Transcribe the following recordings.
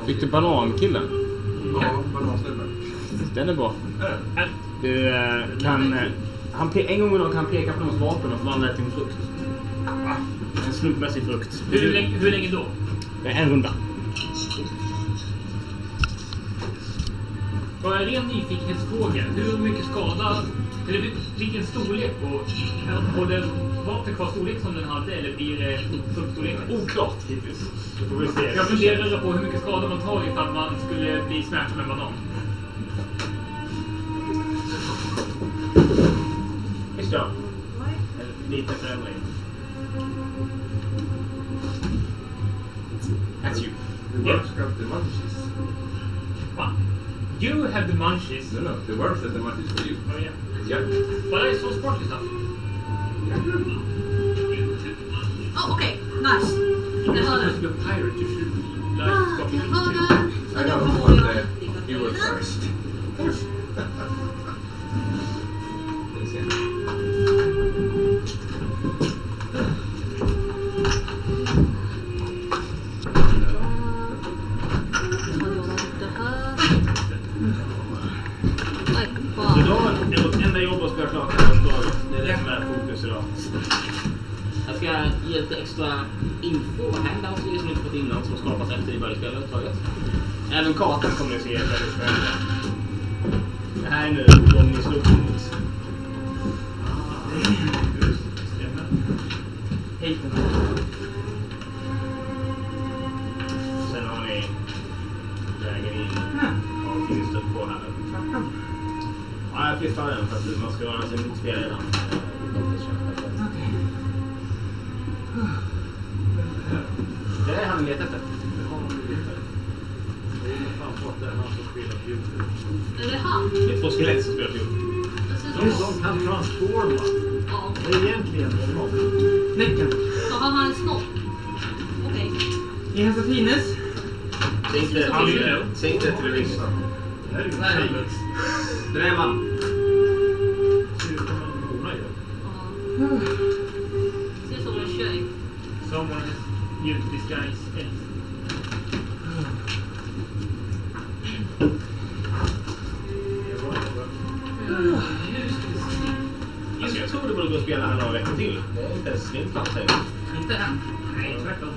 Fick du banankillen? Ja, banansnubben. Den är bra. Du kan... en gång idag kan han peka på någons vapen och förvandla det till en frukt. En slumpmässig frukt. Hur länge då? En runda. Och en ren nyfikenhetsfråga. Hur mycket skada, eller vilken storlek och den vapnet kvar storlek som den hade, eller blir det fruktstorlek? Oklart hittills. Det får vi se. Jag funderar på hur mycket skada man tar ifall man skulle bli smärta med banan. Visst ja. En liten förändring. That's you. The worms got the munchies. What? You have the munchies. No, the worms have the munchies for you. Oh yeah. Yeah. But I saw sparkly stuff. Oh, okay. Nice. You're supposed to be a pirate. You should like stop eating too. I know, but you were first. Idag är vårt enda jobb att spela klart här dagen. Det är det som är fokus idag. Jag ska ge lite extra info och handouts som ni inte fått innan som skapas efter i början av upptaget. Även kartan kommer ni se väldigt spännande. Det här är nu de ni slår mot. Sen har ni vägen in och finns det på här. Ja, jag flyttar den för att man ska röra sig mot spelaren. Det är han letar efter. Är det han? Det är två skelett som spelar fjol. De kan transforma. Ja. Det är egentligen något. Näcken. Så har han en snopp. Okej. I hans fines. Säg inte till det lyssna. Det här är ju Nej. helvete. Den är man. Ser ut som en hona ju. Ja. Ser ut som en tjej. Someone has used disguise and Alltså jag tror det borde gå att spela här några veckor till. Det är inte ens klart säger jag. Inte än. nej, tvärtom.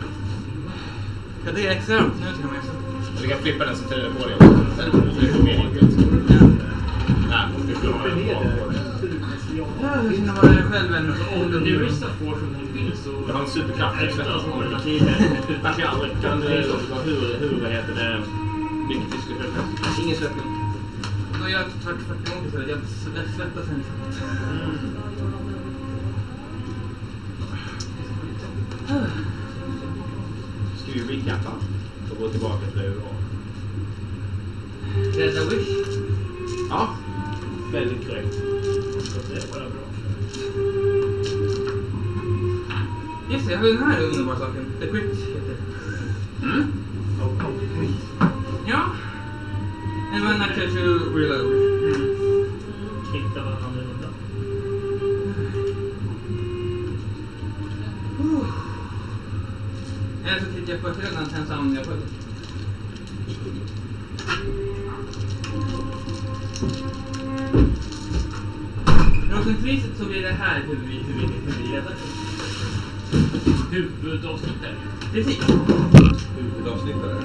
Ja, det är extra. Nu till och med så. Du kan flippa den så tar det på dig. Sen får du få mer enkelt. Nej, du får Uppe ner där. Ja, jag känner bara själv en. Om du lyssnar på som hon vill så... Du har en superkraft. Nej, Jag alltså, hon kan aldrig. Hur heter det? Mycket fiskeförsök. Ingen svettning. Då gör jag tvärtom så jag svettas sen. Ska vi recappa och gå tillbaka till det vi var? Rädda Wish. Ja, väldigt korrekt. Det är bara bra. Just det, jag har den här underbara saken. The Crit heter det. Ja. And when I try to reload. Hitta vad han är undan. Eller så tittar jag på högen sen så använder jag på det. Förhoppningsvis så blir det här hur vi räddar. Huvudavsnittet. Precis. Huvudavsnittare.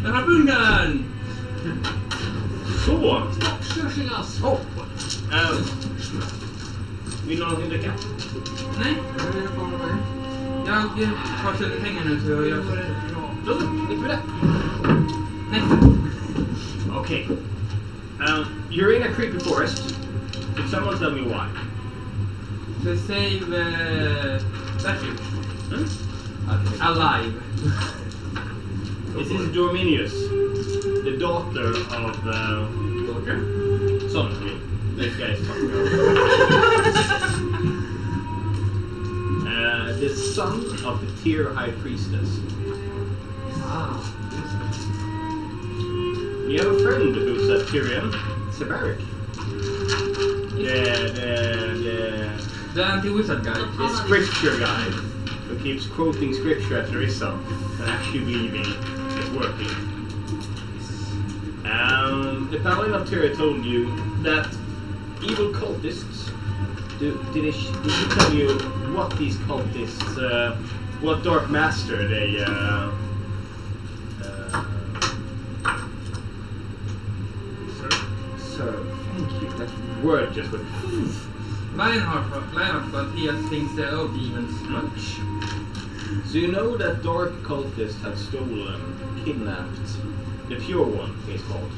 Jag har bungan! Så! Stoppkörslingas! Vill du ha någonting att dricka? Nej. Jag har sönder pengar nu så jag gör så. Då så, gick vi det. Nej. Okay. You're in a creepy forest. Could someone tell me why? To save statue. Hmm? Alive. This is Dorminius, the daughter of... Daughter? Son, I mean. This guy is talking about. The son of the Tyr High Priestess. Ah. You have a friend who's a Tyrian, Seberic. The anti-wizard guy. The scripture guy who keeps quoting scripture at Larissa and actually believing it's working. The Paladin of Tyr told you that evil cultists. Did he tell you what these cultists, what Dark Master they? Sir, thank you. That word just went. Lionheart, but he has things of demons much. So you know that dark cultists have stolen, kidnapped the Pure One, he's called.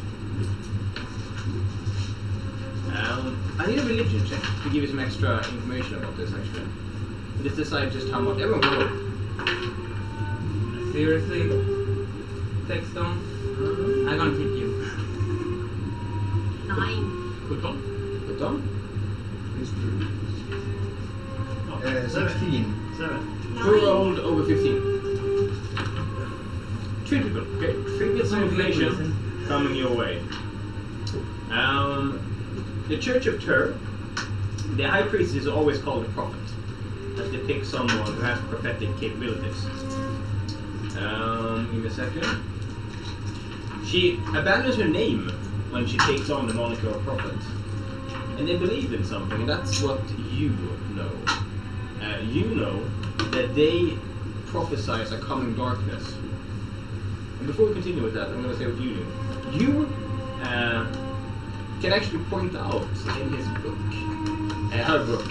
I need a religion check to give you some extra information about this, actually. Let's decide just how much. Everyone will. Seriously? Texton? I'm gonna keep you. 9. 17. Put on. 16. 7. Who rolled over 15? 3 people. Okay, 3 bits of information coming your way. The Church of Tyr, the High Priest is always called a prophet, as they pick someone who has prophetic capabilities. Give me a second. She abandons her name when she takes on the moniker of prophet. And they believe in something, and that's what you know. You know that they prophesize a coming darkness. And before we continue with that, I'm going to say what you do. You can actually point out in his book, her book,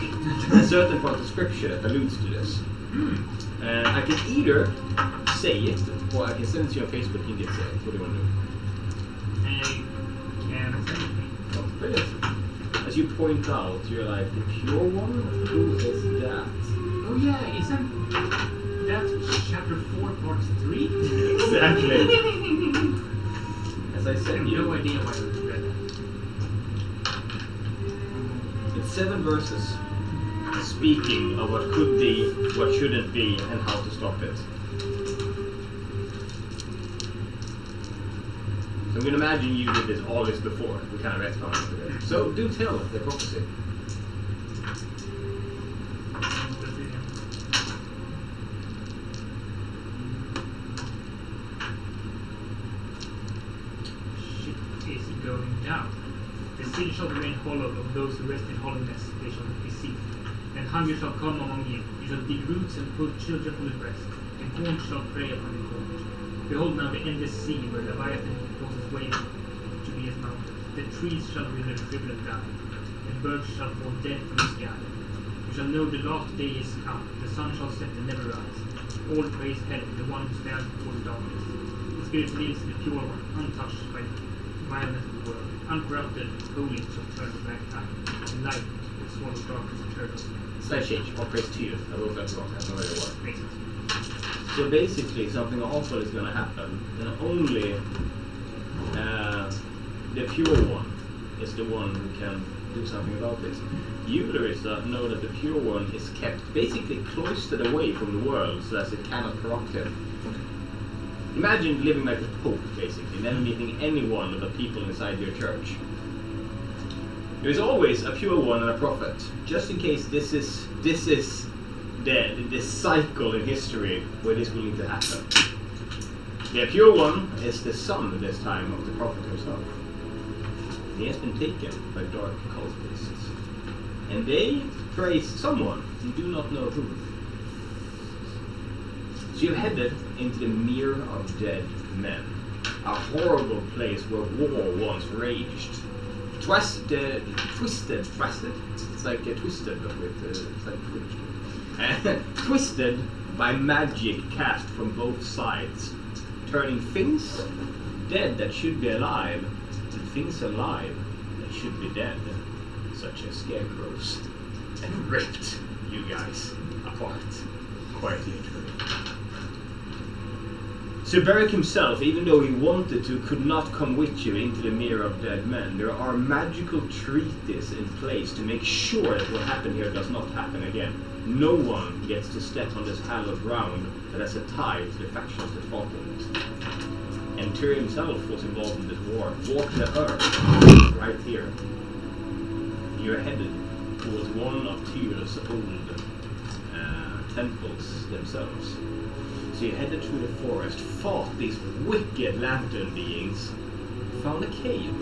a certain part of scripture that alludes to this. I can either say it, or I can send it to you on Facebook. You can say it. What do you want to do? And Oh, brilliant. As you point out, you're like, the Pure One? Who is that? oh yeah, isn't that chapter 4, part 3? Exactly. As I I said, have you no idea why I read that. it's 7 verses speaking of what could be, what shouldn't be, and how to stop it. So I'm going to imagine you did this all this before. We kind of retconned it. So do tell the prophecy. Shit is going down. The city shall remain hollow of those who rest in hollowness, they shall not be seen. And hunger shall come among you. You shall dig roots and pull children from the breast, and corn shall prey upon the corn. Behold now the endless sea where Leviathan goes his way to be his mountain. The trees shall wither, shrivel and die, and birds shall fall dead from the sky. You shall know the last day is come. The sun shall set and never rise. All praise heaven, the one who stands before the darkness. The spirit lives in the pure one, untouched by the violence of the world. Uncorrupted, holy shall turn to black time, and light will swallow darkness eternally. Slight change. All praise to you. I wrote that wrong. I have no idea what. Makes sense. So basically, something awful is going to happen, and only the Pure One is the one who can do something about this. You, Larissa, know that the Pure One is kept basically cloistered away from the world so that it cannot corrupt him. Imagine living like a pope, basically, never meeting any one of the people inside your church. There's always a Pure One and a prophet, just in case this is this cycle in history where this will need to happen. The Pure One is the son this time of the prophet himself. He has been taken by dark cultists, and they praise someone, you do not know who. So you're headed into the Mere of Dead Men, a horrible place where war once raged. Twisted. It's like a twisted, but with it's like twitched. Twisted by magic cast from both sides, turning things dead that should be alive, and things alive that should be dead, such as scarecrows, and ripped you guys apart, quite literally. Sir Beric himself, even though he wanted to, could not come with you into the Mere of Dead Men. There are magical treaties in place to make sure that what happened here does not happen again. No one gets to step on this hallowed ground that has a tie to the factions that fought in it. And Tyr himself was involved in this war. Walked the earth right here. You're headed towards one of Tyr's old temples themselves. So you headed through the forest, fought these wicked lantern beings, found a cave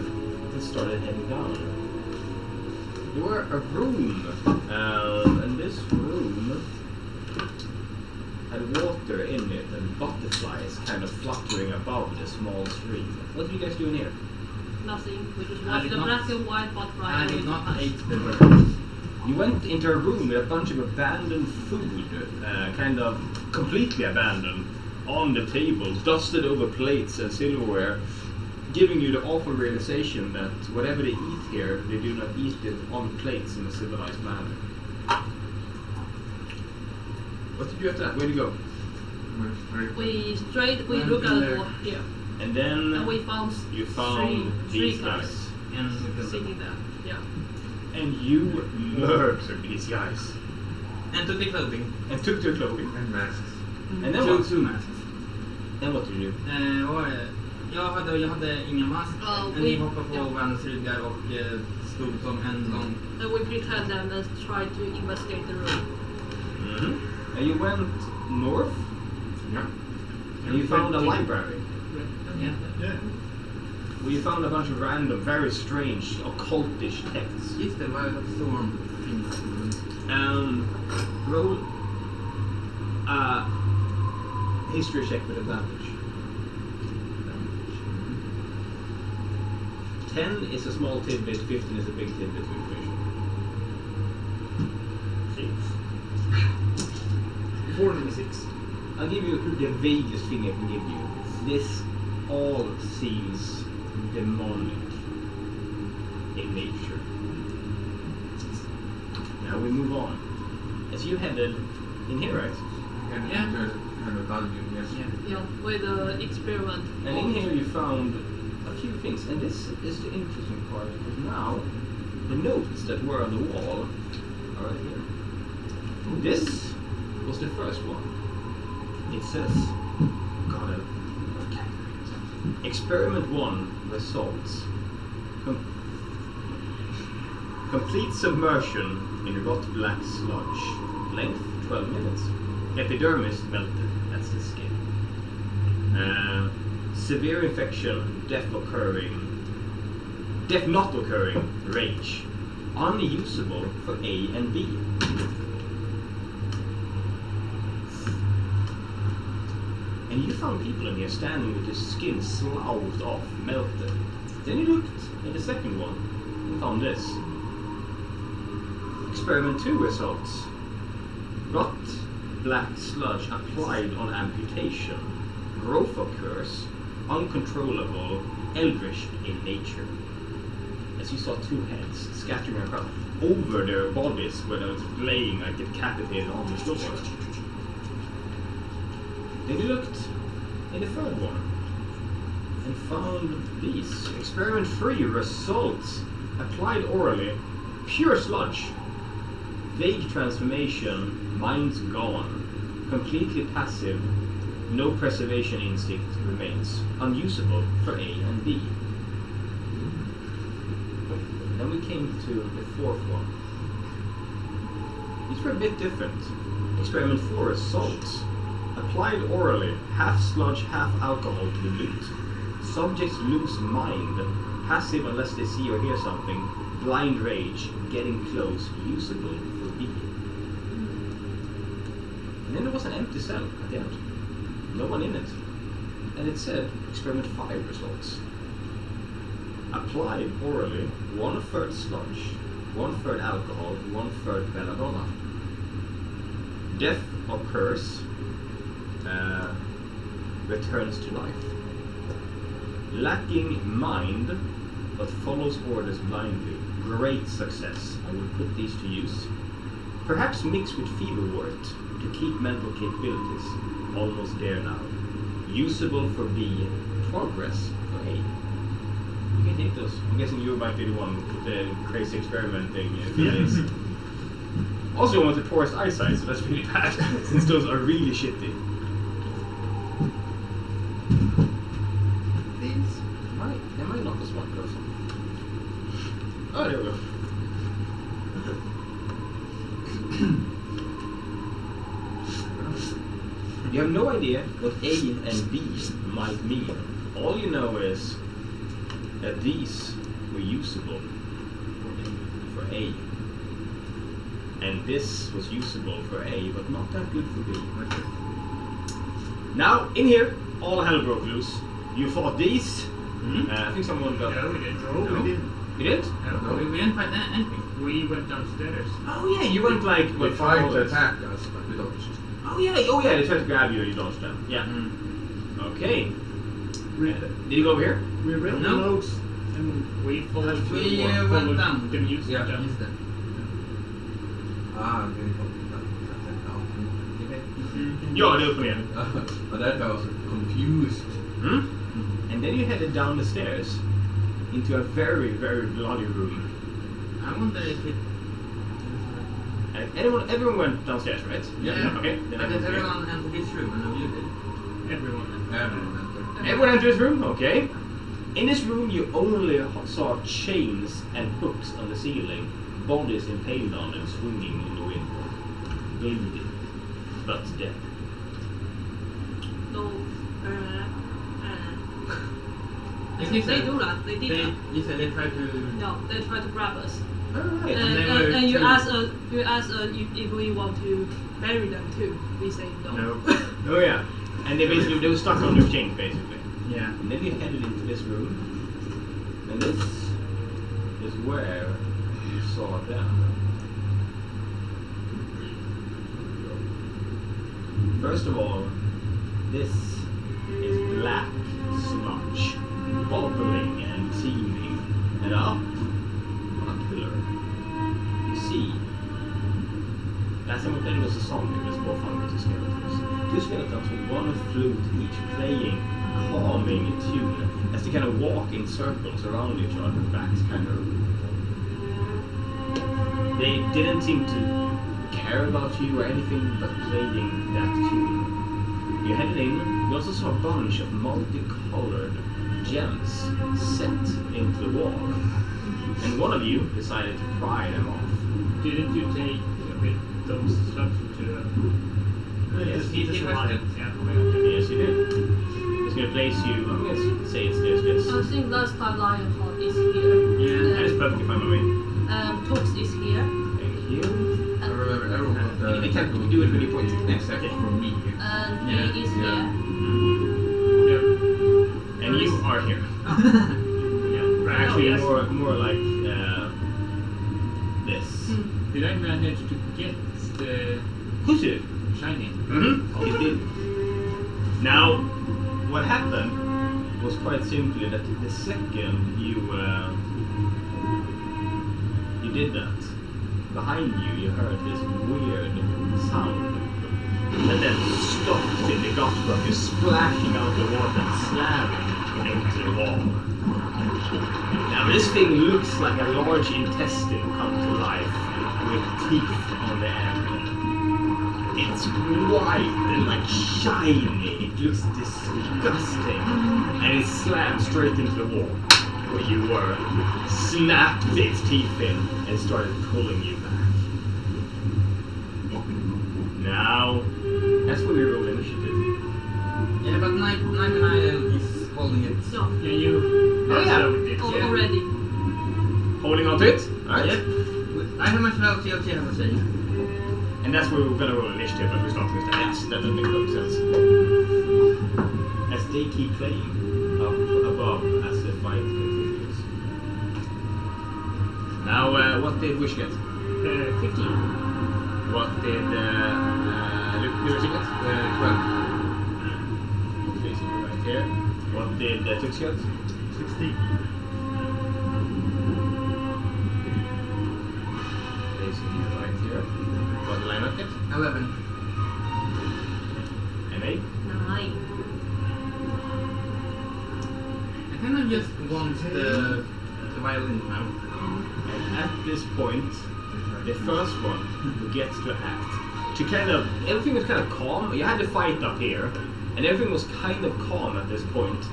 and started heading down. You were a room, and this room had water in it and butterflies kind of fluttering above the small stream. What are you guys doing here? Nothing. We just I watched did the not- black and white butterfly. I and did we not touched. eat the birds. You went into a room with a bunch of abandoned food, kind of completely abandoned, on the tables, dusted over plates and silverware, giving you the awful realization that whatever they eat here, they do not eat it on plates in a civilized manner. What did you after that? Where'd you go? We look at the wall here. And then And we found you found three these guys. And we killed sitting them. there. Yeah. And you murdered these guys. And took the clothing. And took their clothing. And masks. And then what? Two masks. Then what did you do? Vad var det? Jag hade ingen mask. Ja, Men ni hoppade på ja. varandras ryggar och stod som en lång... And we pretend them and tried to investigate the room. Mm-hmm. And you went north, Yeah. and you found a library. Yeah. Yeah. Where you found a bunch of random, very strange, occultish texts. Just det, vad är det? Storm. Roll a history check with advantage. 10 is a small tidbit, 15 is a big tidbit of information. 46. I'll give you the vaguest thing I can give you. This all seems demonic in nature. Now we move on. As you headed in here, right? And Yeah. there's kind of value, yes. Yeah. Yeah, with the experiment. And in here you found a few things, and this is the interesting part, because now the notes that were on the wall are right here. This was the first one. It says, God, okay. Experiment 1 results. Complete submersion in rot black sludge. Length 12 minutes. Epidermis melted. That's the skin. Severe infection, death not occurring, rage. Unusable for A and B. And you found people in here standing with their skin sloughed off, melted. Then you looked at the second one and found this. Experiment 2 results. Rot black sludge applied on amputation. Growth occurs, uncontrollable, eldritch in nature. As you saw 2 heads scattering across over their bodies where they was laying like decapitated on the floor. Then you looked in the third one and found these. Experiment 3 results. Applied orally, pure sludge. Vague transformation, mind's gone. Completely passive, no preservation instinct remains. Unusable for A and B. Then we came to the fourth one. These were a bit different. Experiment 4 results. Applied orally, half sludge, half alcohol to the loot. Subjects lose mind, passive unless they see or hear something. Blind rage, getting close, usable for B. And then there was an empty cell at the end. No one in it. And it said, experiment 5 results. Applied orally, 1/3 sludge, 1/3 alcohol, 1/3 belladonna. Death occurs, returns to life. Lacking mind, but follows orders blindly. Great success. I will put these to use. Perhaps mixed with fever wort to keep mental capabilities. Almost there now. Usable for B. Progress for A. You can take those. I'm guessing you might be the one with the crazy experimenting feelings. Also, one with the poorest eyesight, so that's really bad, since those are really shitty. They might not be smart person. Oh, there we go. You have no idea what A and B might mean. All you know is that these were usable for A. And this was usable for A, but not that good for B. Now, in here, all hell broke loose. You fought these. I think someone got... No, we didn't. No, we didn't. You didn't? No, we didn't fight anything. We went downstairs. Oh yeah, you went like... They tried to attack us, but we don't. Oh yeah, they tried to grab you and you dodged them. Yeah. Okay. Did you go over here? We read the No. notes. And we followed We followed went down. the music Yeah, down. instead. Ah, okay. Ja, det är upp och ner. But that I was confused. And then you headed down the stairs into a very, very bloody room. I wonder if it... And everyone went downstairs, right? Yeah. Okay. But did everyone enter this room and you did? Everyone. Everyone entered this room, okay. In this room you only saw chains and hooks on the ceiling, bodies impaled on and swinging in the wind. Bleeding, but dead. No. They They do that. They did that. You said they tried to... No, they try to grab us. Alright. And you ask us if we want to bury them too. We say no. No. Oh yeah. And they were stuck on their chains basically. Yeah. And then you headed into this room. And this is where you saw them. First of all, this is black sludge, bubbling and teeming, and up on a pillar, you see, last time we played was a song, it was more fun with two skeletons. Two skeletons with one flute each playing a calming tune as they kind of walk in circles around each other, backs kind of. They didn't seem to care about you or anything but playing that tune. You headed in, you also saw a bunch of multicolored gems set into the wall. And one of you decided to pry them off. Didn't you take with those slugs to the... Yes, It was right. yeah. Yes, you did. It's going to place you, I'm going to say it's this. I think last time Lionheart is here. Yeah, That is perfectly fine by me. Tux is here. Thank you. I remember everyone got You can't do it when you point except for me. And he Yeah. is here. Yeah. And you are here. Yeah. Actually, yes. more like this. Did I manage to get the Who's it? shiny? Mm-hmm. You did. Now, what happened was quite simply that the second you did that, behind you, you heard this weird sound that then stopped in the gut you splashing out the water and slamming into the wall. Now this thing looks like a large intestine come to life with teeth on the end. It's white and like shiny. It looks disgusting. And it slammed straight into the wall where you were, snapped its teeth in and started pulling you back. Now, that's where we roll initiative. Yeah, but Knight and I is holding it. No, Yeah, you... Oh, yeah. already. Holding on to it? Alright. Yep. I have much about what she has to say. And that's where we're gonna roll initiative, but we're starting with the S. That doesn't make perfect sense. As they keep playing up above as the fight continues. Now, what did Wish get? 15. What did Lewis get? 12. Facing you right here. What did Tux get? 16. Facing you right here. What did Lineup get? 11. And 8. 9. I kind of just want the violin now. And at this point, the first one who gets to act, to kind of, everything was kind of calm. You had the fight up here, and everything was kind of calm at this point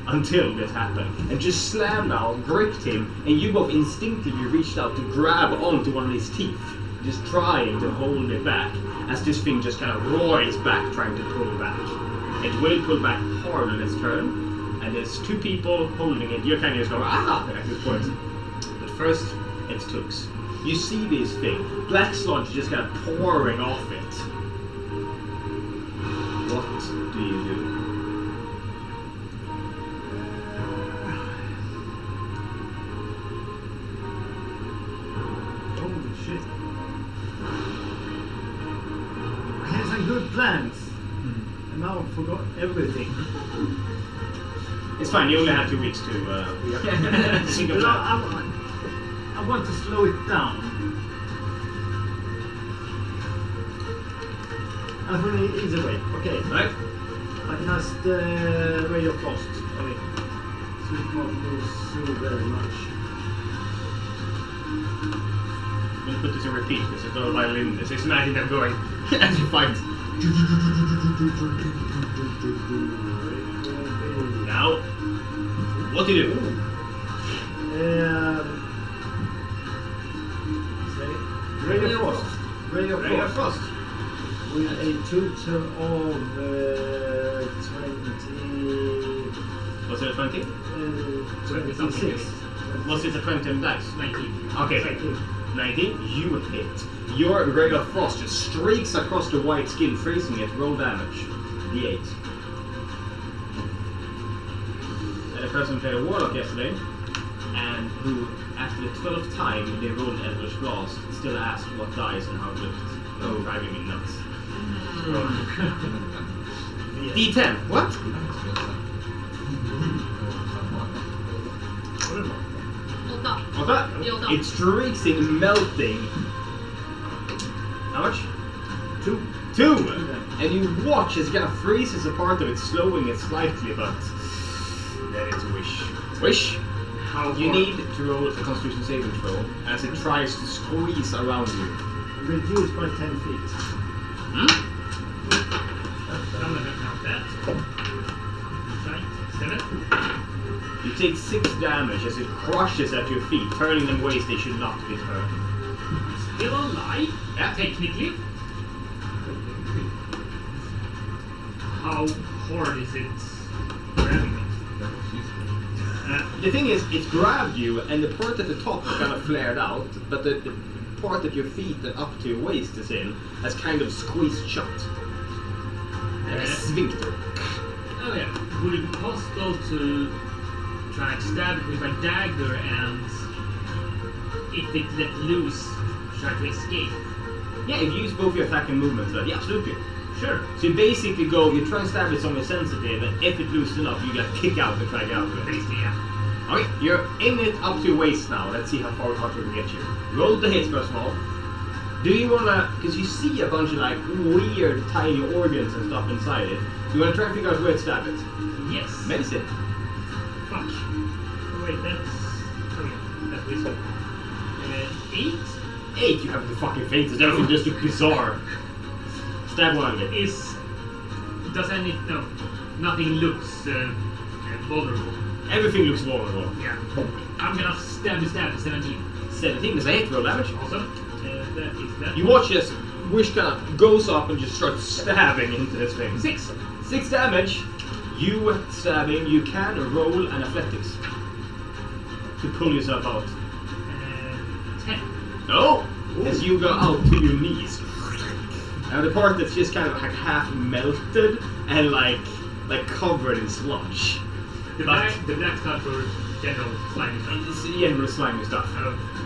until this happened. And just slammed out, gripped him, and you both instinctively reached out to grab onto one of his teeth, just trying to hold it back, as this thing just kind of roars back, trying to pull back. It will pull back hard on its turn, and there's two people holding it. You're kind of just going, ah, at this point. But first, it's Tux. You see this thing, black sludge just kind of pouring off it. What do you do? Holy shit. I had some good plans. And now I forgot everything. It's fine, you only have 2 weeks to think of But that. I want to slow it down. I think it's a way. Okay. Right? I cast Ray of Frost on it. So it can't move so very much. We'll put this in repeat because it's not a violin. Just imagine them going as you fight. Now, what do you do? Ray of Frost. Ray of Ray of Frost. Frost. With a total of 20. Was it a 20? 26. Was it a 20 on dice? 19. Okay. 19. You hit. Your Ray of Frost just streaks across the white skin, freezing it. Roll damage. D8. And a person played a Warlock yesterday, and who, after the 12th time they rolled an Eldritch Blast, still asked what dice and how it looked. Oh, driving me nuts. D10. What? What's that? It streaks in melting. How much? 2. 2! And you watch as it kind of freezes a part of it, slowing it slightly, but then it's a wish. Wish? How You hard? need to roll a Constitution saving throw as it tries to squeeze around you. Reduced by 10 feet. Hmm? I'm gonna count that. Right, 7. You take 6 damage as it crushes at your feet, turning them ways they should not be turned. Still alive? Yeah. Technically. How hard is it grabbing me? The thing is, it's grabbed you, and the part at the top is kind of flared out, but the part at your feet and up to your waist is in has kind of squeezed shut. And a sphincter. Oh yeah. Would it be possible to try and stab it with a dagger and if it let loose, try to escape? Yeah, if you use both your attack and movement, yeah, absolutely. Sure. So you basically go, you try and stab it somewhere sensitive, and if it loosens enough, you get kick out and try to get out of it. Basically, yeah. Okay, you're in it up to your waist now. Let's see how far it can get you. Roll the hit first of all. Do you wanna, because you see a bunch of like weird tiny organs and stuff inside it, you wanna try and figure out where to stab it? Yes. Medicine. Fuck. Oh wait, that's... Oh yeah, that's wisdom. 8? 8, you have the fucking faintest. Everything just looks bizarre. Stab one of it. Does any... No. Nothing looks vulnerable. Everything looks vulnerable. Yeah. I'm gonna stab 17. 17 is a hit, roll damage. Awesome. That is that. You watch as Wish kind of goes up and just starts stabbing into this thing. 6. 6 damage. You stabbing, you can roll an athletics to pull yourself out. 10. No! As you go out to your knees. Now the part that's just kind of like half melted and like covered in sludge. The black stuff for general slimy stuff. It's general slimy stuff.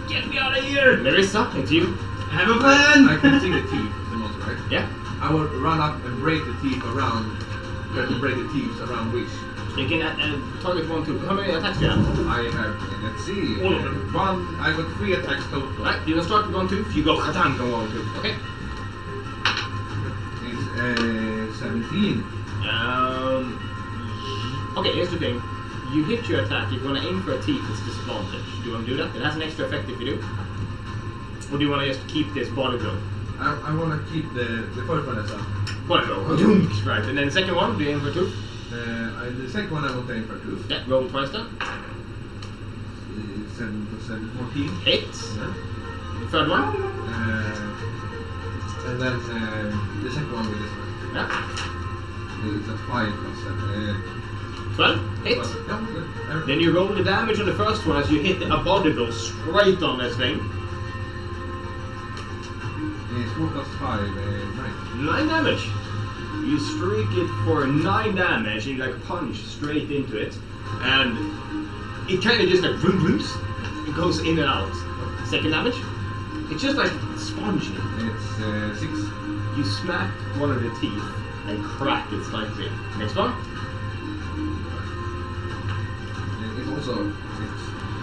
Get me out of here! Marissa, it's you. Have a plan! I can see the teeth, the monster, right? Yeah. I will run up and break the teeth around. Try to break the teeth around Wish. You can target 1, 2. How many attacks do you have? I have, let's see. All of them. I got 3 attacks total. Right, you can start with 1, 2. If you go Khatan, go 1, 2. Okay. It's 17. Okay, here's the thing. You hit your attack, if you want to aim for a teeth, it's disadvantage. Do you want to do that? It has an extra effect if you do. Or do you want to just keep this body blow? I want to keep the first one as a... Body blow. Right, and then the second one, do you aim for tooth? the second one I will aim for tooth. Yeah, roll twice then. 7 + 7, 14. Hit. Yeah. The third one? And then the second one with this one. Yeah. It's a 5 + 7. 12, hit. Yeah, good. Then you roll the damage on the first one as you hit a body blow straight on this thing. It's 4 plus 5, 9. 9 damage. You streak it for 9 damage and you like punch straight into it. And it kind of just like rooms. It goes in and out. Second damage. It's just like spongy. It's 6. You smack one of the teeth and crack it slightly. Next one. It's also 6.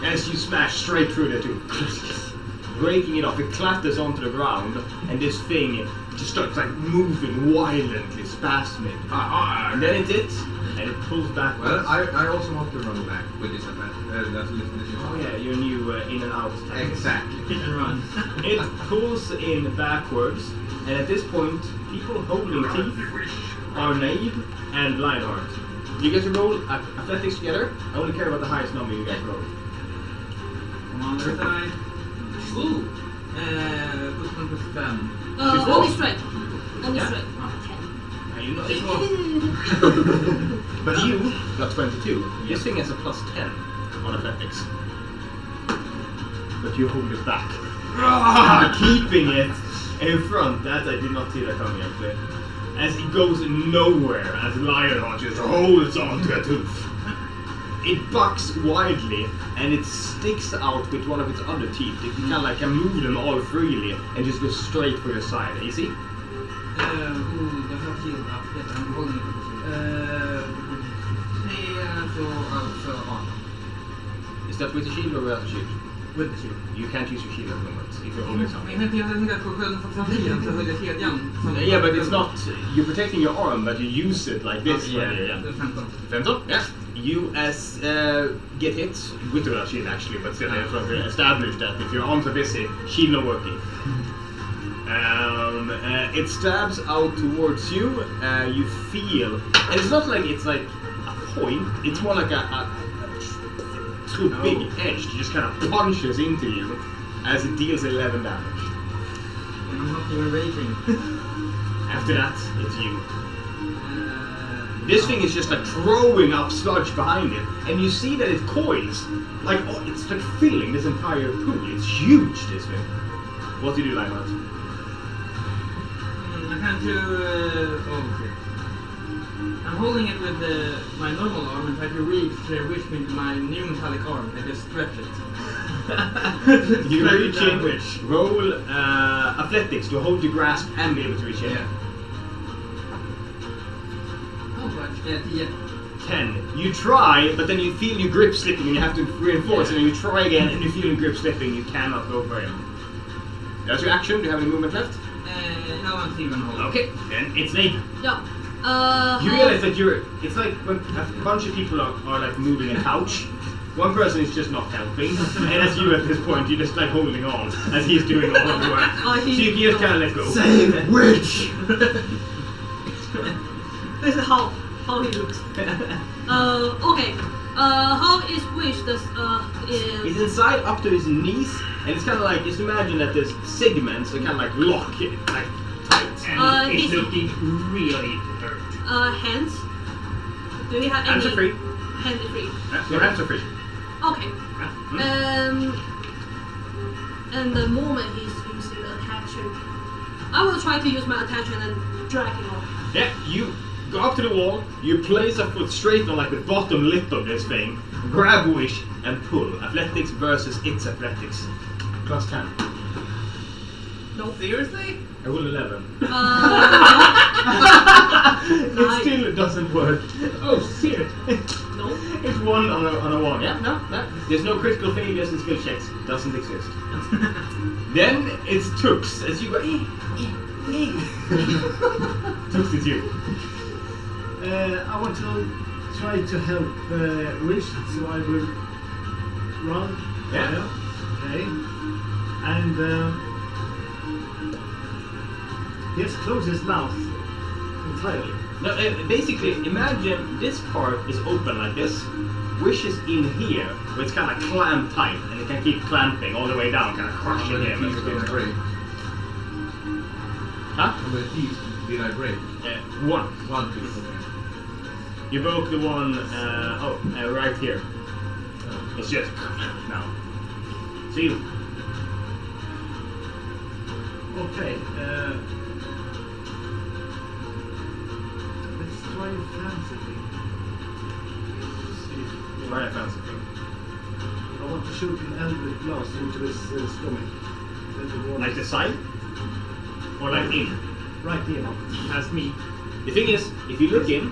As you smash straight through the tooth, breaking it off, it clatters onto the ground, and this thing just starts like moving violently, spasming. And then it's it, and it pulls back. Well, I also want to run back with this event. That's Oh yeah, your new in and out tactic. Exactly. Hit and run. It pulls in backwards, and at this point, people holding teeth are Nave and Lionheart. You guys roll athletics together. I only care about the highest number you guys roll. On the other side. Ooh! Plus 1 plus 10. Only strength. Only Yeah. strength. Now you know this one. But you got 22. This thing has a plus 10 on athletics. But you hold it back. Keeping it in front. That I did not see that coming actually. As it goes nowhere as Lionheart just holds onto a tooth. It bucks wildly and it sticks out with one of its other teeth. It kind of like can move them all freely and just go straight for your side. Easy? Ooh, I have shield up. Yes, I'm holding it with the shield. On. Is that with the shield or without the shield? With the shield. You can't use your shield at the moment if you're holding something. Men jag tänkte på skölden från framtiden så höll jag kedjan. Yeah, but it's not. You're protecting your arm, but you use it like this. Yeah, yeah. 15. 15? Yeah. You get hit with the shield actually, but still I have to establish that if your arms are busy, shield not working. It stabs out towards you. You feel, and it's not like it's like a point. It's more like a true big edge. It just kind of punches into you as it deals 11 damage. I'm not even raging. After that, it's you. This thing is just like throwing up sludge behind it, and you see that it coils. Like, oh, it's like filling this entire pool. It's huge, this thing. What do you do, Lionheart? I can't do. Okay. I'm holding it with my normal arm and try to reach wish me into my new metallic arm and just stretch it. You Stretch reach down. in, roll athletics to hold your grasp and be able to reach in. Yeah. Oh, but yeah. 10. You try, but then you feel your grip slipping and you have to reinforce, and then you try again and you feel your grip slipping, you cannot go for him. That's your action. Do you have any movement left? No, I'm Steven holding. Okay, then it's Nathan. Yeah. You realize that it's like when a bunch of people are like moving a couch. One person is just not helping, and as you at this point, you're just like holding on as he's doing all of the work. So you can just kind of let go. Save witch! This is how he looks. Okay. How is Wish He's is inside up to his knees, and it's kind of like, just imagine that there's segments that kind of like lock it, like tight. And it's he's- looking really hurt. hands? Do we have Hands any? are free. Hands are free. Your hands are free. Okay. And the moment he's using the attachment, I will try to use my attachment and drag him off. Yeah, you go up to the wall, you place a foot straight on like the bottom lip of this thing, grab Wish, and pull. Athletics versus its athletics. Plus 10. Nope. Seriously? I rolled 11. No. It still doesn't work. Oh, shit! No. It's 1 on a 1. Yeah, no. There's no critical failures in skill checks. Doesn't exist. Then it's Tux. As you go, Tux, it's you. I want to try to help Wish, so I will run. Yeah. Okay. And he has closed his mouth entirely. No, basically, imagine this part is open like this. Wish is in here, where it's kind of clamped tight, and it can keep clamping all the way down, kind of crushing him. as it goes down. break? Huh? How many teeth did I break? 1. 1 tooth. You broke the one, right here. It's just now. See you. Okay. Let's try a fancy thing. Try a fancy thing. I want to shoot an eldritch blast into his stomach. Like the side? Or like in? Right here. As me. The thing is, if you look in,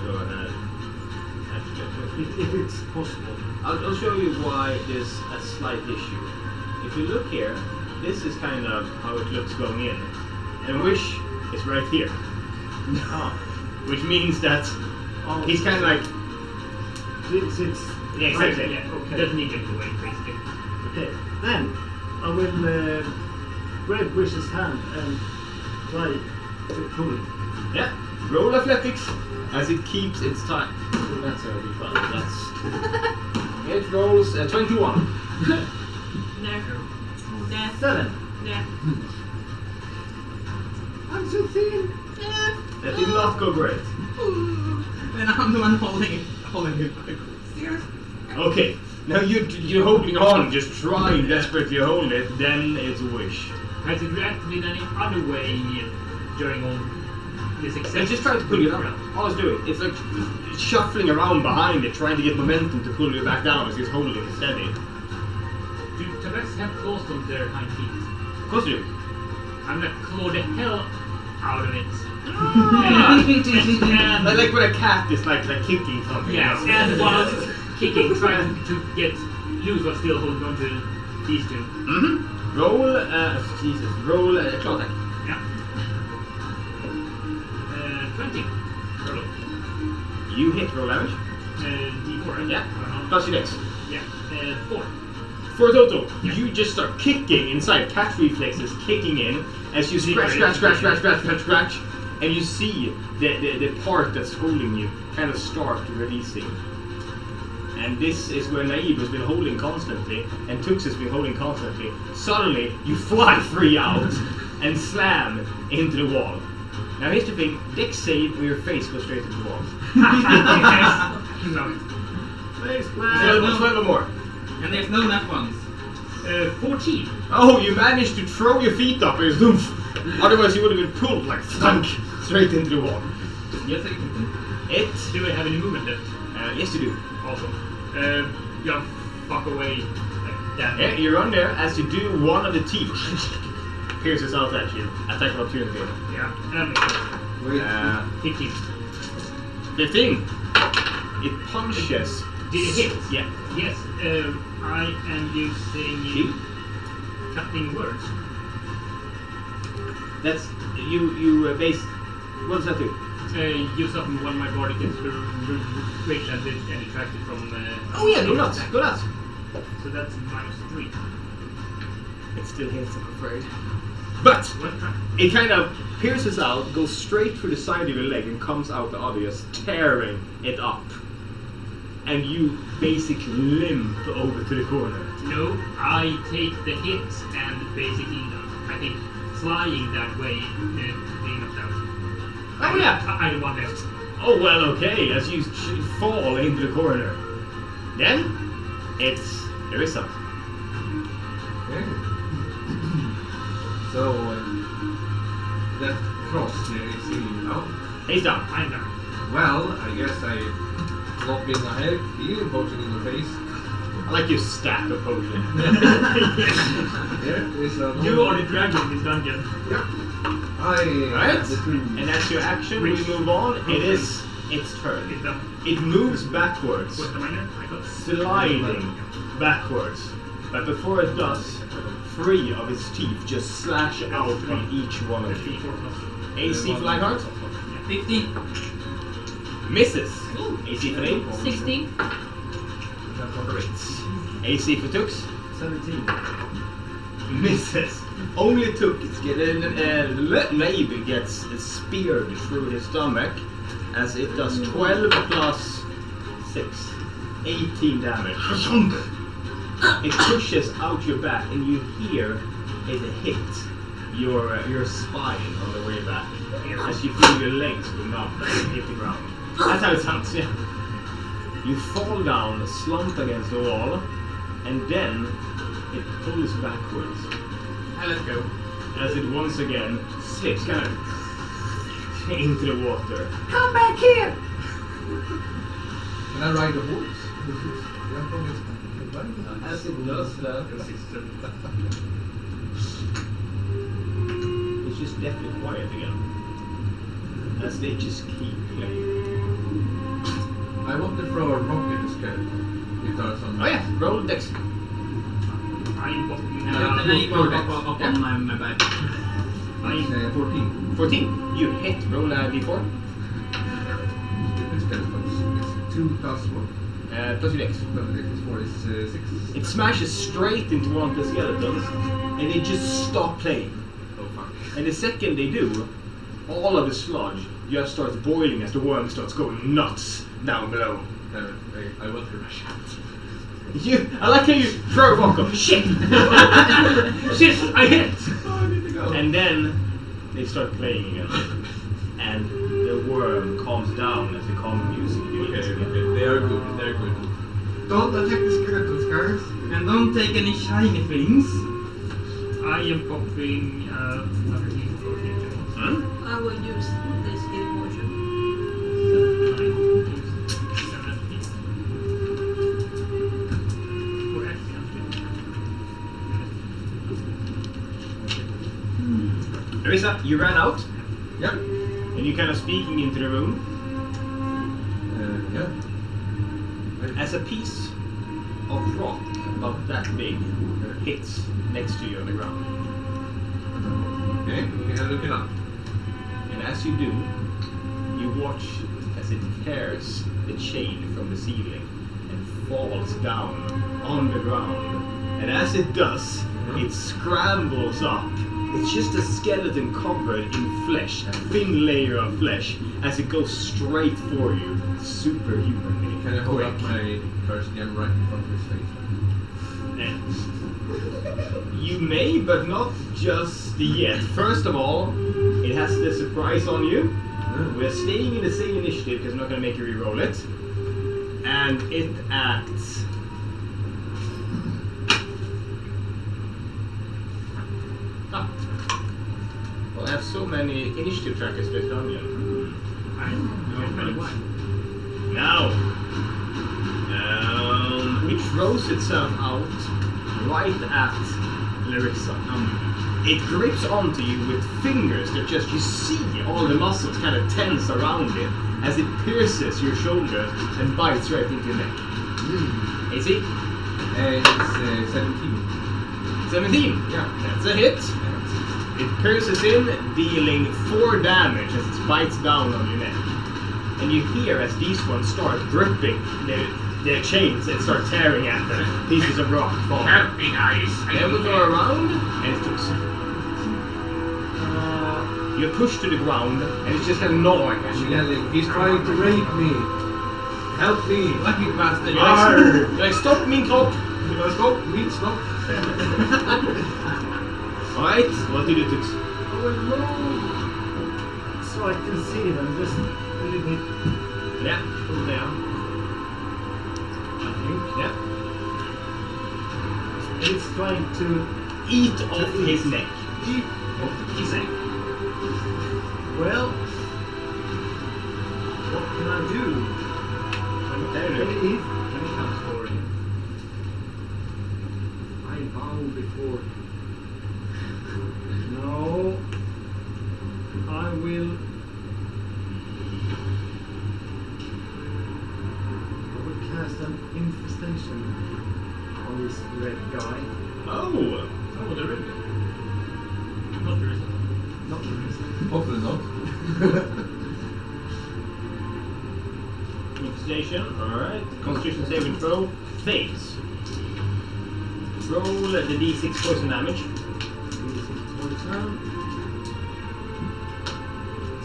go ahead. If it's possible. I'll show you why there's a slight issue. If you look here, this is kind of how it looks going in. And Wish is right here. Which means that he's kind of like... It's Yeah, exactly. Yeah, Okay. doesn't need to go away, basically. Okay. Then I will grab Wish's hand and try to pull it. Yeah. Roll athletics as it keeps its time. Oh, that's gonna be fun. That's... It rolls 21. There. There. 7. There. I'm so thin. That did not go great. And I'm the one holding it. Okay. Now you're holding on, just trying desperately to hold it, then it's Wish. Has it reacted in any other way during all this It's success? just trying to pull you down. All it's doing, it's like shuffling around behind it, trying to get momentum to pull you back down as he's holding it steady. Do Tabex have claws on their hind feet? Of course you do. I'm gonna claw the hell out of it. I like when a cat is like kicking something. Yes, you know? and while kicking, trying to get loose while still holding on to these two. Mm-hmm. Roll, roll a claw attack. Yeah. 20. Roll. You hit roll damage. D4, right? Yeah. Plus your dex. Yeah. 4. For a total, Yeah. you just start kicking inside, cat reflexes kicking in as you scratch, and you see the part that's holding you kind of start releasing. And this is where Naive has been holding constantly, and Tux has been holding constantly. Suddenly, you fly free out and slam into the wall. Now here's the thing, dex save or your face goes straight into the wall. No. Face blast. 12 or more. And there's no nut ones. 14. Oh, you managed to throw your feet up and zoof. Otherwise you would have been pulled like thunk straight into the wall. Yes, I can. It, Do I have any movement left? yes you do. Awesome. Yeah, fuck away like that. Yeah, you run there as you do one of the teeth pierces out at you. Attack of opportunity. Yeah. Wait. 15. 15. It punches. Did it hit? Yeah. Yes. I am using cutting words. That's you base. What does that do? Use up one of my body gets rage and detracted from. Oh yeah, go nuts, go nuts. So that's -3. It still hits, I'm afraid. But One try. it kind of pierces out, goes straight through the side of your leg, and comes out the other, just tearing it up. And you basically limp over to the corner. No, I take the hit and basically, I think, flying that way, being knocked out. Oh yeah. I don't want left. Oh well, okay. As you fall into the corner, then it's Erisa. Okay. So, that cross there is healing now. He's down. I'm done. Well, I guess I drop in a healing potion in the face. I like your stack of potions. Here is a You are the dragon in this dungeon. Right? the tree. And that's your action. We move on. It is its turn. It's done. It moves backwards, What's the minor? I got sliding backwards. But before it does, 3 of its teeth just slash out on each one of you. 4 plus. AC for Lionheart 15. misses. AC for Nate 16. great. AC for Tux 17. misses. Only Tux maybe gets speared through his stomach, as it does 12 plus 6, 18 damage. It pushes out your back, and you hear it hit your spine on the way back as you feel your legs go numb as you hit the ground. That's how it sounds, yeah. You fall down, slump against the wall, and then it pulls backwards. And let's go. As it once again slips kind of into the water. Come back here! Can I ride a horse? As it does that, it's just deathly quiet again. As they just keep playing. I want to throw a rock at the skeleton. If there's some. Oh yeah, roll dex. I'm popping And down. then you go up on my back. It's 14. 14. You hit. Roll a d4. Stupid skeletons. It's 2 plus 1. Plus your dex. But the dex is 4 is 6. It smashes straight into one of the skeletons, and they just stop playing. Oh fuck. And the second they do, all of the sludge just starts boiling as the worm starts going nuts down below. Damn it. I want to rush out. I like how you throw a rock up. Shit! Shit! I hit! Oh, I need to go. And then they start playing again. And the worm calms down as the calm music begins again. Okay. They are good. They are good. Don't attack the skeletons, guys. And don't take any shiny things. I am popping another healing potion. Hmm? I will use this healing potion. Larissa, you ran out, Yeah. and you're kind of speaking into the room Yeah. as a piece of rock about that big hits next to you on the ground. Okay. We are looking up. And as you do, you watch as it tears the chain from the ceiling and falls down on the ground. And as it does, it scrambles up. It's just a skeleton covered in flesh, a thin layer of flesh, as it goes straight for you, superhumanly Can I hold quick. up my first gem right in front of his face? You may, but not just yet. First of all, it has the surprise on you. We're staying in the same initiative because I'm not going to make you re-roll it. And it acts. Ah. Well, I have so many initiative trackers for this dungeon. Now, it throws itself out right at Larissa. It grips onto you with fingers that just, you see all the muscles kind of tense around it as it pierces your shoulder and bites right into your neck. AC? It's 17. 17. Yeah. That's a hit. It pierces in, dealing 4 damage as it bites down on your neck. And you hear as these ones start gripping their chains and start tearing at them, pieces of rock fall. Help me, guys. Then we go around, and it goes. You're pushed to the ground, and it's just gnawing at you. Yelling, he's trying to rape me. Help me. Lucky bastard. Like, stop, min kropp! Stop. Meat stop. Alright, what did you do? Oh no. So I can see them, just a little bit Yeah, pull down. I think. yeah. And it's trying to Eat off his neck. eat off his neck. Well, what can I do? Can you Can do? it comes for him? I bow before him. No, I will cast an infestation on this red guy. Oh! Oh, the red. Not the result. Not the reason. Hopefully not. Infestation, alright. Constitution saving throw. Fails. Roll the d6 poison damage.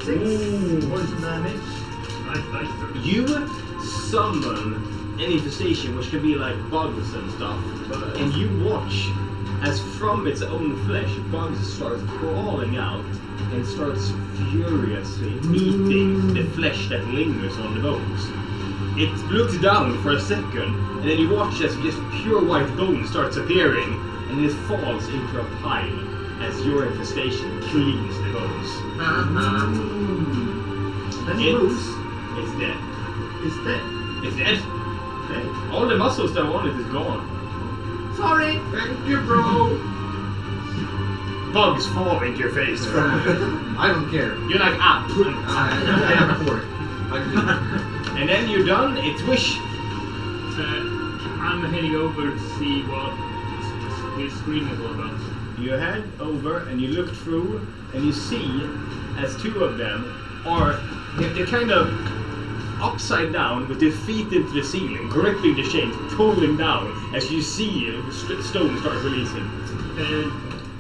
6 poison damage. Nice. You summon an infestation, which can be like bugs and stuff, and you watch as from its own flesh, bugs start crawling out and starts furiously eating the flesh that lingers on the bones. It looks down for a second, and then you watch as just pure white bone starts appearing, and it falls into a pile as your infestation cleans the bones. It's dead. It's dead. It's dead. Okay. All the muscles that were on it is gone. Sorry. Thank you, bro. Bugs fall into your face. I don't care. You're like, I have a fork. And then you're done. It's Wish. I'm heading over to see what we're screaming all about. You head over and you look through and you see as two of them are they're kind of upside down with their feet into the ceiling, gripping the chains, pulling down as you see the stone start releasing.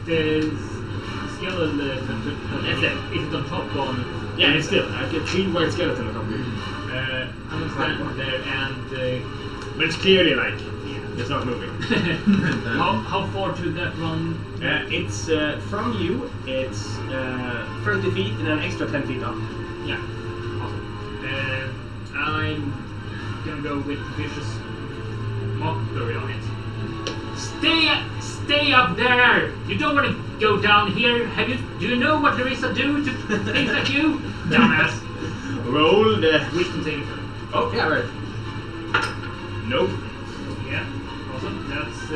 The skeleton, That's it. is it on top on? Yeah, it's still like a clean white skeleton on top of you. I'm standing there and But it's clearly like it's not moving. how far to that run? It's from you. It's 30 feet and an extra 10 feet up. Yeah, awesome. I'm gonna go with vicious mockery on it. Stay up there! You don't want to go down here. Do you know what Larissa do to things like you, dumbass? Roll the. Wisdom saving throw. Oh yeah, right. Nope. Yeah, awesome. That's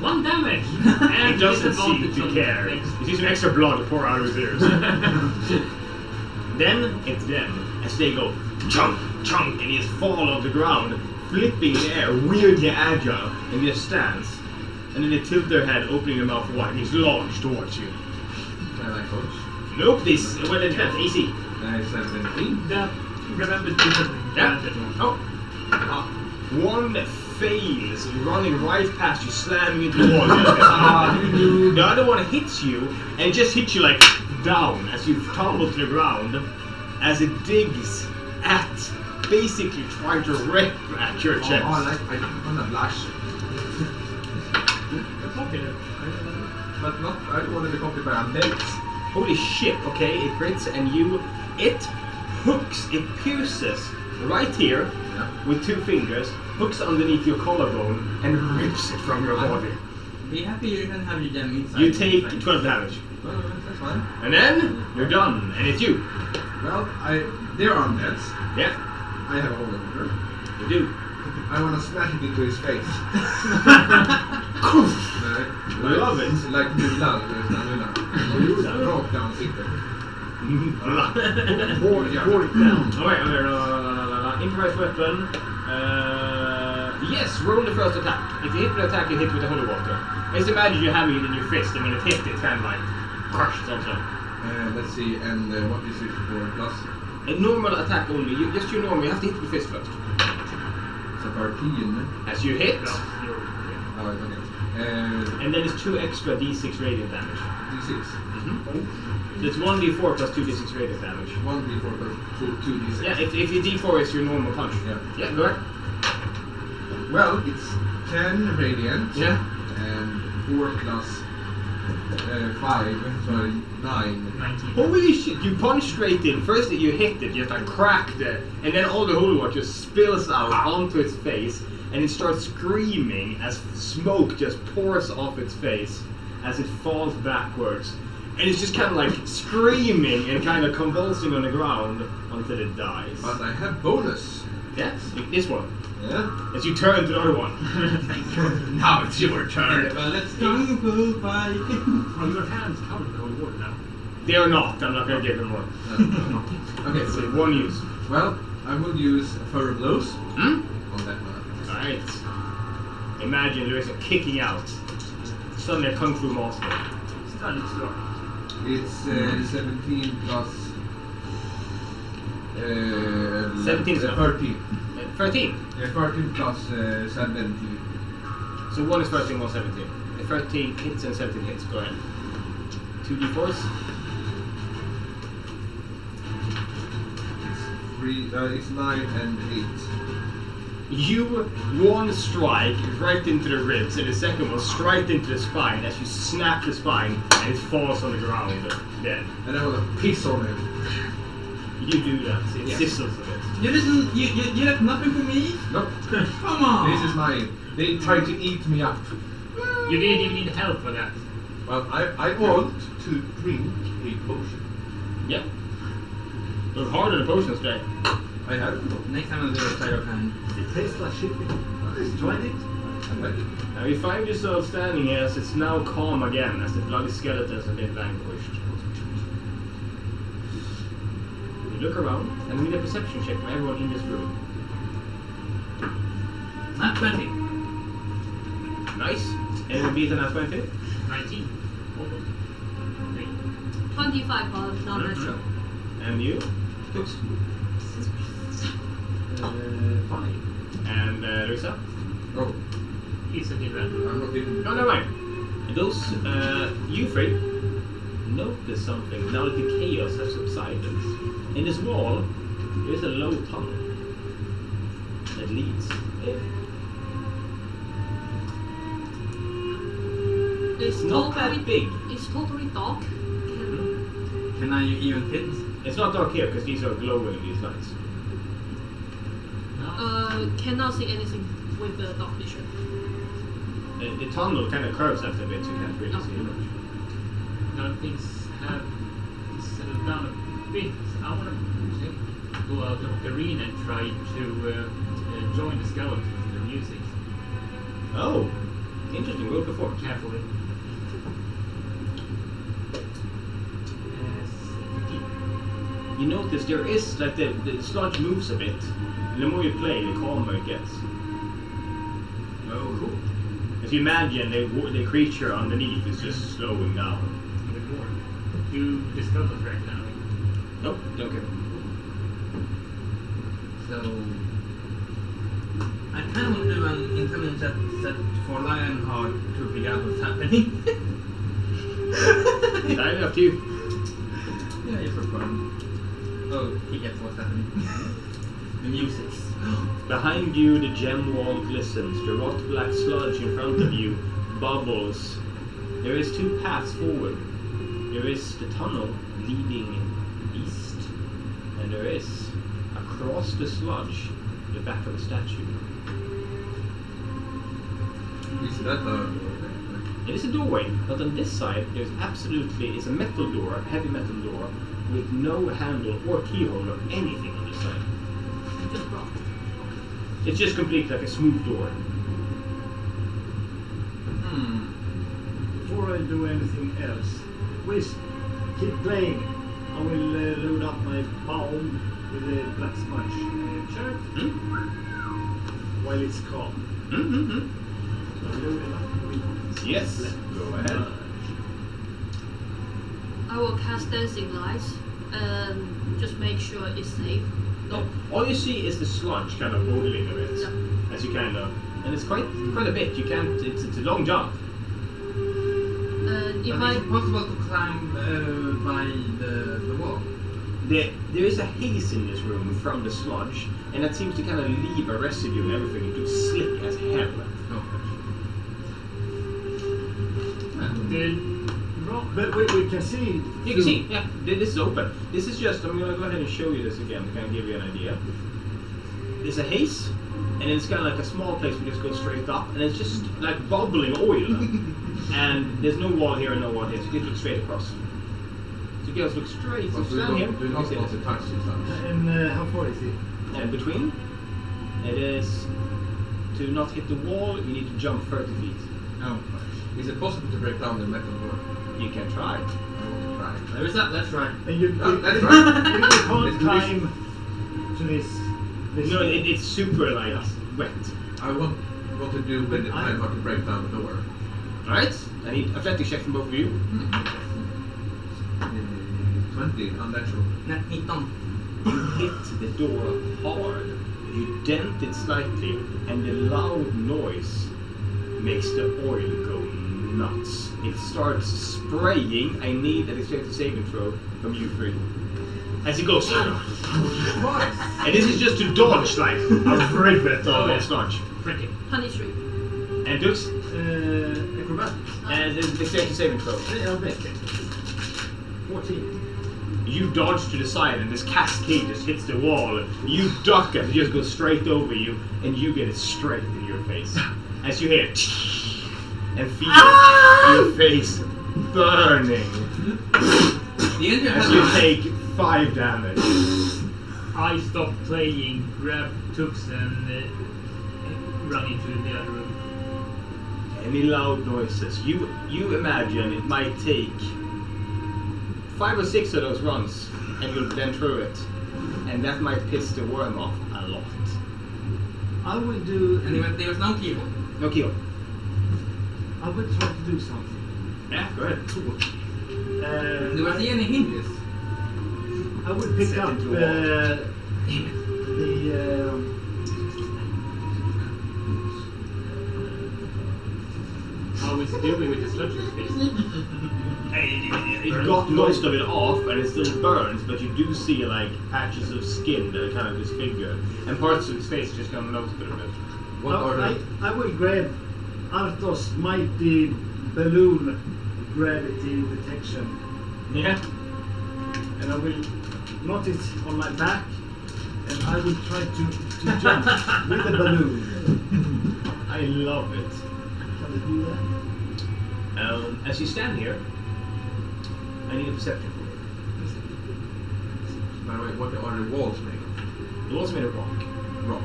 1 damage. And He doesn't seem disadvantage to on care. next. He sees some extra blood pour out of his ears. Then it's them as they go chunk, chunk, and he just fall on the ground, flipping in the air, weirdly agile, and just stands. And then they tilt their head, opening their mouth wide, and he's launched towards you. Can I coach? Nope, this well it depends, AC. 17. That remember to Yeah. Oh. One fails, running right past you, slamming into the wall. The other one hits you and just hits you like down as you tumble to the ground as it digs at basically trying to rip at your chest. I want to blush. But not, I don't want to be copied by undeads. Holy shit, okay, it grits and it hooks, it pierces right here with 2 fingers, hooks underneath your collarbone and rips it from your body. Be happy you can have your gem inside. You take 12 damage. Well, that's fine. And then you're done, and it's you. Well, they're undeads. Yeah, I have a holy water. you do. I want to smash it into his face. Love it. Like Mulan, there's no Mulan. Rakt down sitter. Hold it down. Alright, improvised weapon. Yes, roll the first attack. If you hit with an attack, you hit with the holy water. Just imagine you having it in your fist, and when it hits, it's kind of like crushed also. Let's see, and what is it for plus? A normal attack only. Just your normal. You have to hit with the fist first. So 13. As you hit, Oh, okay. and then it's 2 extra d6 radiant damage. D6. So it's 1d4 plus 2d6 radiant damage. 1d4 plus 2d6. Yeah, if your d4 is your normal punch. Yeah, go ahead. Well, it's 10 radiant. Yeah. And 4 plus 5, so 9. 19. Holy shit, you punch straight in. First you hit it, you just like cracked it, and then all the holy water just spills out onto its face, and it starts screaming as smoke just pours off its face as it falls backwards. And it's just kind of like screaming and kind of convulsing on the ground until it dies. But I have bonus. Yes, this one. Yeah. As you turn to the other one. Now it's your turn. Well, let's go fight. Are your hands covered with holy water now? They are not. I'm not going to give them one. Okay, So so one use. well, I will use Furrow Blows Hmm? on that one. Alright. Imagine Larissa kicking out. Suddenly a kung fu master. Stunning strong. It's 17 plus 17 is enough. 13. 13. Yeah, 13 plus 17. So one is 13, one 17. 13 hits and 17 hits. Go ahead. 2d4s. It's 9 and 8. One strike right into the ribs, and the second one straight into the spine as you snap the spine, and it falls on the ground dead. And I want to piss on him. You do that. It Yes. sizzles a bit. You left nothing for me? Nope. Come on! This is mine. They tried to eat me up. You didn't even need help for that. Well, I want to drink a potion. Yeah. They're harder than potions today. I have it. Next time I'll do a side of hand. It tastes like shit. Let's try it. I like it. Now you find yourself standing here as it's now calm again, as the bloody skeletons have been vanquished. You look around and need a perception check from everyone in this room. Not 20. Nice. Anyone beat an 20? 19. Almost. 25, but not Mhm. natural. And you? 5. And Luisa? Oh, It's a different. I'm not even. No, never mind. Those, you three, notice something now that the chaos has subsided. In this wall, there is a low tunnel that leads in. It's Not that big. It's totally dark. Can I even fit? It's not dark here because these are glowing, these lights. Cannot see anything with the dark vision. The tunnel kind of curves after a bit, so you can't really see much. Now things have settled down a bit. I want to go out of the arena and try to join the skeletons in the music Oh, interesting. Roll before. carefully. You notice there is, like, the sludge moves a bit. And the more you play, the calmer it gets. Oh, cool. If you imagine the creature underneath is just slowing down. Even more. Do the skeletons right now? Nope, don't care. So I kind of want to do an intelligence set for Lionheart to figure out what's happening. Entirely up to you. Yeah, it's for fun. Oh, he gets what's happening. The music. Behind you, the gem wall glistens. The rot black sludge in front of you bubbles. There is two paths forward. There is the tunnel leading east, and there is, across the sludge, the back of a statue. Is that a... It is a doorway, but on this side, there's it's a metal door, a heavy metal door, with no handle or keyhole or anything on this side. Just rock. It's just completely like a smooth door. Before I do anything else, please keep playing. I will load up my palm with a black smudge. Sure. While it's calm. So I'm loading up with Yes, black go ahead. I will cast dancing lights and just make sure it's safe. No, all you see is the sludge kind of boiling a bit, Yeah. as you kind of, and it's quite a bit. You can't. It's a long jump. If But I is it possible to climb by the wall? There is a haze in this room from the sludge, and that seems to kind of leave a residue and everything. It looks slick as hell. No. The rock. But we can see. You can see, yeah, this is open. This is just, I'm going to go ahead and show you this again to kind of give you an idea. There's a haze, and it's kind of like a small place where you just go straight up, and it's just like bubbling oil. And there's no wall here and no wall here, so you just look straight across. So you guys look straight, so But we stand here. do You not can see want to this. touch this stuff. And how far is it? And between, it is to not hit the wall, you need to jump 30 feet. Oh. Is it possible to break down the metal door? You can try. I want to try. There is that. Let's try. And you That's you right. can't Let's do this. climb to this. No, it's super like wet. I want to do with the time how to break down the door. Alright, I need athletic check from both of you. 20, unnatural. Net 19. You hit the door hard. You dent it slightly, and the loud noise makes the oil go nuts. It starts spraying. I need an extreme saving throw from you three. As it goes, And this is just to dodge like a rivet of snarch. 20. 23. And Dux, Acrobatics. and the dexterity saving throw. Yeah, okay. 14. You dodge to the side and this cascade just hits the wall. You duck and it just goes straight over you and you get it straight in your face. As you hear and feel your face burning. The engine As has you a take 5 damage. I stop playing, grab Tux and run into the other room. Any loud noises? You imagine it might take 5 or 6 of those runs and you'll then through it. And that might piss the worm off a lot. I will do. and there was no keyboard. No keyhole. I will try to do something. Yeah, go ahead. There was any hinges. I will pick Set up into a wall. How is it doing with the sludge in space? It got most of it off and it still burns, but you do see like patches of skin that are kind of disfigured. And parts of his face just kind of melted a bit. What are they? I will grab Arthur's mighty balloon gravity detection, Yeah. and I will knot it on my back, and I will try to jump with the balloon. I love it. Can I do that? As you stand here, I need a perception for you. By the way, what are the walls made of? The walls are made of rock. Rock.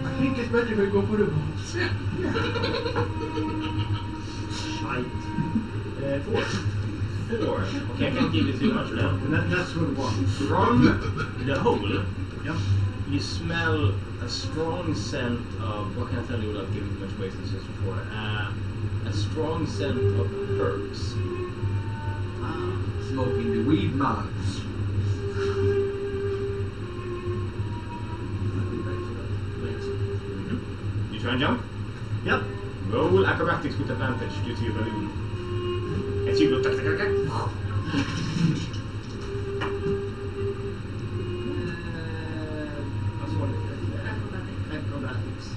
I think it's better if we go for the walls. Shite. 4. 4. Okay, I can't give you too much for that. And that's what 1. From the hole, Yep. you smell a strong scent of, what can I tell you without giving too much away since just before? A strong scent of herbs. Smoking the weed mounds. You try and jump? Yep. Roll acrobatics with advantage due to your balloon. As you go, tack, tack, tack, tack. What's one? Acrobatics.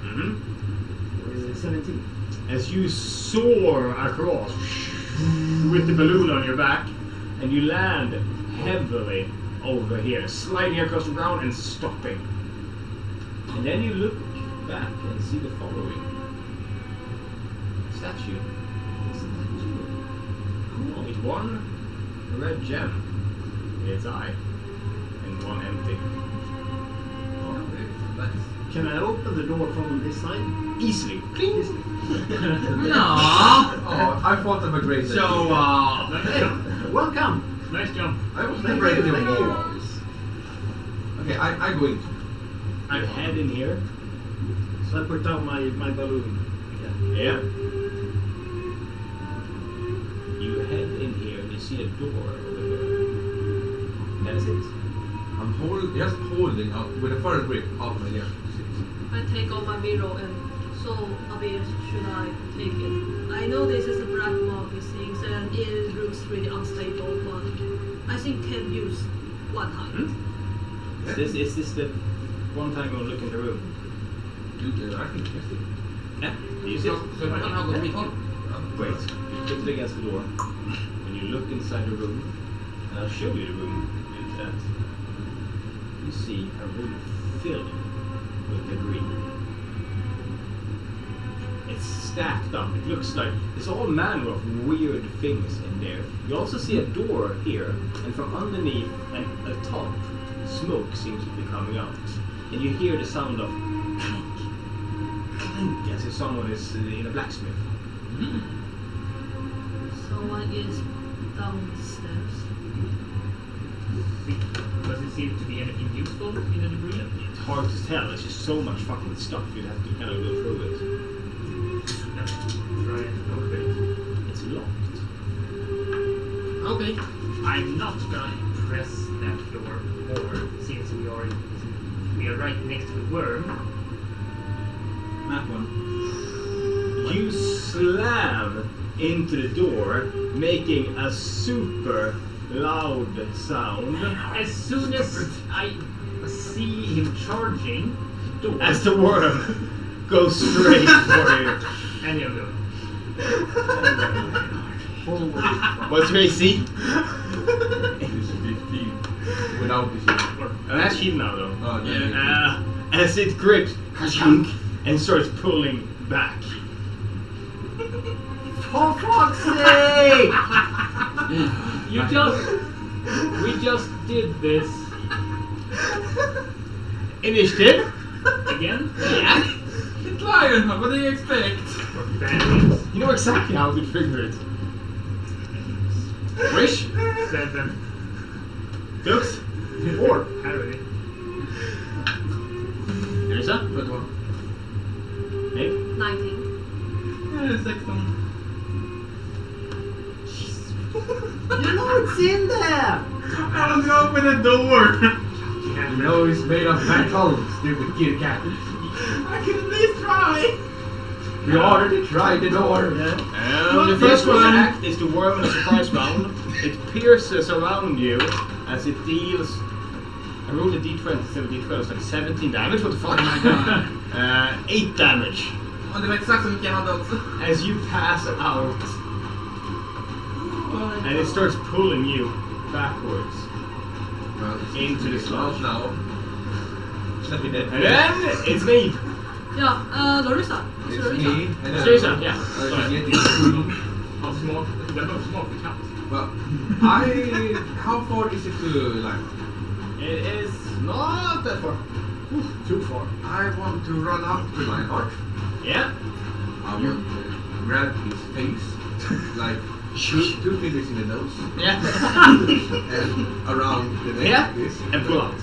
Mhm. 17. As you soar across with the balloon on your back, and you land heavily over here, sliding across the ground and stopping. And then you look back and see the following statue. With one red gem in its eye, and one empty. Can I open the door from this side? Easily. Easily. No. Oh, I thought of a great idea. So, Nice jump. Welcome. Nice jump. I was Thank breaking you, the thank you. walls. Okay, I go in. You head in here. So I put down my balloon. Yeah. You head in here and you see a door over here. That's it. I'm just holding up with a first grip out my left. I take out my mirror and so a bit should I take it? I know this is a black market things and it looks really unstable, but I think can use one time. Is this the one time you'll look in the room? I think yes. Yeah. You see it? so man har gått mitt håll. Wait. You put it against the door. And you look inside the room. And I'll show you the room into that. You see a room filled with debris. It's stacked up. It looks like there's all manner of weird things in there. You also see a door here, and from underneath and atop, smoke seems to be coming out. And you hear the sound of clink, clink, as if someone is in a blacksmith. So I guess downstairs. Does it seem to be anything useful in the debris? It's hard to tell. There's just so much fucking stuff. You'd have to kind of go through it. Let's try and open it. It's locked. Okay. I'm not gonna press that door more since we are right next to the worm. That one. You slam into the door, making a super loud sound. As soon as I see him charging towards As the worm goes straight for you. any of them. Holy fuck. What's your AC? It's 15 without the shield. And that's shield now though. Oh, yeah. As it grips ka-chunk, and starts pulling back. For fuck's sake! We just did this Initiative? again. Yeah. It's Lionheart, what do you expect? For bandits. You know exactly how to trigger it. Wish? 7. Looks? 4. Harry. There's a 21. Nick? 19. 16. You know it's in there! I was gonna open the door. You know it's made of metal, stupid Kit Kat. I can at least try. We already tried the door. And the first one to act is the worm in a surprise round. It pierces around you as it deals. I rolled a d20 instead of d12, it's like 17 damage. What the fuck? 8 damage Och det var exakt så mycket jag hade också. as you pass out, and it starts pulling you backwards into the sludge. Now. Let me dead. And then it's me. Ja, Larissa. It's me. And Seriously, yeah. I'm Sorry. getting through. How smart? Den var smart för katt. Well, how far is it to like? It is not that far. Too far. I want to run up to my heart. Yeah. I want to grab his face, like shoot 2 fingers in the nose, Yeah. and around the neck. Yeah. This. And pull out.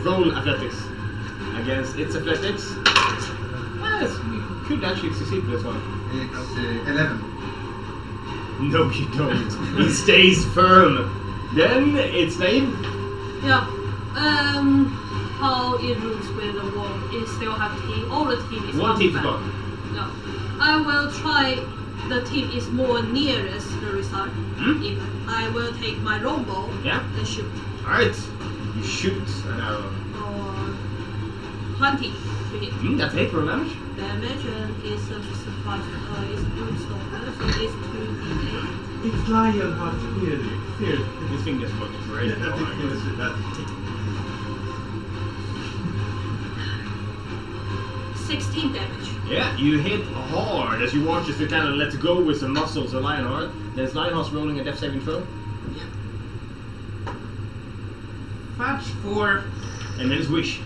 Roll athletics. Against its athletics. Yes, you could actually succeed with this one. It's 11. No, you don't. He stays firm. Then its name. Yeah. How it rules with the wall is still have team. All the team is One team is combat. gone. Yeah. I will try. The team is more nearest the result. Hmm? If I will take my longbow Yeah. and shoot. Alright. You shoot an arrow. Or 20 to hit. That's 8 for damage. Damage and is a surprise. Is good stopper, so it's 2d8. It's Lionheart, really. Seriously. This thing just looks great. That 16 damage. Yeah, you hit hard as you watch as it kind of lets go with some muscles of Lionheart. Then it's Lionheart's rolling a death saving throw. Fetch 4. And then it's Wish.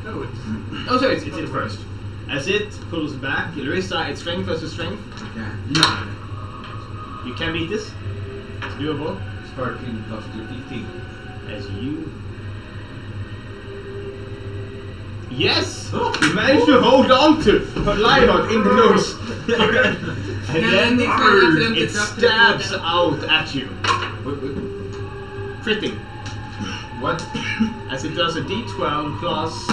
Oh, it's Oh, sorry, it's it first. As it pulls back, Larissa, it's strength versus strength. Yeah. You can beat this. It's doable. 13 plus 2, 15. As you... Yes! You managed to hold on to Lionheart in the nose. And then it stabs out at you. Critting. What? As it does a d12 plus...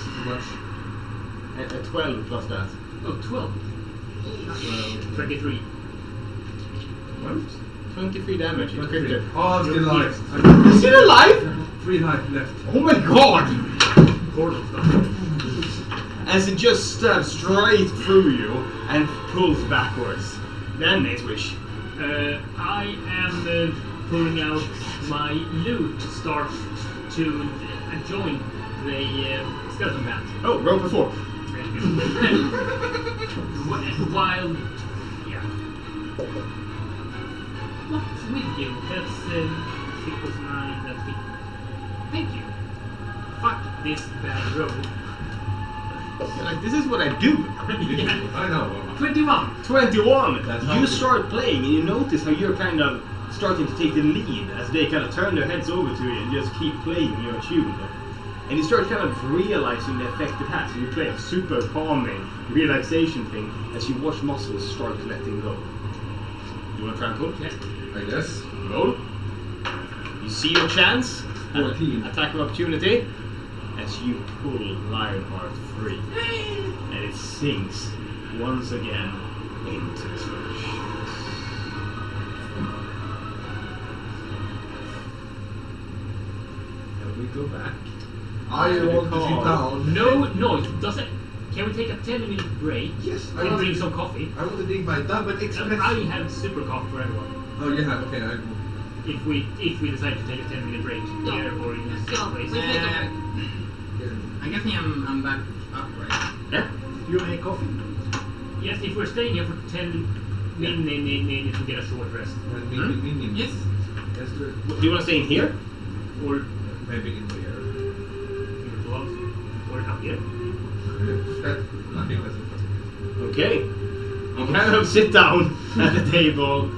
Too much. a 12 plus that. oh 12. 23. What? 23 damage. It's critted. Oh, I'm still alive. You're still alive? 3 life left. Oh my god! Portal stuff. As it just stabs straight through you and pulls backwards. Then it's Wish. I am pulling out my loot to start to join the skeleton band. Oh, roll for 4. While, yeah. What's with you? That's 6 plus 9, that's 8. Thank you. Fuck this bad roll. You're like, this is what I do. Yeah. I know. 21. 21. That's You how- start playing and you notice how you're kind of starting to take the lead as they kind of turn their heads over to you and just keep playing your tune. And you start kind of realizing the effect it has. You play a super calming relaxation thing as you watch muscles start letting go. You want to try and pull? Yeah. I guess. Roll. You see your chance. 14. Attack of opportunity. As you pull Lionheart free. And it sinks once again into the sludge. we go back. I want to sit down. No, it doesn't. Can we take a 10-minute break? Yes, I And want drink to. some coffee? I want to drink my double And espresso. I have super coffee for everyone. Oh, you have. Okay, If we decide to take a 10-minute break here or in a Yeah, place. we take a break. I guess I'm back up, right? Yeah. You make coffee? Yes, if we're staying here for 10 minutes, we get a short rest. Yes. Let's do it. Do you want to stay in here? Or Maybe in there. or up here. I think that's it. Okay. You kind of sit down at the table.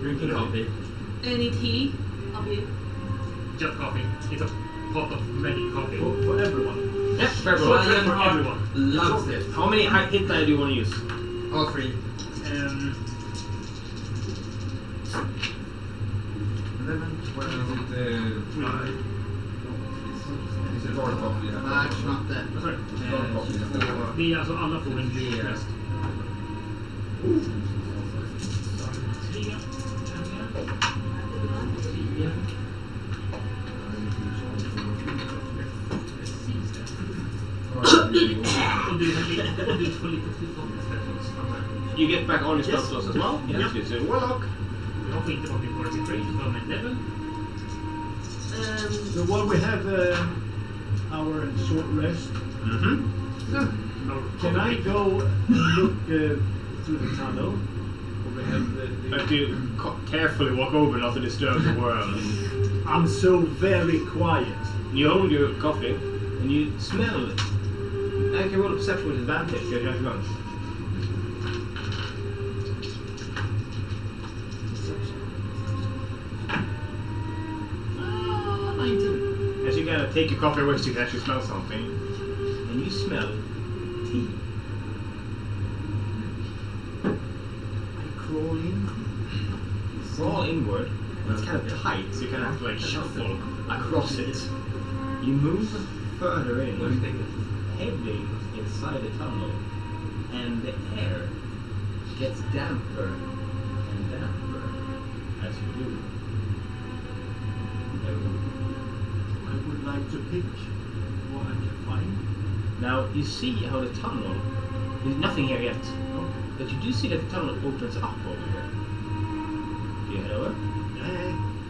Drinking coffee. Any tea up here? Just coffee. It's a pot of ready coffee. For everyone. Yeah, very Short well. rest for everyone. Loves it. How many hit die do you want to use? All three. 11, 12, 5. Is it dark coffee? That's not that. Sorry. 24. Vi är alltså alla får en Det är- rest. Och du får lite tillfälligt. You get back all your spell Yes. slots as well? Yes, Yeah. it's a warlock. Jag får inte vara min concentration för en level. So while we have our short rest, Mm-hmm. can I go look through the tunnel? Or we have You have to carefully walk over not to disturb the world. I'm so very quiet. You hold your coffee and you smell it. I can roll a perception with advantage. You have lunch. As you kind of take your coffee away, so you can actually smell something, and you smell tea. I crawl in. Crawl inward. It's kind of tight, so you kind of have to like shuffle across it. You move further in, heading inside the tunnel, and the air gets damper and damper as you do. I would like to pick what I can find. Now you see how the tunnel. There's nothing here yet, but you do see that the tunnel opens up over here. Do you head over?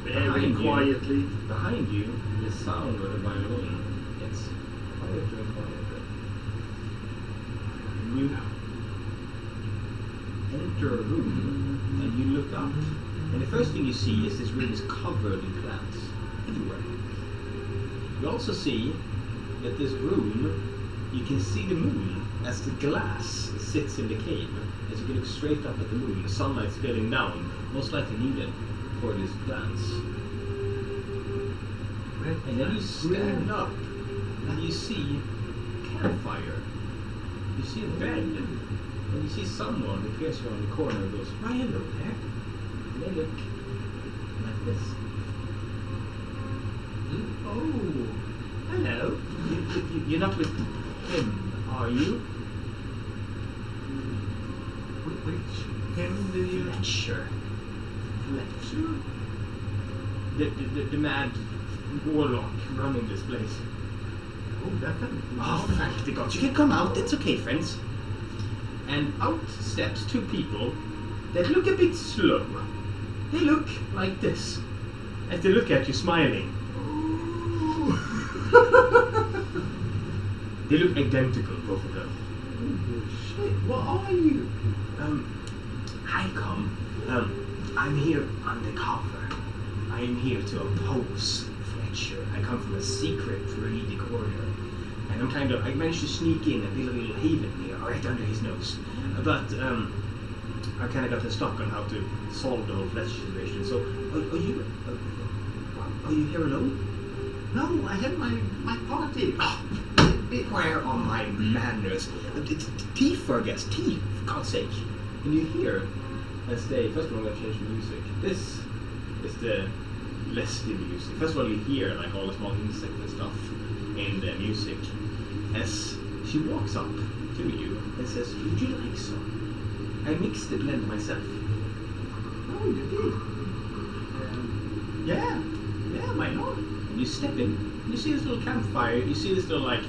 Very Behind you. quietly. Behind you, the sound of the violin gets quieter and quieter. You enter a room and you look up, and the first thing you see is this room is covered in plants everywhere. You also see that this room, you can see the moon as the glass sits in the cave. As you can look straight up at the moon, the sunlight's spilling down, most likely needed for these plants. And then you stand up and you see a campfire. You see a bed. And you see someone who appears around the corner and goes, "Why, hello there." And they look like this. Oh, hello. You're not with him, are you? Which him do you? Fletcher. The mad warlock running this place. Oh, definitely. Oh, thank the gods. You can come out. It's okay, friends. And out steps two people that look a bit slow. They look like this. As they look at you smiling. They look identical, both of them. Oh, shit. What are you? I'm here undercover. I am here to oppose Fletcher. I come from a secret reedy corner. And I managed to sneak in and build a little haven here, right under his nose. But, I kind of got stuck on how to solve the whole Fletcher situation. So, are you here alone? No, I had my party. Oh, where are my manners? Tea for a guest, tea, for God's sake. And you hear, as they, first of all, I'm going to change the music. This is the Leslie music. First of all, you hear like all the small insects and stuff in the music. As she walks up to you and says, "Would you like some? I mixed the blend myself." Oh, you did? Yeah, why not? You step in. You see this little campfire. You see this little like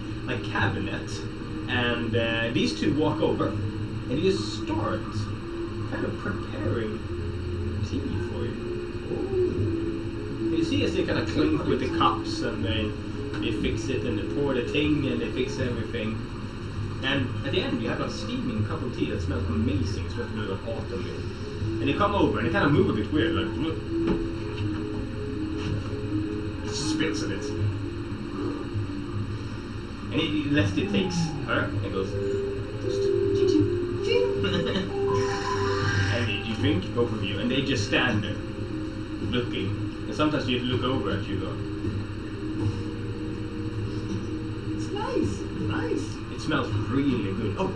cabinet, and these two walk over, and you just start kind of preparing tea for you. Ooh. You see as they kind of clink with the cups, and they fix it, and they pour the thing, and they fix everything. And at the end, you have a steaming cup of tea that smells amazing. It smells really like autumn. And they come over, and they kind of move a bit weird, like spills in it. And Leslie takes her and goes, and you drink, both of you, and they just stand there, looking. And sometimes you look over at you, though. It's nice. Nice. It smells really good. Oh,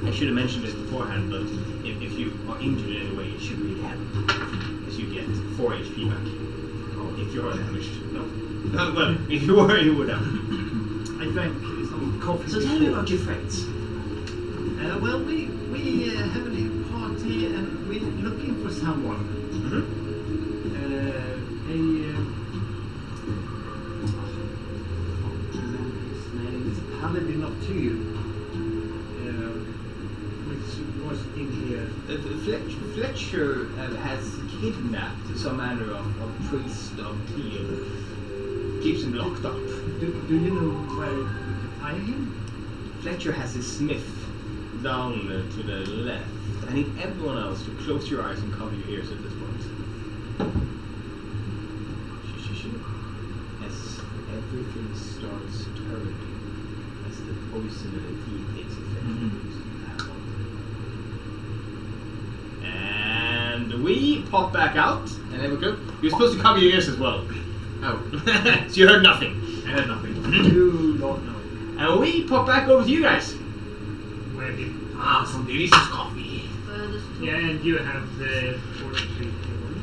I should have mentioned this beforehand, but if you are injured in any way, it should really help. Because you get 4 HP back. If you are damaged. No. Well, if you were, you would have. I drank some coffee. So tell me about your friends. Well, we have a little party and we're looking for someone. Mm-hmm. His name is Paladin of Tyr, which was in here. Fletcher has kidnapped some manner of priest of Tyr. Keeps him locked up. Do you know where we can find him? Fletcher has his smith down to the left. I need everyone else to close your eyes and cover your ears at this point. As everything starts turning, as the poison in the tea takes effect. And we pop back out, and then we go. You're supposed to cover your ears as well. Oh. So you heard nothing. I heard nothing. You don't know. And we pop back over to you guys. Where did... Some delicious coffee. Yeah, and you have the fortitude.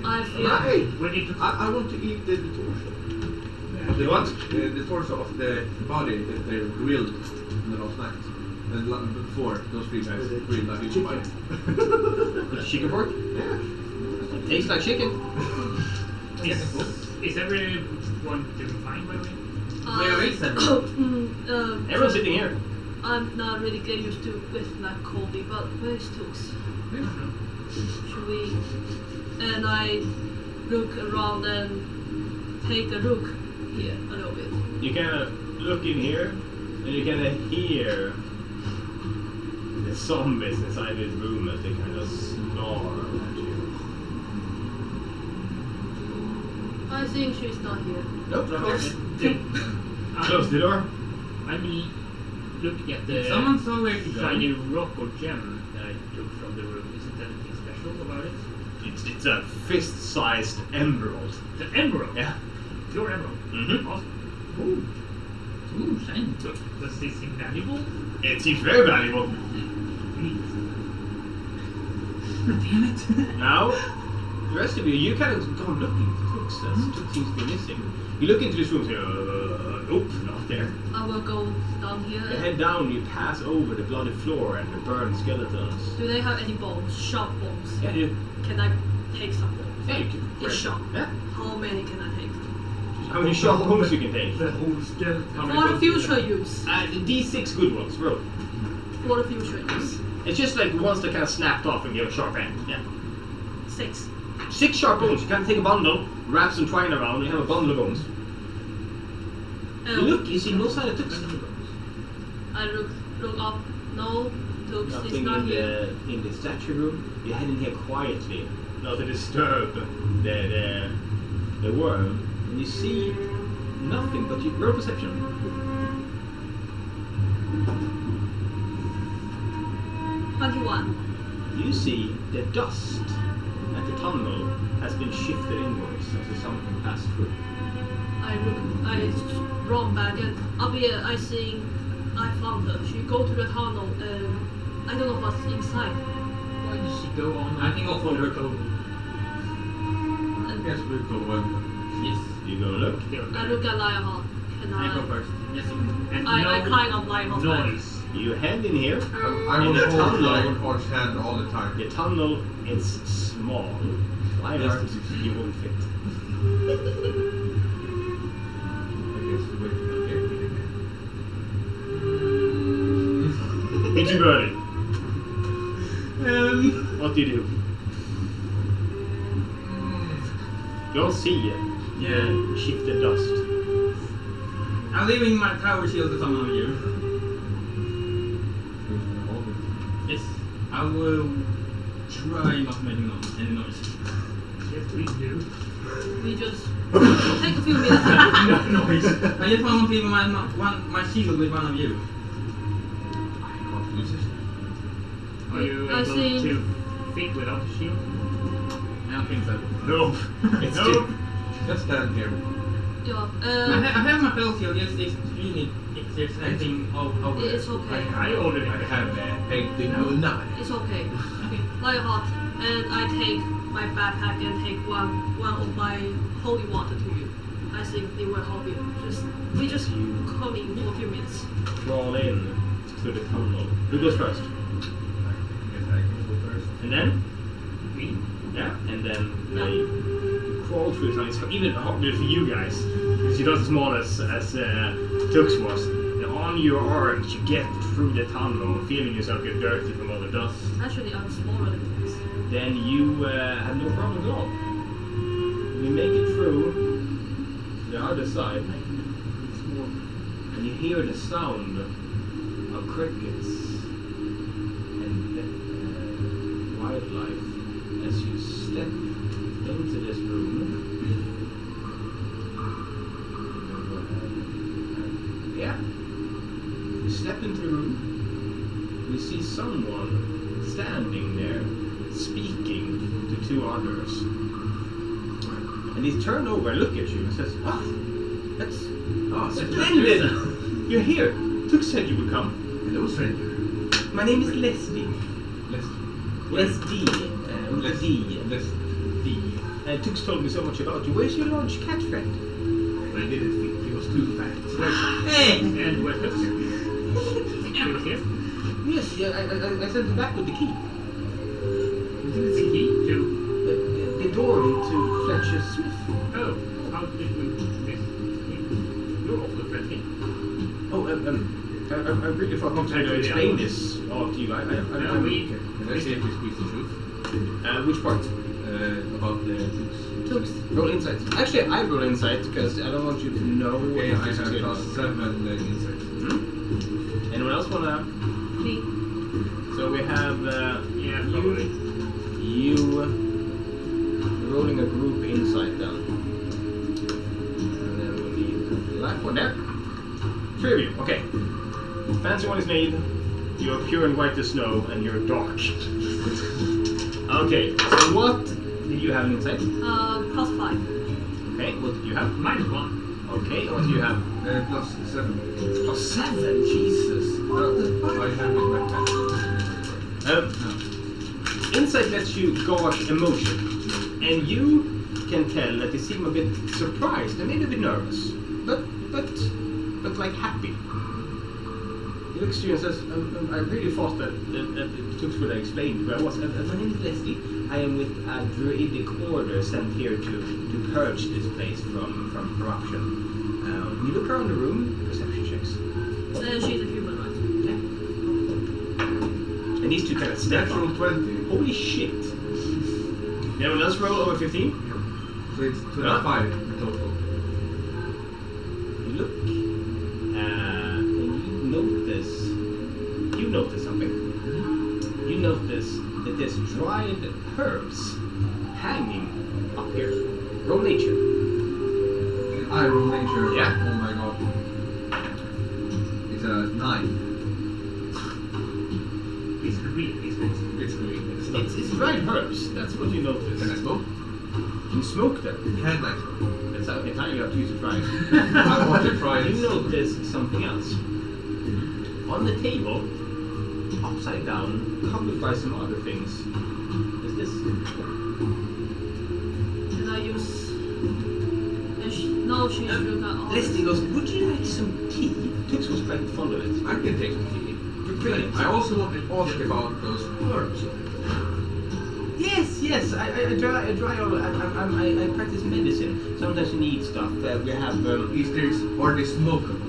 I feel... Right. Where did you... I want to eat the torso. You want? The torso of the body that they grilled in the last night. And before, those 3 guys grilled that each bite. With chicken pork? Yeah. It tastes like chicken. Is everyone doing fine, by the way? Where is everyone? Everyone's sitting here. I'm not really getting used to with like coffee, but where's Tooks? Should we? And I look around and take a look here a little bit. You kind of look in here, and you kind of hear the zombies inside this room as they kind of snarl at you. I think she's not here. Nope, not there. Close the door. I'm looking at the Someone saw where to go. shiny rock or gem that I took from the room. Isn't anything special about it? It's a fist-sized emerald. The emerald? Yeah. Pure emerald? Mm-hmm. Awesome. Ooh, shiny. Does this seem valuable? It seems very valuable. Neat. Damn it. Now, the rest of you kind of go looking for Tooks. Tooks seems to be missing. You look into this room and say, nope, not there. I will go down here. You head down, you pass over the bloody floor and the burned skeletons. Do they have any bones? Sharp bones? Yeah, you. Can I take some bones? Yeah, you can. It's sharp. Yeah. How many can I take? How many sharp bones you can take? The whole skeleton. For the future use. D6 good ones, roll. For the future use. It's just like ones that kind of snapped off and gave a sharp end. Yeah. 6. 6 sharp bones. You kind of take a bundle, wrap some twine around, and you have a bundle of bones. You look, you see no sign of Tooks. I look up. No, Tooks is Nothing not here. in the statue room. You head in here quietly, not to disturb the worm. And you see nothing, but you roll perception. 21. You see the dust at the tunnel has been shifted inwards as something passed through. I run back and up here I think I found her. She go to the tunnel and I don't know what's inside. Why did she go on? I can go for the code. And Yes, we'll go on. Yes. You go look. I look at Lionheart. Can I go first. Yes. And I climb up Lionheart's back. noise. You head in here. I In will the hold tunnel. Lionheart's hand all the time. The tunnel is small. Lionheart, you won't fit. too early. What do you do? You all see shifted dust. I'm leaving my tower shield to someone of you. Yes, I will try not making any noise. Yes, please do. We just take a few minutes. No noise. I just want to leave my shield with one of you. I can't use it. Are you I able think- to fit without a shield? I don't think so. No. It's no. too- Just stand here. Yeah, I have my spell shield, just if you need, if there's anything over it's there. okay. I already I have painting No. with knife. It's okay. Okay. Lionheart, and I take my backpack and take one of my holy water to you. I think it will help you. We just come in for a few minutes. Crawl in to the tunnel. Who goes first? I guess I can go first. And then? Me? Yeah, and then they crawl through the tunnel. It's even harder for you guys, because you're not as small as Tux was. And on your arms, you get through the tunnel, feeling yourself get dirty from all the dust. Actually, I'm smaller than this. Then you have no problem at all. You make it through the other side, and you hear the sound of crickets and wildlife as you step into this room. Yeah. You step into the room. You see someone standing there, speaking to two others. And he's turned over and look at you and says, "Oh, that's splendid! You're here. Tux said you would come. Hello, stranger. My name is Leslie. Leslie. Leslie. Tux told me so much about you. Where's your large cat friend? I didn't think he was too fat. Hey! And where's Tux? He was here? Yes, yeah, I sent him back with the key. The key to... The door into Fletcher's Smith. Oh, how did we miss him? You're also friendly. Oh, I really thought I to explain this all to you. No, Can I say if he speaks the truth? Which part? About the Tux. Roll insight. Actually, I roll insight because I don't want you to know Okay, what I this have is. plus 7 insights. Anyone else wanna? Me. So we have Yeah, probably. you rolling a group insight then. And then we need last one there. 3 of you. Okay. Fancy one is made. You're pure and white as snow, and you're dark. Okay. So what did you have in insight? Plus 5. Okay. What did you have? -1. Okay. What do you have? Plus 7. Plus 7. Jesus. What the fuck? I have with my pen. Insight lets you gauge emotion, and you can tell that they seem a bit surprised and maybe a bit nervous, but like happy. He looks to you and says, "I really thought that Tux would have explained where I was. My name is Leslie. I am with a druidic order sent here to purge this place from corruption." You look around the room, perception checks. She's a human, right? Yeah. And these two kind of step Natural up. 20. Holy shit. Anyone else roll over 15? So it's 25 in total. You look, and you notice something. You notice that there's dried herbs hanging up here. Roll nature. I roll nature. Yeah. Oh my god. It's a 9. It's green, isn't it? It's green. It's dried herbs. That's what you notice. Can I smoke? You smoke them. Can I smoke? It's entirely up to you to try it. I want to try it. You notice something else. On the table, upside down, covered by some other things, is this. Can I use... No, she's looking at all Leslie goes, "Would you like some tea?" Tux was quite fond of it. I can take some tea. Brilliant. I also want to ask about those herbs. Yes. I practice medicine. Sometimes you need stuff. We have. Are they smokable?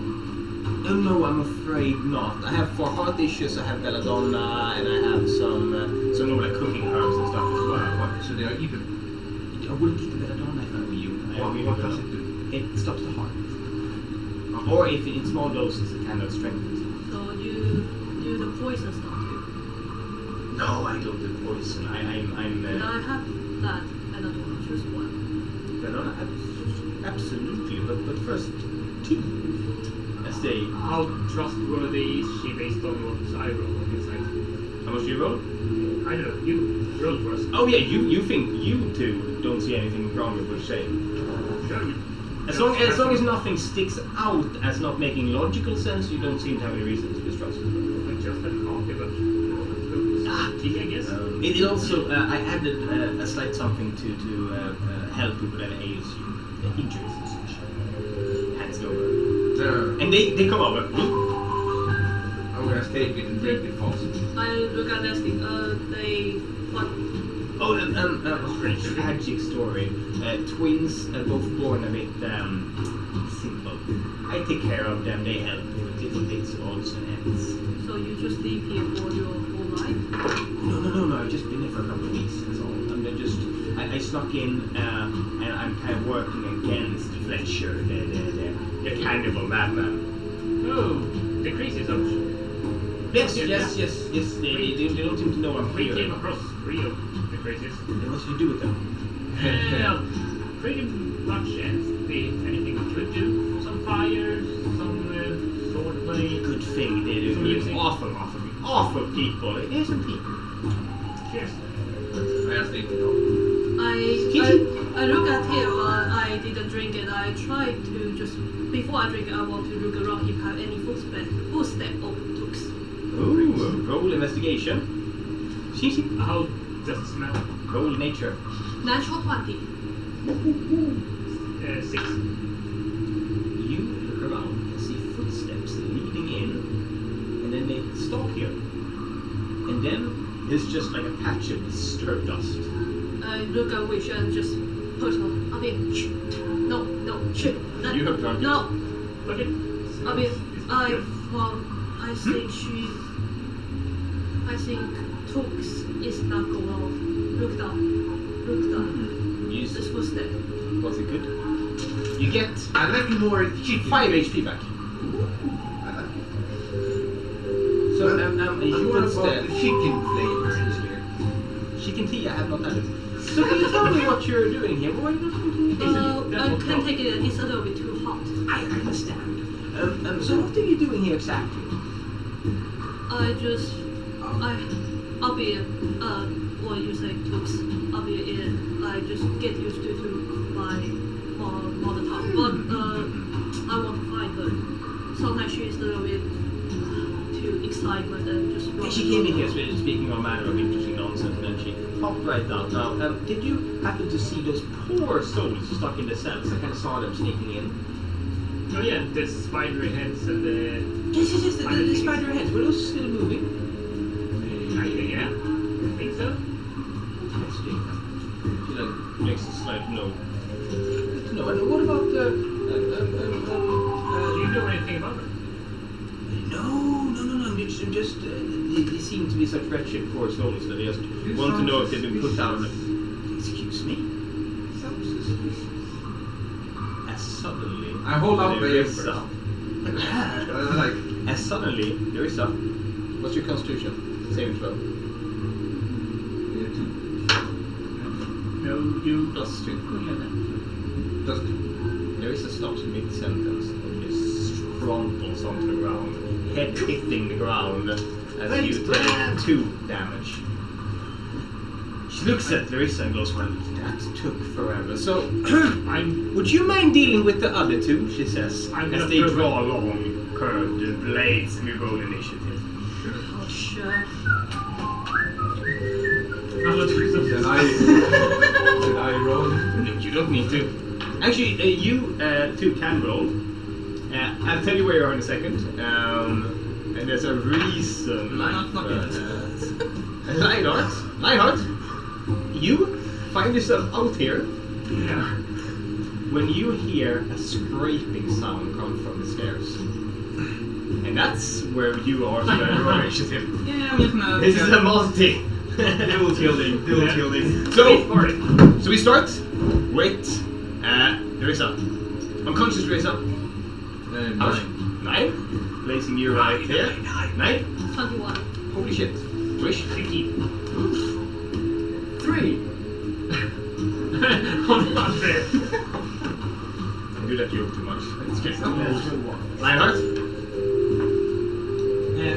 No, I'm afraid not. I have for heart issues. I have belladonna, and I have some like cooking herbs and stuff as well. So they are even. I wouldn't eat the belladonna if I were you. What does it do? It stops the heart. Or if in small doses, it kind of strengthens. So you do the poison stuff too. No, I don't do poison. Can I have that and I don't choose one? Belladonna, absolutely. But first, tea. As they. How trustworthy is she based on what I roll on your side? How much do you roll? I don't know. You roll for us. Oh yeah, you think you two don't see anything wrong with what you're saying. Sure. As long as nothing sticks out as not making logical sense, you don't seem to have any reason to distrust it. I just had coffee, but tea, I guess. It also I added a slight something to help you with any ails you, injuries and such. Hands over, and they come over. I will just take it and drink it fast. I look at Leslie. They what? Oh, tragic story. Twins, both born a bit simple. I take care of them. They help me with little bits, odds and ends. So you just live here for your whole life? No. I've just been here for a couple of weeks. That's all. And I snuck in, and I'm kind of working against Fletcher, the cannibal madman. Oh, the crazy subs. Yes. They don't seem to know I'm We here. came across 3 of the crazies. Then what should you do with them? Well, pretty much anything we could do. Some fires, some sword play. Good thing they do. Some music. Awful people. Here's some tea. Cheers. I just take it off. I look at him. I didn't drink it. I tried to just before I drink it. I want to look around if I have any footstep of Tux. Ooh, roll investigation. How does it smell? Roll nature. Natural 20. 6. You look around and see footsteps leading in, and then they stop here. And then there's just like a patch of disturbed dust. I look at Wish and just personal. I mean, no, shit. You have drunk it. No, Okay. I mean, I think Tux is not going off. Look down. Use This footstep. Was it good? You get I like more chicken. 5 HP back. I like it. So I'm more about instead, the chicken flavor in here. chicken tea I have not added. So can you tell me what you're doing here? Why not continue? I can't take it. It's a little bit too hot. I understand. So what are you doing here exactly? I'll be what you say, Tux. I'll be in. I just get used to my mother tongue. But I want to find her. Sometimes she's a little bit too excitement and just. She came in here speaking all manner of interesting nonsense, and then she popped right out. Now, did you happen to see those poor souls stuck in the cells? I kind of saw them sneaking in. Oh yeah, the spidery heads and the... Yes, the spider heads. Were those still moving? Yeah, I think so. Interesting. She makes a slight no. Good to know. And what about Do you know anything about them? No. Just they seem to be such wretched poor souls that they just want to know if they've been put down. Excuse me. As suddenly, I hold up there my is first. As suddenly there is up. What's your constitution? Saving throw. No, you... +2. Just There is a stop mid-sentence and just crumples onto the ground, head hitting the ground as you take 2 damage. She looks at Larissa and goes, well, that took forever. So, would you mind dealing with the other 2, she says, as they draw along curved blades and we roll initiative. Oh, sure. then I roll. No, you don't need to. Actually, you 2 can roll. I'll tell you where you are in a second. And there's a reason. Lionheart, you find yourself out here when you hear a scraping sound come from the stairs. And that's where you are, so you're roll initiative. Yeah, I'm just gonna. This is a multi. Dual shielding. So we start with Larissa. Unconscious Larissa. 9. Placing you right here. 9. 21. Holy shit. Wish. 15. 3. On the bed. I do that joke too much. It's just One. Lionheart.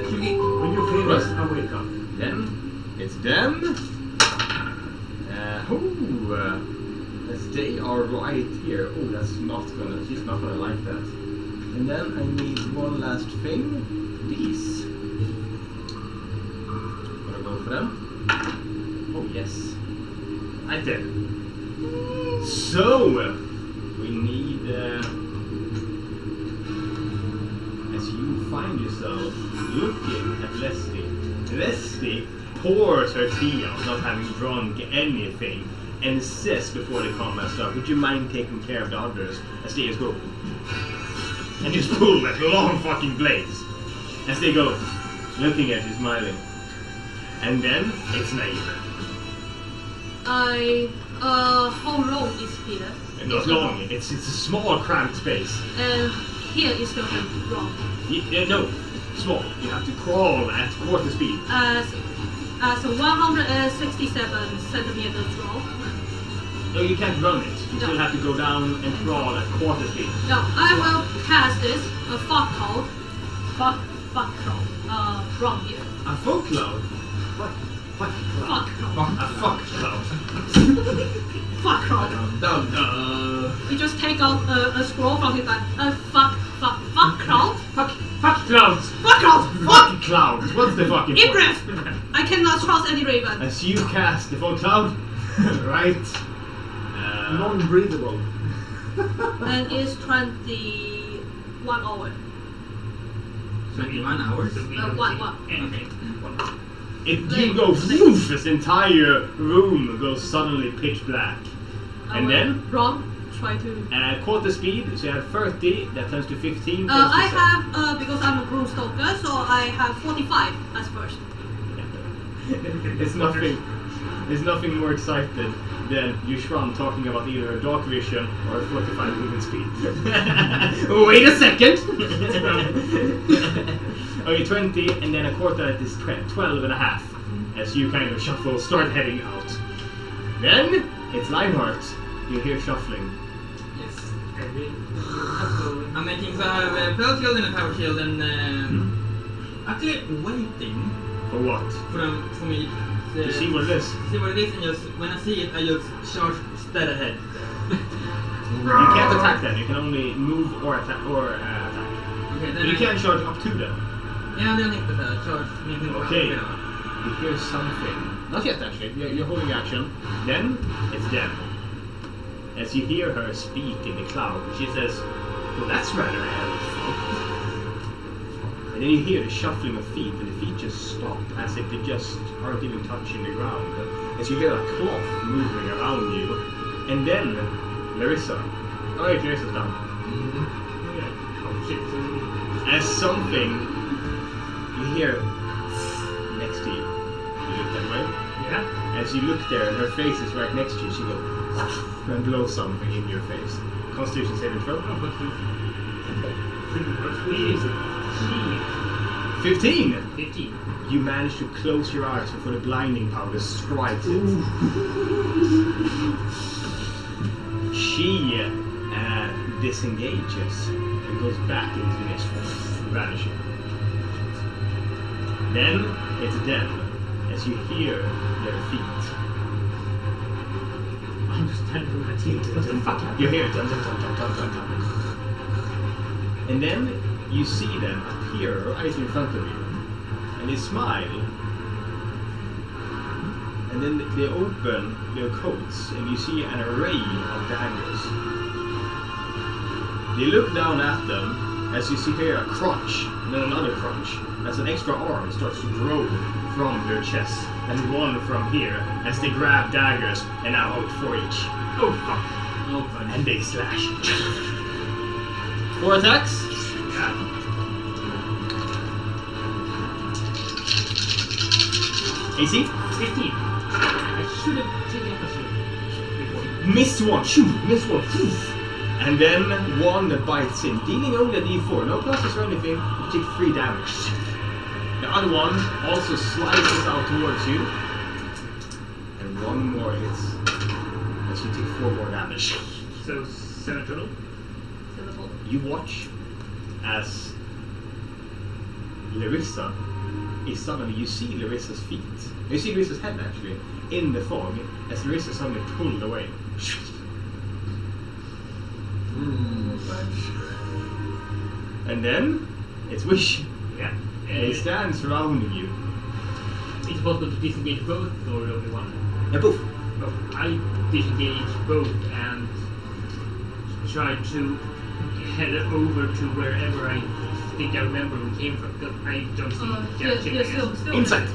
20. When you finish, I wake up. Then it's them. As they are right here. Oh, that's not gonna. She's not gonna like that. And then I need one last thing. These. Gonna go for them. Oh yes. I did. So we need. As you find yourself looking at Leslie. Leslie pours her tea out, not having drunk anything, and says before the combat starts, would you mind taking care of the others as they go? And just pull at long fucking blades as they go, looking at you, smiling. And then it's Naive. How long is here? And not long, it's a small cramped space. And here is the wrong. No, small. You have to crawl at quarter speed. As 167 centimeters long. No, you can't run it. You still have to go down and crawl at quarter speed. No, I will cast this a fuck cloud. Fuck cloud. From here. A fuck cloud? Fuck cloud. A fuck cloud. Fuck cloud. You just take out a scroll from his back. Fuck cloud. Fuck clouds. Fuck cloud. Fuck clouds. What's the fucking point? Impress. I cannot trust any raven. As you cast the fuck cloud, right? Non-breathable. And it's 21 hours. 21 hours. One. Anything. You go woof, this entire room goes suddenly pitch black. And then? Wrong. Try to. Quarter speed, so you have 30, that turns to 15. I have, because I'm a broom stalker, so I have 45 as first. There's nothing more excited than Yushran talking about either a dark vision or a 45 movement speed. Wait a second! Okay, 20, and then a quarter at this 12 and a half. As you kind of shuffle, start heading out. Then, it's Lionheart. You hear shuffling. Yes. I'm making so I have a Pearl Shield and a Power Shield and actually waiting For what? for me To see what it is. see what it is, and just when I see it I just charge straight ahead. You can't attack them, you can only move or attack. Attack. Okay, But then you can charge up to them. Yeah, I don't think that charge anything. Okay. You hear something. Not yet actually, you're holding action. Then, it's them. As you hear her speak in the cloud, she says, well, that's rather helpful. And then you hear the shuffling of feet, and the feet just stop as if they just aren't even touching the ground. As you hear a cloth moving around you. And then, Larissa. Oh wait, Larissa's down. Oh shit. As something you hear next to you. You look that way. Yeah. As you look there and her face is right next to you, she goes and blows something in your face. Constitution saving throw. Oh, what's this? 15! 15. You manage to close your eyes before the blinding powder strikes it. She disengages and goes back into the mist, vanishing. Then it's them as you hear their feet. I'm just trying to do my teeth. What the fuck? You hear it. Dun, dun, dun, dun, dun, dun, dun. And then you see them appear right in front of you. And they smile. And then they open their coats and you see an array of daggers. You look down at them as you see here a crunch and then another crunch. As an extra arm starts to grow from their chest. And one from here as they grab daggers and now out for each. Oh fuck. Oh fuck. And they slash. 4 attacks. Yeah. AC? 15. I should have taken up a shield before. Miss one. Shoo, miss one. And then one bites in, dealing only a d4. No pluses or anything. You take 3 damage. The other one also slices out towards you. And one more hits. As you take 4 more damage. So 7 total. You watch as Larissa is suddenly, you see Larissa's feet. You see Larissa's head actually in the fog as Larissa suddenly pulled away. And then it's Wish. Yeah. They stand surrounding you. It's possible to disengage both or only one? Both. Oh, I disengage both and try to head over to wherever I think I remember we came from. Because I don't see Jack Yes, still. Insight.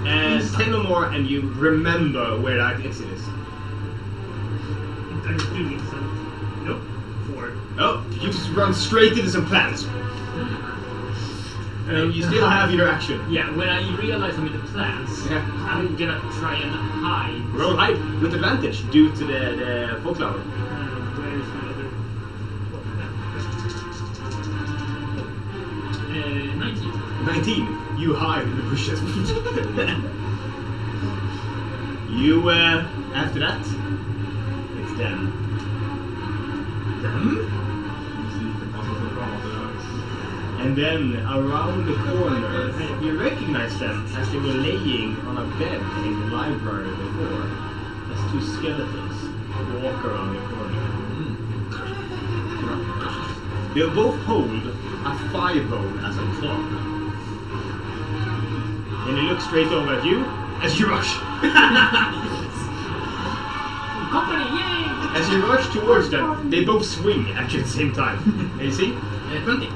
And 10 or more and you remember where that exit is. I'm doing some. Nope. 4. Oh, you just run straight into some plants. And you still have your action. Yeah, when I realize I'm in the plants, Yeah. I'm gonna try and hide. Roll hide with advantage due to the fog cloud. Where is my other? 19. 19. You hide in the bushes. You, after that, it's them. Them? And then around the corner, you recognize them as they were laying on a bed in the library before, as 2 skeletons walk around the corner. They both hold a 5-bone as a club. And they look straight over at you as you rush. Company, yay! As you rush towards them, they both swing at you at the same time. And you see? 20.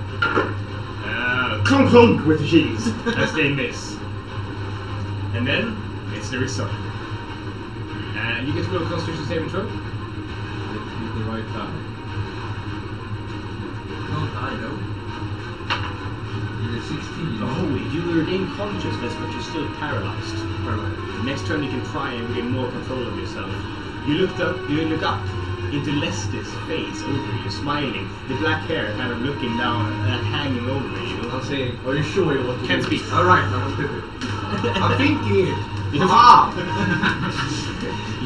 Clunk clunk with the shields as they miss. And then it's Larissa. And you get to roll a Constitution saving throw. Let's use the right die. Don't die though. You're 16. Oh, you regain consciousness, but you're still paralyzed. Next turn you can try and gain more control of yourself. You look up into Lester's face over you, smiling. The black hair kind of looking down and hanging over you. I'll say, are you sure you want to Can't do speak. this? Alright, I'm stupid. I'm thinking. Ah!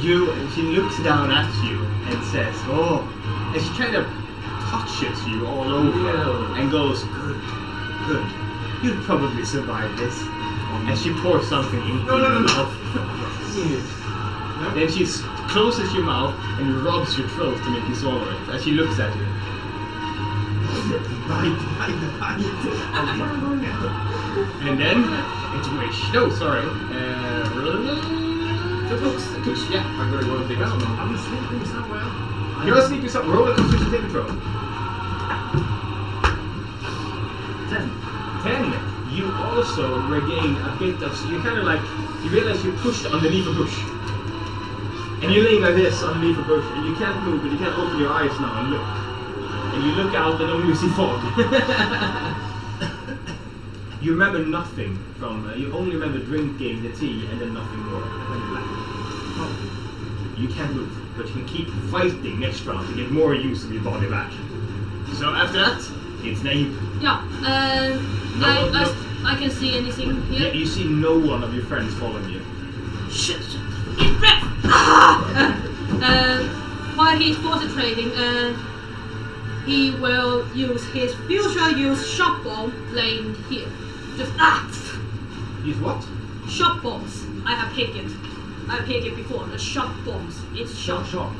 She looks down at you and says, oh, and she kind of touches you all over and goes, good, you'll probably survive this. And she pours something into your mouth. Then she closes your mouth and rubs your throat to make you swallow it as she looks at you. And then it's Wish. No, sorry. Tooks. Yeah, I'm gonna go and take this one. I'm sleeping somewhere. You're sleeping somewhere. Roll a Constitution saving throw. 10. 10. You also regain a bit of. You kind of like. You realize you're pushed underneath a bush. And you're laying like this underneath a bush, and you can't move, but you can't open your eyes now and look. And you look out and only see fog. You remember nothing from. You only remember drinking the tea and then nothing more. You can't move, but you can keep fighting next round to get more use of your body back. So after that, it's Naib. Yeah, I can see anything Yeah, here. you see no one of your friends following you. Shit! While he's concentrating, he will use his future use shock bomb laying here. Just Use what? shock bombs. I have picked it. I picked it before. The shock bombs. It's shock. Sharp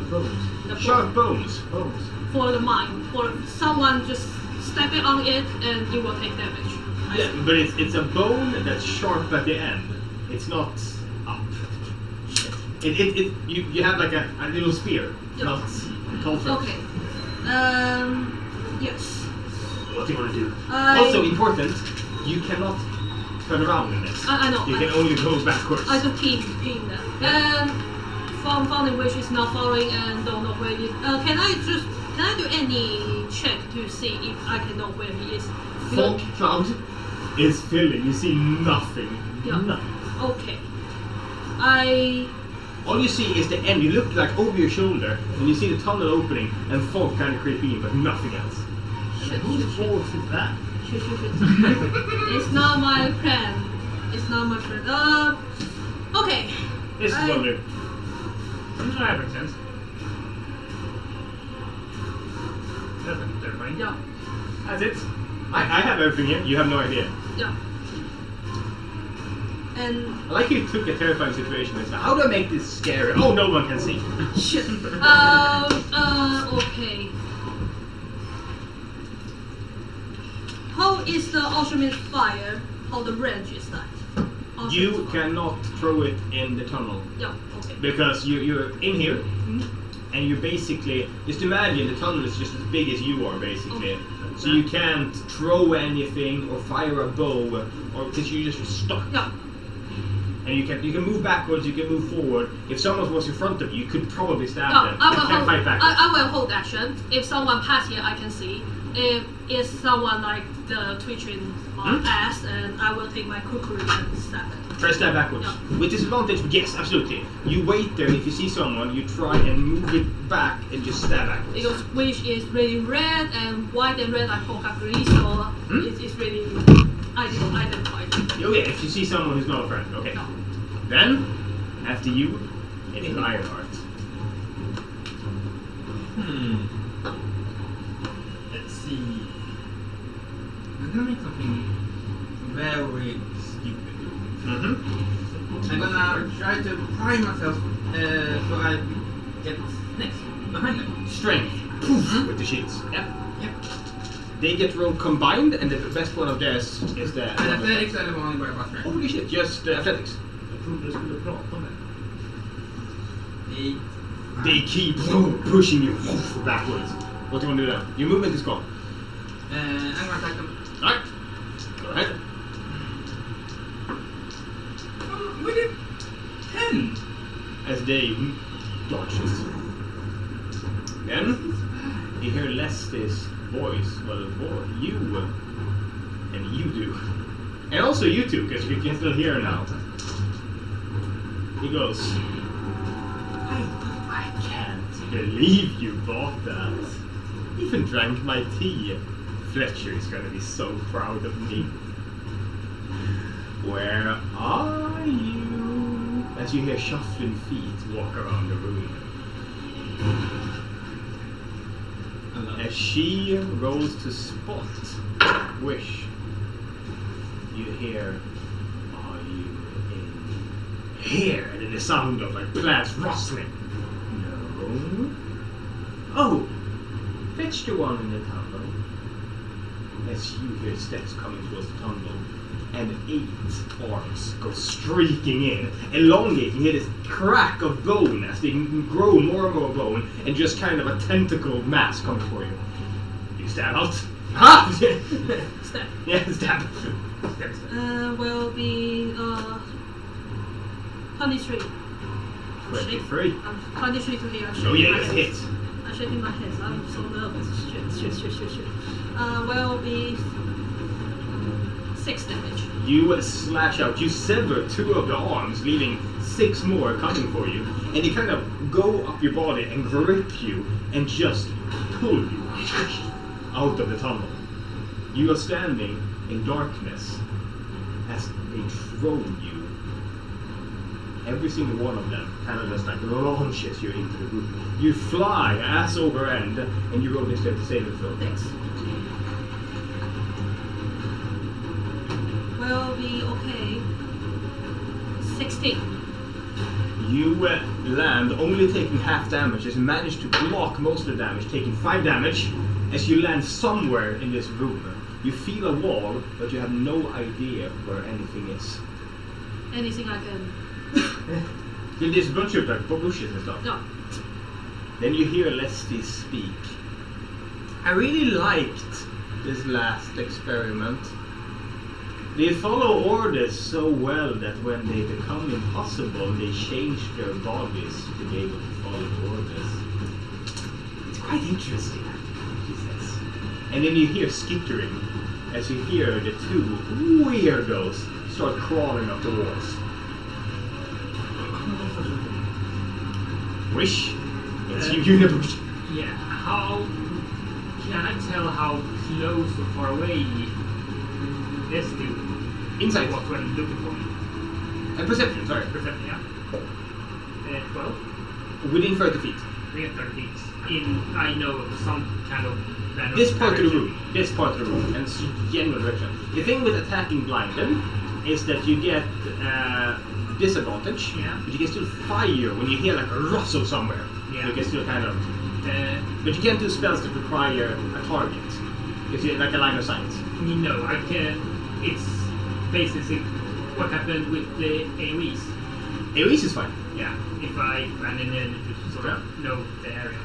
bones. The Sharp bones. Bones. for the mind. For someone just stepping on it and you will take damage. Yeah, but it's a bone that's sharp at the end. It's not up. You have like a little spear, not culture. Okay. Yes. What do you want to do? I- Also important, you cannot turn around in this. I know. You can only go backwards. I do ping that. And founding which is not following and don't know where he is. Can I do any check to see if I can know where he is? Fog cloud is filling. You see nothing. Yeah. Nothing. Okay. I All you see is the end. You look like over your shoulder, and you see the tunnel opening, and fog kind of creep in, but nothing else. shoot. Whose fault is that? Shoot. It's not my friend. It's not my friend. Okay. This is I- wonder. That makes sense. That's terrifying. Yeah. That's it. I have everything here. You have no idea. Yeah. And I like you took a terrifying situation and said, how do I make this scary? Oh, no one can see. shit. Okay. How is the ultimate fire? How the range is that? Ultimate You fire. cannot throw it in the tunnel. Yeah. Okay. Because you're in here, Mhm. and you basically, just imagine the tunnel is just as big as you are, basically. Okay. So you can't throw anything or fire a bow, or because you're just stuck. Yeah. And you can move backwards, you can move forward. If someone was in front of you, you could probably stab No, them. I You will can't hold. fight backwards. I will hold action. If someone pass here, I can see. If it's someone like the twitching ass, and I will take my kukuri and stab it. Try to stab backwards. Yeah. With disadvantage, yes, absolutely. You wait there, if you see someone, you try and move it back and just stab backwards. Because which is really red and white and red like Kokakuri, so it's really identified. Okay, if you see someone who's not a friend, okay. No. Then, after you, it is Ironheart. Let's see. I'm gonna make something very stupid. Mm-hmm. I'm gonna try to prime myself so I get next behind them. Strength. Poof, with the shields. Yep. Yep. They get rolled combined, and the best one of theirs is the... And athletics är det vanliga bara strength. Holy shit, just athletics. Jag trodde du skulle prata med. They keep pushing you backwards. What do you want to do then? Your movement is gone. I'm gonna attack them. Alright. Go ahead. With it 10. As they dodges. Then you hear Leslie's voice. Well, you and you do. And also you two, because we can still hear now. He goes, I can't believe you bought that. Even drank my tea. Fletcher is gonna be so proud of me. Where are you? As you hear shuffling feet walk around the room. As she rolls to spot Wish, you hear, are you in here? And then the sound of like plants rustling. No. Oh, fetch the one in the tunnel. As you hear steps coming towards the tunnel, and 8 arms go streaking in, elongate. You hear this crack of bone as they grow more and more bone, and just kind of a tentacle mass coming for you. You stab out. Ha! Step. Yeah, stab. Will be 23. 23. I'm 23 to here. I'm Oh shaking yeah, my that's a head. hit. I'm shaking my head. I'm so nervous. Shit. Will be 6 damage. You slash out. You sever 2 of the arms, leaving 6 more coming for you. And they kind of go up your body and grip you and just pull you out of the tunnel. You are standing in darkness as they drone you. Every single one of them kind of just like launches you into the room. You fly ass over end and you roll this to save it throw. Thanks. Will be okay. 16. You land only taking half damage as you manage to block most of the damage, taking 5 damage as you land somewhere in this room. You feel a wall, but you have no idea where anything is. Anything I can. There's a bunch of like bushes and stuff. No. Then you hear Leslie speak. I really liked this last experiment. They follow orders so well that when they become impossible, they change their bodies to be able to follow orders. It's quite interesting, he says. And then you hear skittering as you hear the 2 weirdos start crawling up the walls. wish. It's you in a bush. Yeah. How can I tell how close or far away this dude Insight. was when looking for me? And perception, sorry. Perception, yeah. 12. Within 30 feet. 330 feet. I know some kind of random This part of the direction. room. This part of the room. And general direction. The thing with attacking blinded is that you get disadvantage. Yeah. But you can still fire when you hear like a rustle somewhere. Yeah. You can still kind of... but you can't do spells that require a target. Because you like a line of sight. No, I can. It's basically what happened with the AoEs. AoEs is fine. Yeah, if I ran in and to sort of know the area.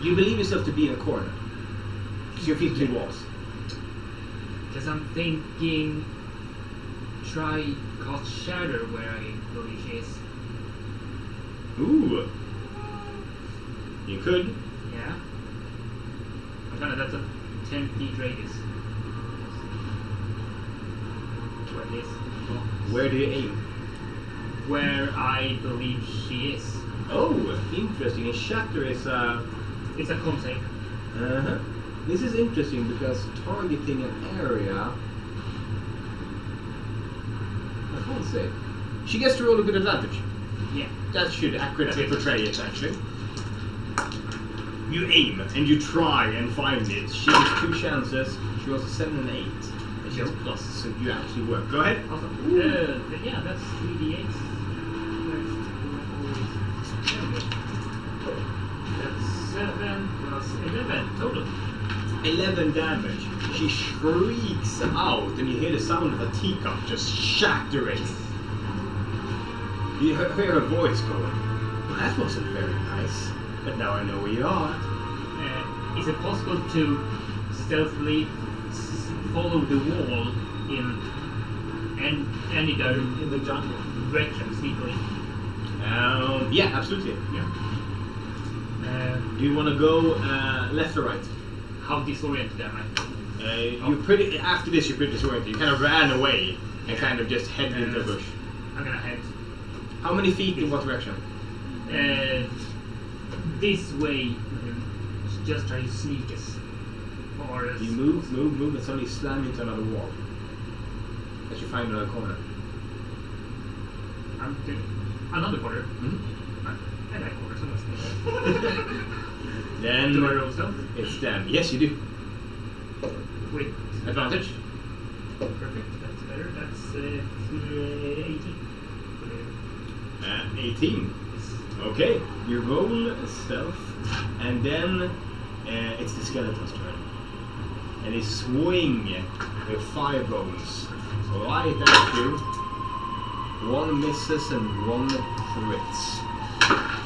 You believe yourself to be in a corner. Because your feet to the walls. Because I'm thinking, try cast shatter where I believe she is. Ooh. You could. Yeah. I'm gonna. That's a 10 feet radius. Where it is. Where do you aim? Where I believe she is. Oh, interesting. A shatter is It's a con save. Uh-huh. This is interesting because targeting an area... I can't say. She gets to roll with advantage. Yeah. That should accurately portray it, actually. You aim and you try and find it. She has 2 chances. She rolls a 7 and 8. And she has plus, so you actually work. Go ahead. Awesome. Yeah, that's 3d8. That's 7 plus 11 total. 11 damage. She shrieks out and you hear the sound of a teacup just shattering. You hear her voice going, well, that wasn't very nice, but now I know where you are. Is it possible to stealthily follow the wall in any In the jungle. direction, sneakily? Yeah, absolutely. Yeah. Do you want to go left or right? How disoriented am I? You're pretty. After this, you're pretty disoriented. You kind of ran away and kind of just headed into the bush. I'm gonna head How many feet in what direction? this way. Just try to sneak as far as. You move, and suddenly slam into another wall. As you find another corner. I'm doing another corner. Mm-hmm. I like corners, so let's Then do I roll stealth? it's them. Yes, you do. Wait. Advantage. Perfect. That's better. That's 18. 18. Okay, you roll stealth, and then it's the skeleton's turn. And they swing their 5 bones right at you. 1 misses and 1 crits.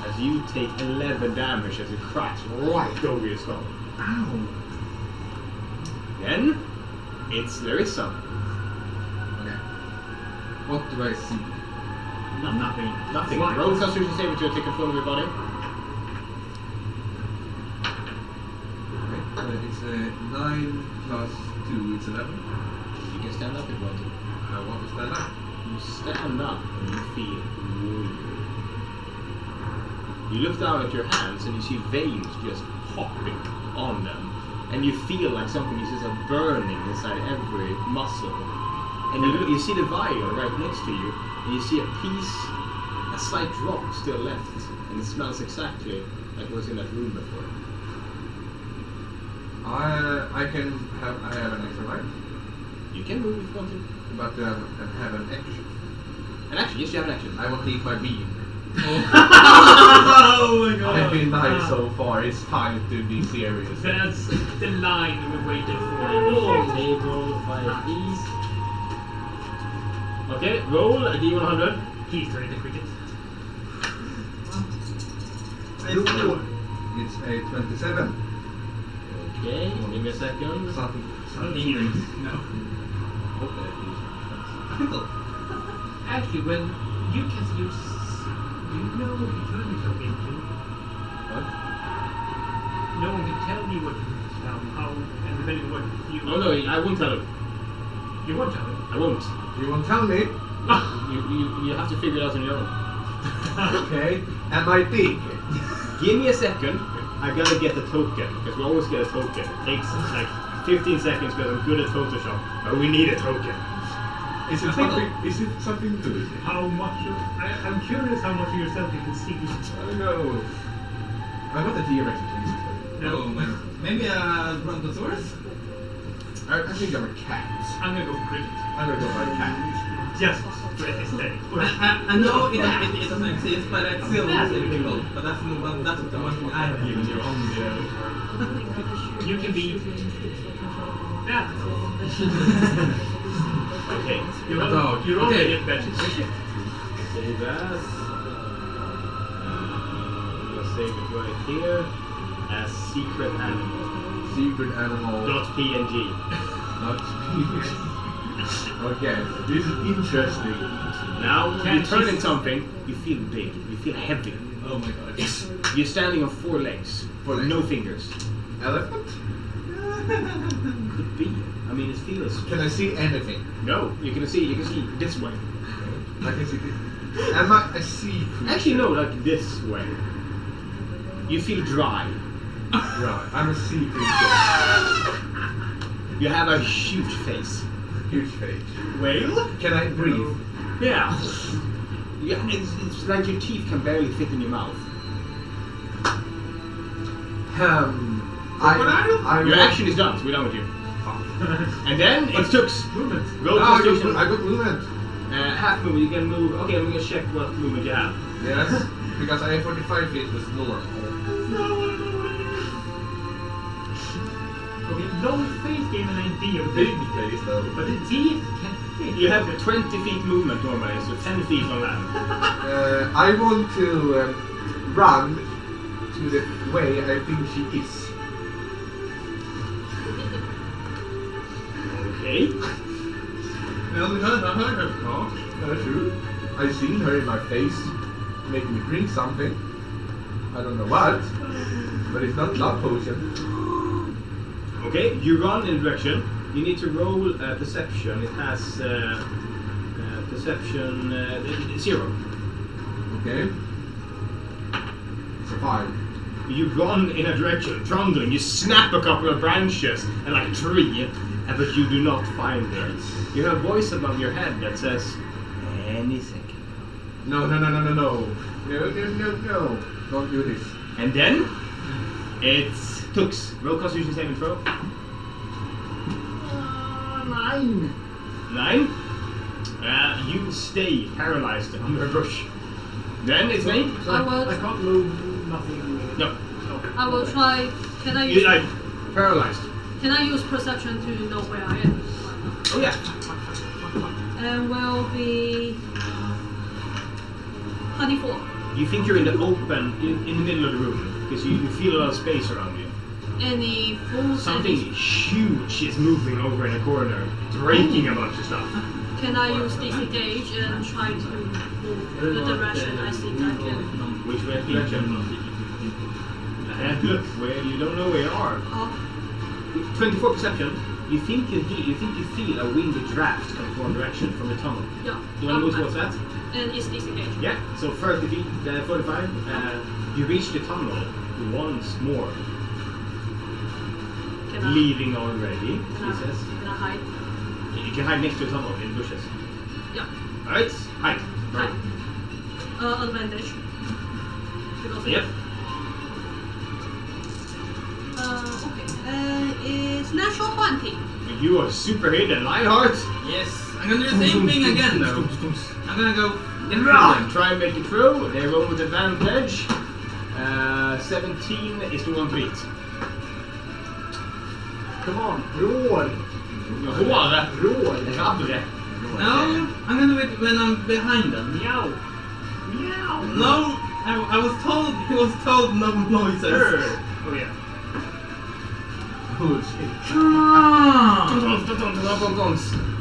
As you take 11 damage as it cracks right over your skull. Ow! Then it's Larissa. Okay. What do I see? Nothing. Nothing. Why? Roll Constitution save to take control of your body. Okay. It's 9 plus 2, it's 11. You can stand up if you want to. I want to stand up. You stand up and you feel weird. You look down at your hands and you see veins just popping on them. And you feel like something is just burning inside every muscle. And you see the vial right next to you, and you see a slight drop still left. And it smells exactly like what was in that room before. I have an extra life, You can move if you want to. but do I have an action? And actually, yes, you have an action. I will take my beam. Oh my god! I've been nice so far, it's time to be serious. That's the line we waited for. Table 5 Ds. Okay, roll a D100. He's turning the cricket. It's a 27. Okay, give me a second. Something. No. Critical. Actually, when you can use. Do you know what you turn yourself into? What? No one can tell me what you how and depending on what you. Oh no, I won't tell him. You won't tell me. I won't. You won't tell me? You have to figure it out on your own. Okay, and my dick. Give me a second. I gotta get the token because we always get a token. It takes like 15 seconds because I'm good at Photoshop, but we need a token. Is it something? Is it something to it? How much? I'm curious how much of yourself you can see. I don't know. I got the T-Rex at least. No, maybe a Brontosaurus? I think I'm a cat. I'm gonna go for cricket. I'm gonna go for a cat. Just for aesthetic. I know it doesn't exist, but it's still difficult. But that's the one thing I have given you on the. You can be that. Okay. You're No, already okay. better. Save as. Let's save it right here as secret animal. Secret animal. .png. Not Okay, this is interesting. Now you Can't turn you- in something, you feel big, you feel heavy. Oh my god. Yes. You're standing on 4 legs. 4 legs. No fingers. Elephant? Could be. I mean, it feels. Can I see anything? No, you can see this way. I can see. Am I a sea creature? Actually, no, like this way. You feel dry. Right, I'm a sea creature. You have a huge face. Huge face. Whale? Can I breathe? Yeah. Yeah, it's like your teeth can barely fit in your mouth. Your action is done, so we're done with you. And then it took Movement. roll I constitution. got movement. Half movement, you can move. Okay, I'm gonna check what movement you have. Yes, because I have 45 feet was normal. Okay, long face gave an idea of Big this, face though. but the teeth can fit. You have 20 feet movement normally, so 10 feet on land. I want to run to the way I think she is. Okay. Well, we heard her talk. That's true. I've seen her in my face, making me drink something. I don't know what, but it's not blood potion. Okay, you run in a direction. You need to roll perception. It has perception 0. Okay. It's a 5. You run in a direction, trundling. You snap a couple of branches and like a tree, but you do not find it. You have a voice above your head that says, "Any second." No. Don't do this. And then it's Tux. Roll Constitution saving throw. 9. 9. You stay paralyzed under a bush. Then it's me. So I will- I can't move nothing. No. I will try. Can I You use? like paralyzed. Can I use perception to know where I am? Oh yeah. And will be 24. You think you're in the open, in the middle of the room, because you feel a lot of space around you. Any fools? Something huge is moving over in a corner, breaking a bunch of stuff. Can I use disengage and try to move the direction I think I can? Which way direction? And look, where you don't know where you are. Oh, 24 perception. You think you feel a windy draft come from one direction from the tunnel. yeah. Do you want to move towards that? And it's disengage. Yeah. So 30 feet, 45. You reach the tunnel once more, Can I? leaving already. Can He says. I hide? You can hide next to the tunnel in bushes. Yeah. All right. Hide. Hide. Advantage. Because Yep. Okay. It's natural 20. You are super hidden, Lionheart. Yes, I'm gonna do the same thing again though. I'm gonna go get rid of them. Try and make it through. They roll with advantage. 17 is the one beat. Come on, roll! Rabbel. No, I'm gonna do it when I'm behind them. Meow! Meow! No, I was told, he was told no noises. Oh yeah. Bullshit.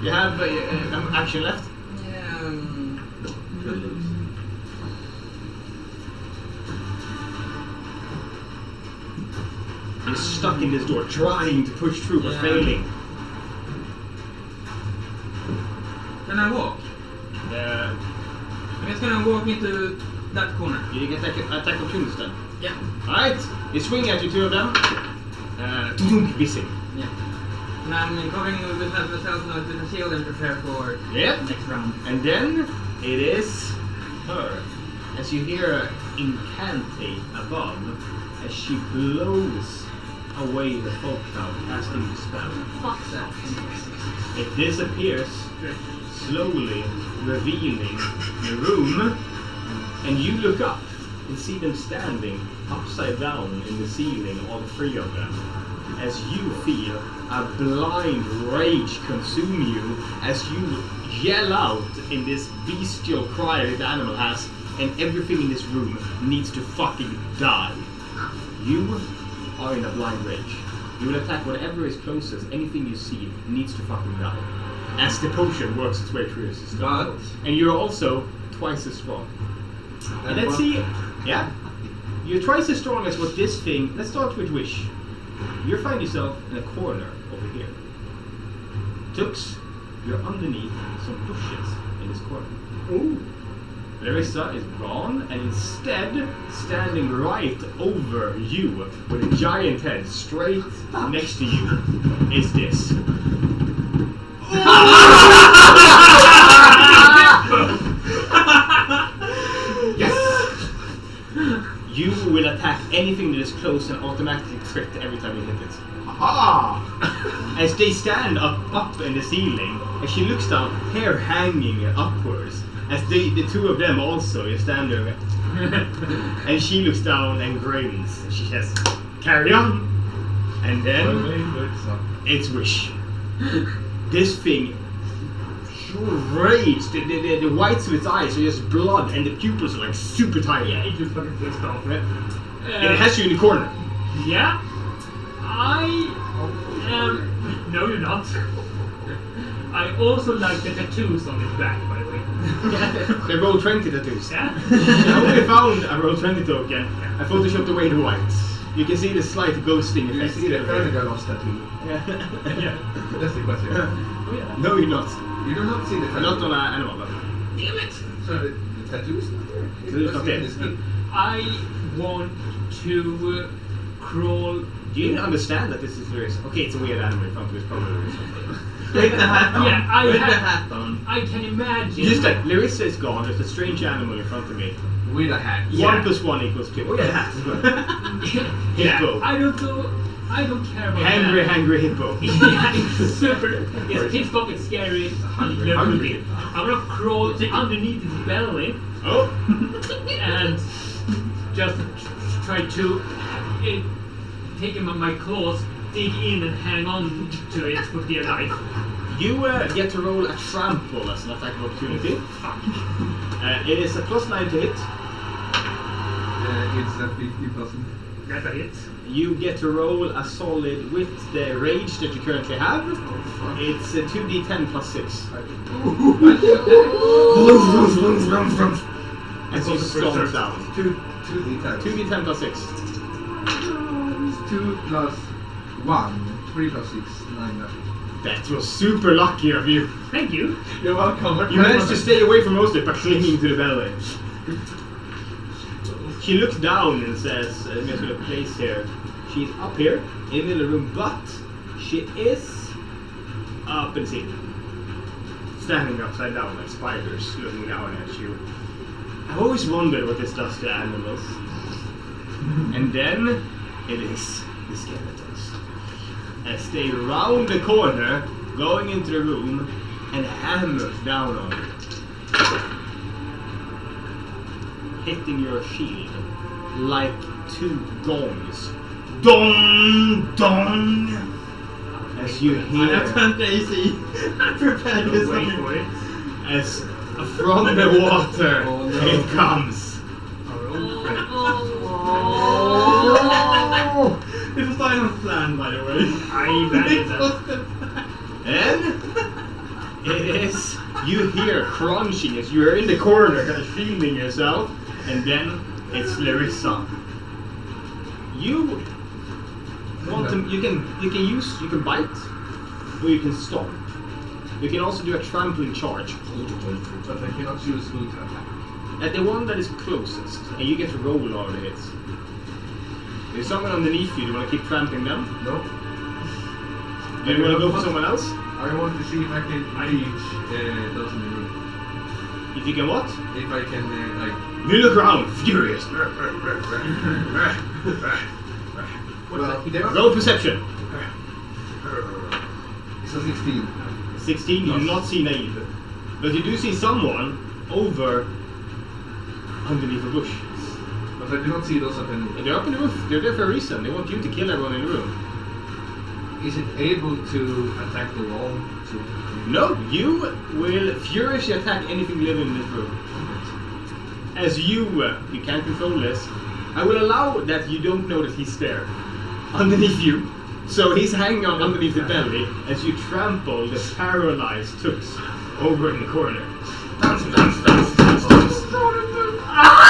You have action left. Yeah, You're stuck in this door, trying to push through, but Yeah. failing. Can I walk? I'm just gonna walk into that corner. You get attack opportunities then. Yeah. Alright, you swing at you two of them. Missing. Yeah. And I'm covering myself now with a shield and prepare for Yep. next round. And then it is her. As you hear her incantate above, as she blows away the fog cloud, casting the spell. Fuck that. It disappears, slowly revealing the room, and you look up and see them standing upside down in the ceiling, all three of them, as you feel a blind rage consume you as you yell out in this bestial cry that the animal has, and everything in this room needs to fucking die. You are in a blind rage. You will attack whatever is closest. Anything you see needs to fucking die. As the potion works its way through your system. But And you're also twice as strong. And let's what- see. Yeah. You're twice as strong as what this thing. Let's start with Wish. You find yourself in a corner over here. Tux, you're underneath some bushes in this corner. Ooh. Larissa is gone, and instead, standing right over you, with a giant head straight next to you, is this. Yes! You will attack anything that is close and automatically crit every time you hit it. Aha! As they stand up in the ceiling, as she looks down, hair hanging upwards, as the two of them also is standing, and she looks down and grins. And she says, "Carry on." And then it's Wish. This thing, pure rage. The whites of its eyes are just blood, and the pupils are like super tiny. Yeah, it just fucking pissed off. And it has you in the corner. Yeah. No, you're not. I also like the tattoos on his back, by the way. They roll 20 tattoos. Yeah. I only found a roll 20 token. I photoshopped away the whites. You can see the slight ghosting You effect. see the Fernigalos tattoo? Yeah. Yeah. That's the question. Oh, yeah. No, you're not. You do not see the Not on an animal, but Damn it! So the tattoo is not there? Tattoo is not there. The skin. I want to crawl. do you understand that this is serious? Okay, it's a weird animal in front of his probably or something. With the hat on. Yeah, I With the have- hat on. I can imagine. Just like Larissa is gone, there's a strange animal in front of me. With a hat. Yeah. 1 + 1 = 2. Oh yeah, hat as well. Yeah, Hippo. I don't care about Hangry, that. hangry hippo. Yeah, it's super. It's pissed off, it's scary. Hungry, Lovely. hungry. I'm gonna crawl underneath his belly Oh! and just try to take him on my claws, dig in and hang on to it for dear life. You get to roll a trample as an attack of opportunity. It is a +9 to hit. It's a 50%. That's a hit. You get to roll a solid with the rage that you currently have. It's a 2d10 + 6. As you stomp down. 2d10. 2d10 + 6. 2 plus 1. 3 plus 6. 9. That was super lucky of you. Thank you. You're welcome. You managed to stay away from most of it by clinging to the belly. She looks down and says, I'm just going to place here. She's up here in the middle of the room, but she is up in the ceiling. Standing upside down like spiders looking down at you. I've always wondered what this does to animals. And then it is the skeletons. As they round the corner, going into the room and hammer down on it. Hitting your shield like 2 gongs. Dong! Dong! As you I have hear 20 AC. I'm prepared Don't this wait one. for it. as from the water Oh, no. it comes. Oh. It was not planned, by the way. I imagine It that. was the And it is, you hear crunching as you are in the corner kind of shielding yourself, and then it's Larissa. You want to, you can bite, or you can stomp. You can also do a trampling charge. But I cannot choose who to attack. At the one that is closest, and you get to roll all the hits. There's someone underneath you. Do you want to keep tramping them? No. Do you want to go for someone else? I want to see if I can reach those in the room. If you can what? If I can, like... You look around, furious. Well, Roll perception. It's a 16. 16, you do not see Naive. But you do see someone over underneath a bush. But I do not see those up in... They're up in the roof. They're there for a reason. They want you to kill everyone in the room. Is it able to attack the wall? No, you will furiously attack anything living in this room. As you can't control this. I will allow that you don't know that he's there. Underneath you. So he's hanging on underneath the belly as you trample the paralyzed Tux over in the corner.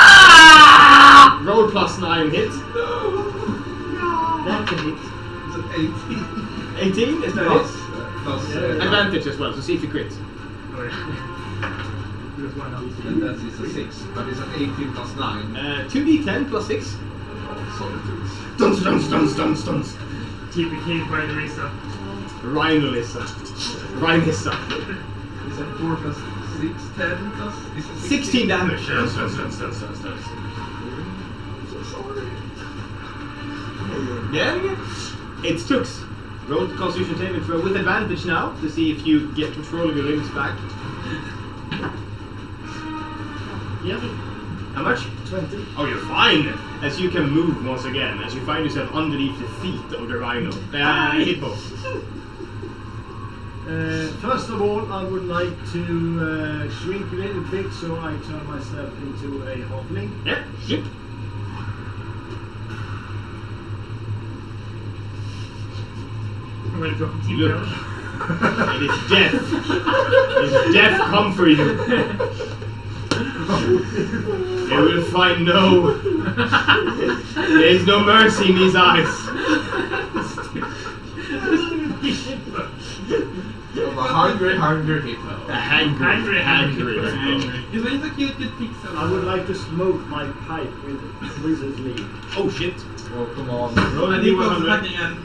Ah! Roll +9 hit. That's a hit. It's an 18. 18? Is that Plus, it? plus, Advantage as well, so see if you crit. Oh, yeah. Because one of these. and that is a 6. But it's an 18 plus 9. 2d10 +6. Solid 2s. Duns, duns, duns, duns, duns. TPK by Risa. Rhinolissa. Rhinissa. Is that 4 plus 6, 10 plus... Is it 16 damage. Duns, duns, duns, duns, duns, duns. I'm so sorry. Then it's Tux. Roll Constitution saving throw with advantage now to see if you get control of your limbs back. Yep. How much? 20. Oh, you're fine! As you can move once again, as you find yourself underneath the feet of the rhino. Hippo. First of all, I would like to shrink a little bit so I turn myself into a halfling. Yep, ship. I'm going to drop a team Look. down. It is death. It is death come for you. They will find no... There is no mercy in these eyes. Of a hungry hippo. A hungry hippo. It's a cute pixel. I would like to smoke my pipe with wizard's leaf. Oh shit. Oh, come on. Roll a I think we're D100. fighting and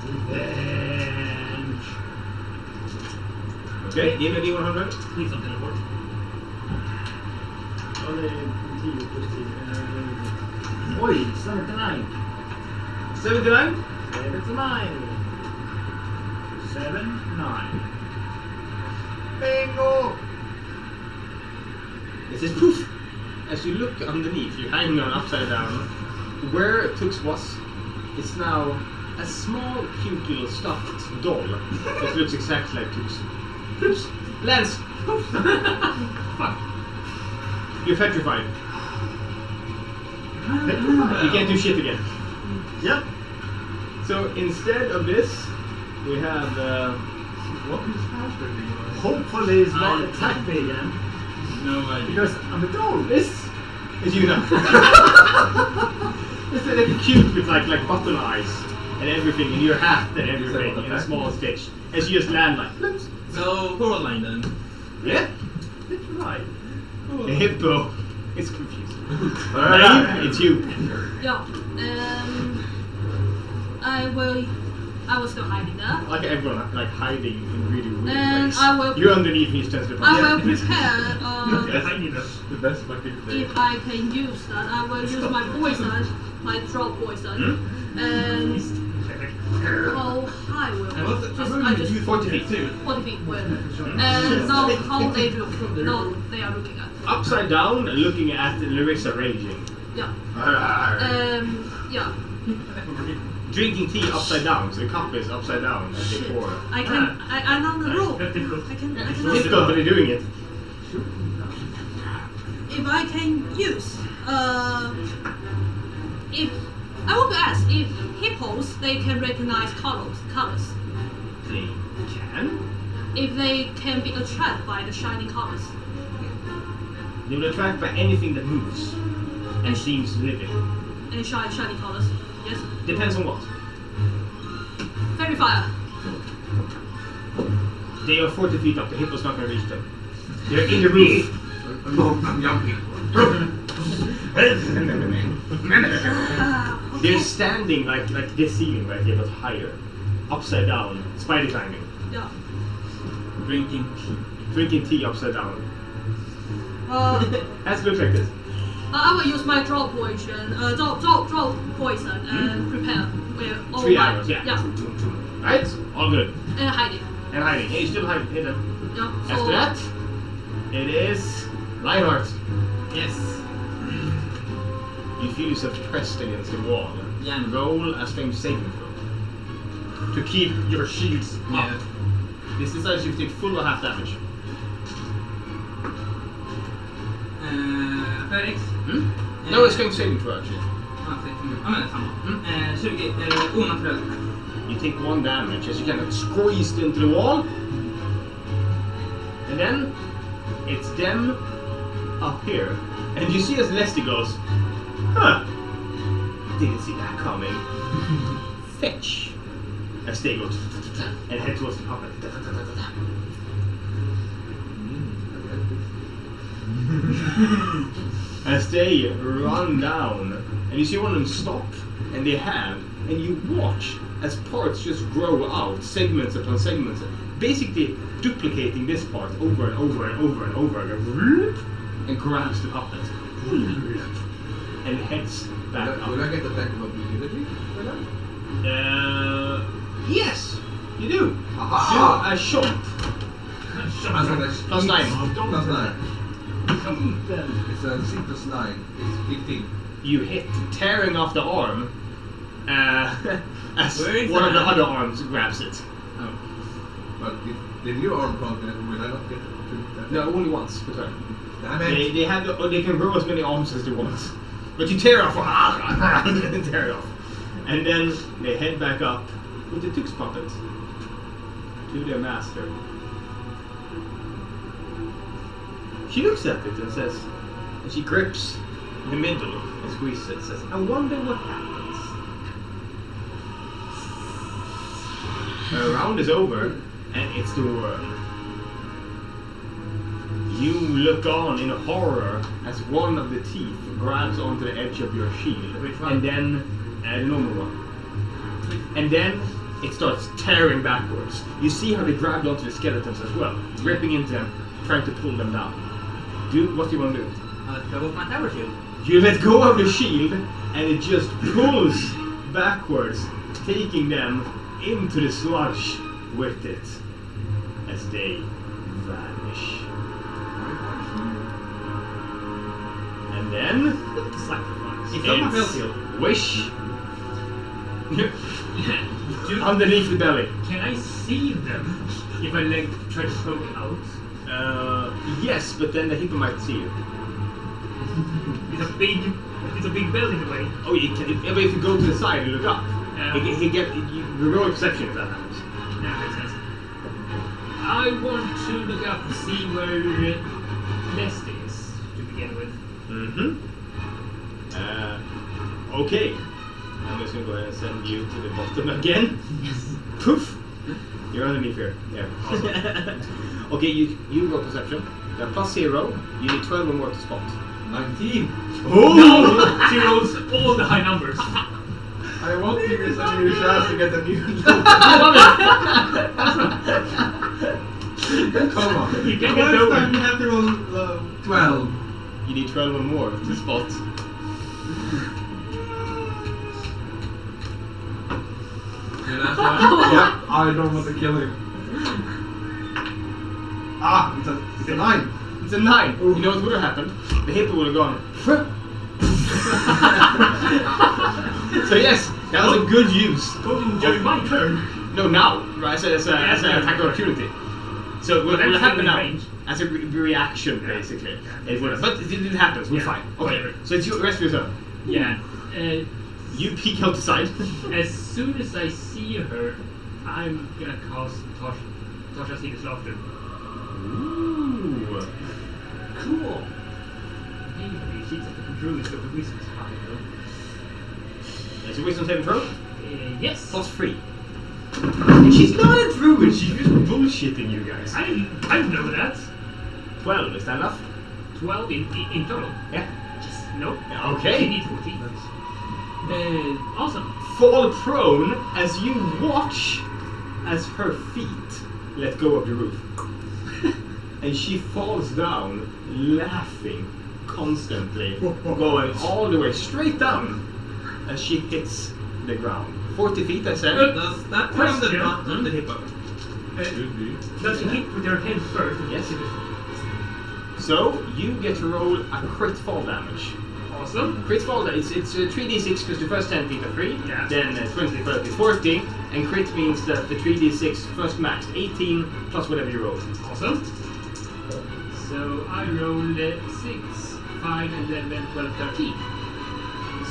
Revenge. Okay, give me a D100. Please don't teleport. Oh, det är 10 plus 10. Oj, 79. 79. 79. 79. Bingo! It says poof. As you look underneath, you're hanging on upside down. Where Tux was, it's now a small, cute little stuffed doll that looks exactly like Tux. Poops. Lands. Poof. Fuck. You're petrified. You can't do shit again. Yep. So instead of this, we have What is happening? Hopefully it's not attack me again. no idea. Because I'm a doll. this is you now. It's like a cute with like button eyes and everything, and your hat and everything in a small stitch. As you just land like. Ploops. So, Coraline then. Yeah. That's right. The hippo. It's confused. Alright. Naive, it's you. Yeah. I will still hiding there. Like everyone, like hiding in really weird And ways. I will- You're underneath his tentacle. I will prepare. Yes, I need that. The best fucking thing. If I can use that, I will use my poison, my drop poison, and how high will And what's the, just, I'm I just 40 feet. 40 feet will. And now how they look, now they are looking at. Upside down, looking at Larissa raging. Yeah. Yeah. Drinking tea upside down, so the cup is upside down as they Shit. pour. I'm on the rope. That's difficult. I can Difficult, but they're doing it. if I can use if I want to ask if hippos they can recognize colors They can. if they can be attracted by the shining colors They will attract by anything that moves and seems living. and shiny colors. Yes. Depends on what. Fairy fire. They are 40 feet up. The hippo's not going to reach them. They're in the roof. I'm jumping. They're standing like this ceiling right here, but higher, upside down, spider climbing, Yeah. drinking tea upside down. Has to look like this. I will use my draw poison, draw poison and prepare with all 3 my arrows, yeah. yeah, Right? All good. and hiding. And hiding. Hey, you still hidden. Yeah. So After that, it is Lionheart. Yes. You feel yourself pressed against the wall. Yeah. Roll a strength saving throw to keep your shields up. Yeah. This is as you take full or half damage. Felix. No, it's strength saving throw actually. Ja men samma. 20 onaturellt. You take 1 damage as you kind of squeezed into the wall. And then it's them up here. And you see as Leslie goes, huh, didn't see that coming. Fetch. As they go and head towards the puppet. As they run down, and you see one of them stop, and they have, and you watch as parts just grow out, segments upon segments, basically duplicating this part over and over and over and over again, and grabs the puppet, and heads back up. Will I get attack of opportunity for that? Yes, you do. Aha! Do a shot. Plus 9. Plus 9. It's a C plus 9. It's 15. You hit, tearing off the arm, as Where is one of the that? other arms grabs it. But if the new arm can't, will I not get to No, only once per turn. Damn it! They can grow as many arms as they want. But you tear off, and tear it off. And then they head back up with the Tux puppet to their master. She looks at it and says, and she grips the middle and squeezes it, says, I wonder what happens. The round is over, and it's the worm. You look on in horror as one of the teeth grabs onto the edge of your shield. Which one? And then, the normal one. And then, it starts tearing backwards. You see how they grabbed onto the skeletons as well, ripping into them, trying to pull them down. What do you want to do? Let's go with my tower shield. You let go of the shield, and it just pulls backwards, taking them into the sludge with it as they vanish. And then Sacrifice. It's not my spell shield. Wish underneath the belly. Can I see them if I try to poke out? Yes, but then the hippo might see you. It's a big bell in the way. Oh, you can, if you go to the side and look up, Yeah. you roll perception if that happens. Yeah, makes sense. I want to look up and see where Leslie is to begin with. Okay. I'm just gonna go ahead and send you to the bottom again. Yes. Poof. You're underneath here. Yeah. Awesome. Okay, you roll perception. Plus 0. You need 12 or more to spot. 19. Oh! She rolls all the high numbers. I won't give you some new chance to get a new Come on. You can get over. You have to roll 12. You need 12 or more to spot. The last one. Yeah, I don't want to kill him. Ah, it's a 9. It's a 9. Ooh. You know what would have happened? The hippo would have gone. So yes, that was a good use. During my turn. No, now, right? As an attack of opportunity. So what will happen now? range. As a reaction, basically. Yeah. It would, but it didn't happen. So we're Yeah, fine. Okay. whatever. So it's your rest of your turn. Yeah. You peek out the side. As soon as I see her, I'm gonna cast Tasha's Hideous Laughter. Ooh. Cool. Maybe she's at the druid, so the wisdom is fine though. Is your wisdom saving throw? Yes. Plus 3. And she's not a druid, she's just bullshitting you guys. I didn't know that. 12, is that enough? 12 in total. Yeah. Just no. Okay. She needs 14. Awesome. Fall prone as you watch as her feet let go of the roof. And she falls down, laughing constantly, going all the way straight down as she hits the ground. 40 feet, I said. Does that come the butt of the hippo? Does she hit with her head first? Yes. So you get to roll a crit fall damage. Awesome. Crit fall, it's 3d6 because the first 10 feet are free, Yeah. then 20, 30, 40, and crit means that the 3d6 first max 18 plus whatever you roll. Awesome. So I rolled 6, 5, 11, 12, 13.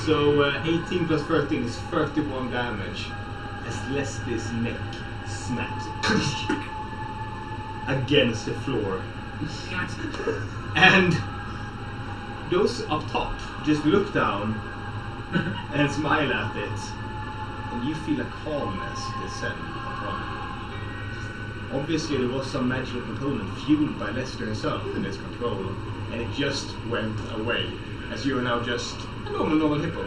So 18 plus 13 is 31 damage as Leslie's neck snaps against the floor. And those up top just look down and smile at it, and you feel a calmness descend upon you. Obviously there was some magical component fueled by Lester himself in its control, and it just went away, as you are now just a normal hippo.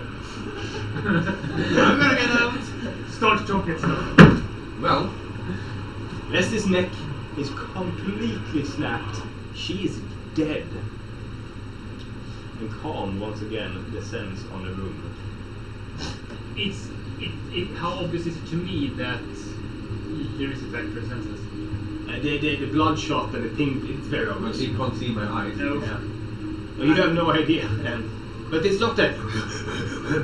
I'm gonna get out. Start talking stuff. Well, Leslie's neck is completely snapped. She is dead. And calm once again descends on the room. How obvious is it to me that there is a back to her senses? The bloodshot and the pink, it's very but obvious. she can't see my eyes. No. Yeah. Well, you have no idea. But it's not that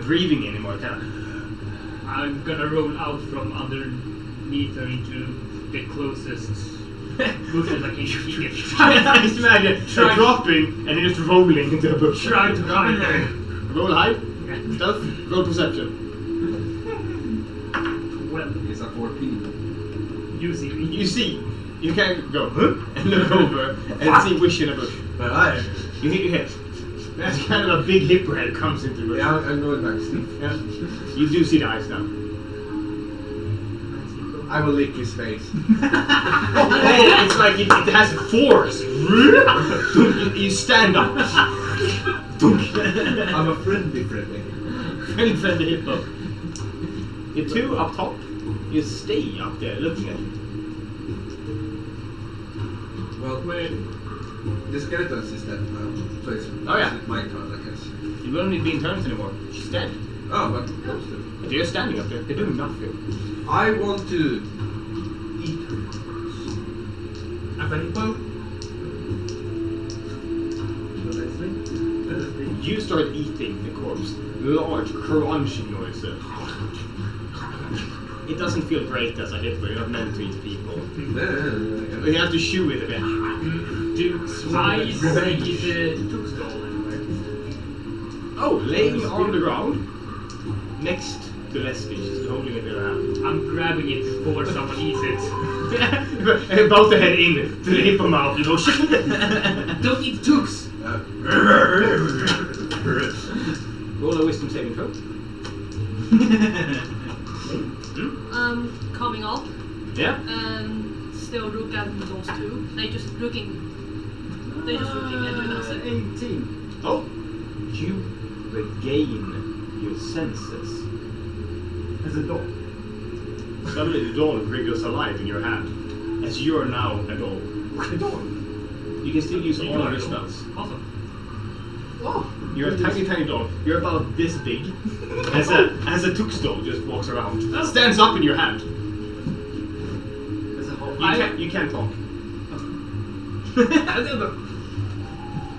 breathing anymore, kind of. I'm gonna roll out from underneath her into the closest bushes I can get. I just imagine dropping and then just rolling into a bush. Try to hide her. Roll hide, Yeah. stealth, roll perception. Well, It's a 14. you see me. You see, you can go and look over and see wish in a bush. But I... You hit your head. That's kind of a big hippo head comes into the bush. Yeah, I'm going back. Yeah. You do see the eyes now. I will lick his face. Oh, it's like it has force. You stand up. I'm a friendly. Friendly hippo. You two up top, you stay up there looking at it. Well, the skeleton is dead now. So it's Oh, yeah. my turn, I guess. You won't need to be in turns anymore. She's dead. Oh, but close to. But you're standing up there. They're doing nothing. I want to eat her. As a hippo? You start eating the corpse. Large crunching noises. It doesn't feel great as a hippo. You're not meant to eat people. You have to chew it a bit. Do I see the tookstall anywhere? Oh, laying on the ground next to Leslie. She's holding it in her hand. I'm grabbing it before someone eats it. About to head in to the hippo mouth. You go, shit. Don't eat tooks! Roll a wisdom saving throw. Coming up Yeah. and still look at those two. They just looking and doing nothing. 18. Oh, you regain your senses. As a dog. Suddenly the doll wriggles alive in your hand, as you are now a doll. A dog. You can still use all of your spells. Awesome. Oh. You're a tiny doll. You're about this big, as a tookstall just walks around. Stands up in your hand. As a hawk. You can't talk.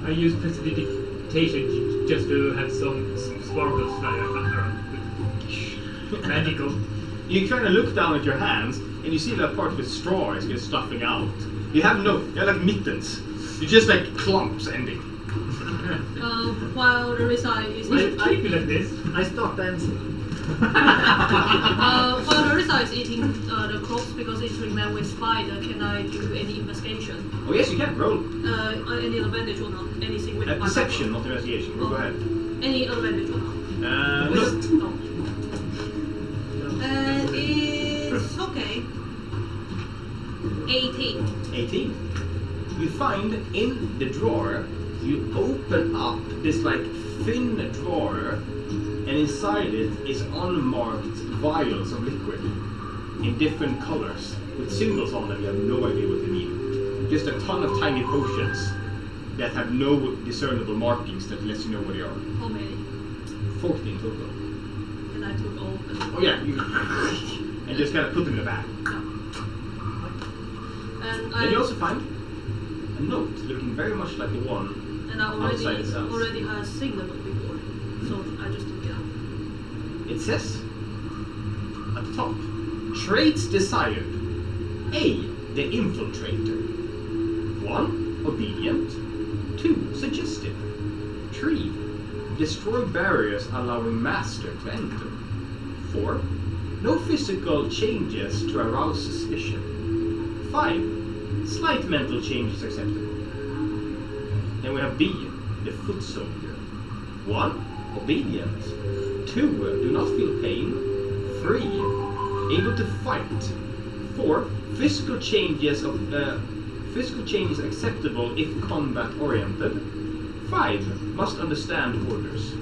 I use precipitation just to have some sparkles fly around. Magical. You kind of look down at your hands, and you see that part of the straw is just stuffing out. You're like mittens. You're just like clumps ending. While the Risa is We should keep it like this. I start dancing. while the Risa is eating the crops because it's remained with spider, can I do any investigation? Oh yes, you can roll. Any advantage or not? Anything with my Perception, not investigation. Go ahead. Any advantage or not? No. No. It's okay. find in the drawer, you open up this like thin drawer, and inside it is unmarked vials of liquid in different colors with symbols on them. You have no idea what they mean. Just a ton of tiny potions that have no discernible markings that lets you know what they are. How many? 14 total. And I took all of them. Oh yeah, you and just kind of put them in the bag. Yeah. And Then you also find a note looking very much like the one and I outside the cells. already had seen the note before, so I just took it out. It says at the top, traits desired. A, the infiltrator. 1, obedient. 2, suggestive. 3, destroy barriers allowing master to enter. 4, no physical changes to arouse suspicion. 5, slight mental changes acceptable. Then we have B, the foot soldier. 1, obedient. 2, do not feel pain. 3, able to fight. 4, physical changes acceptable if combat oriented. 5, must understand orders.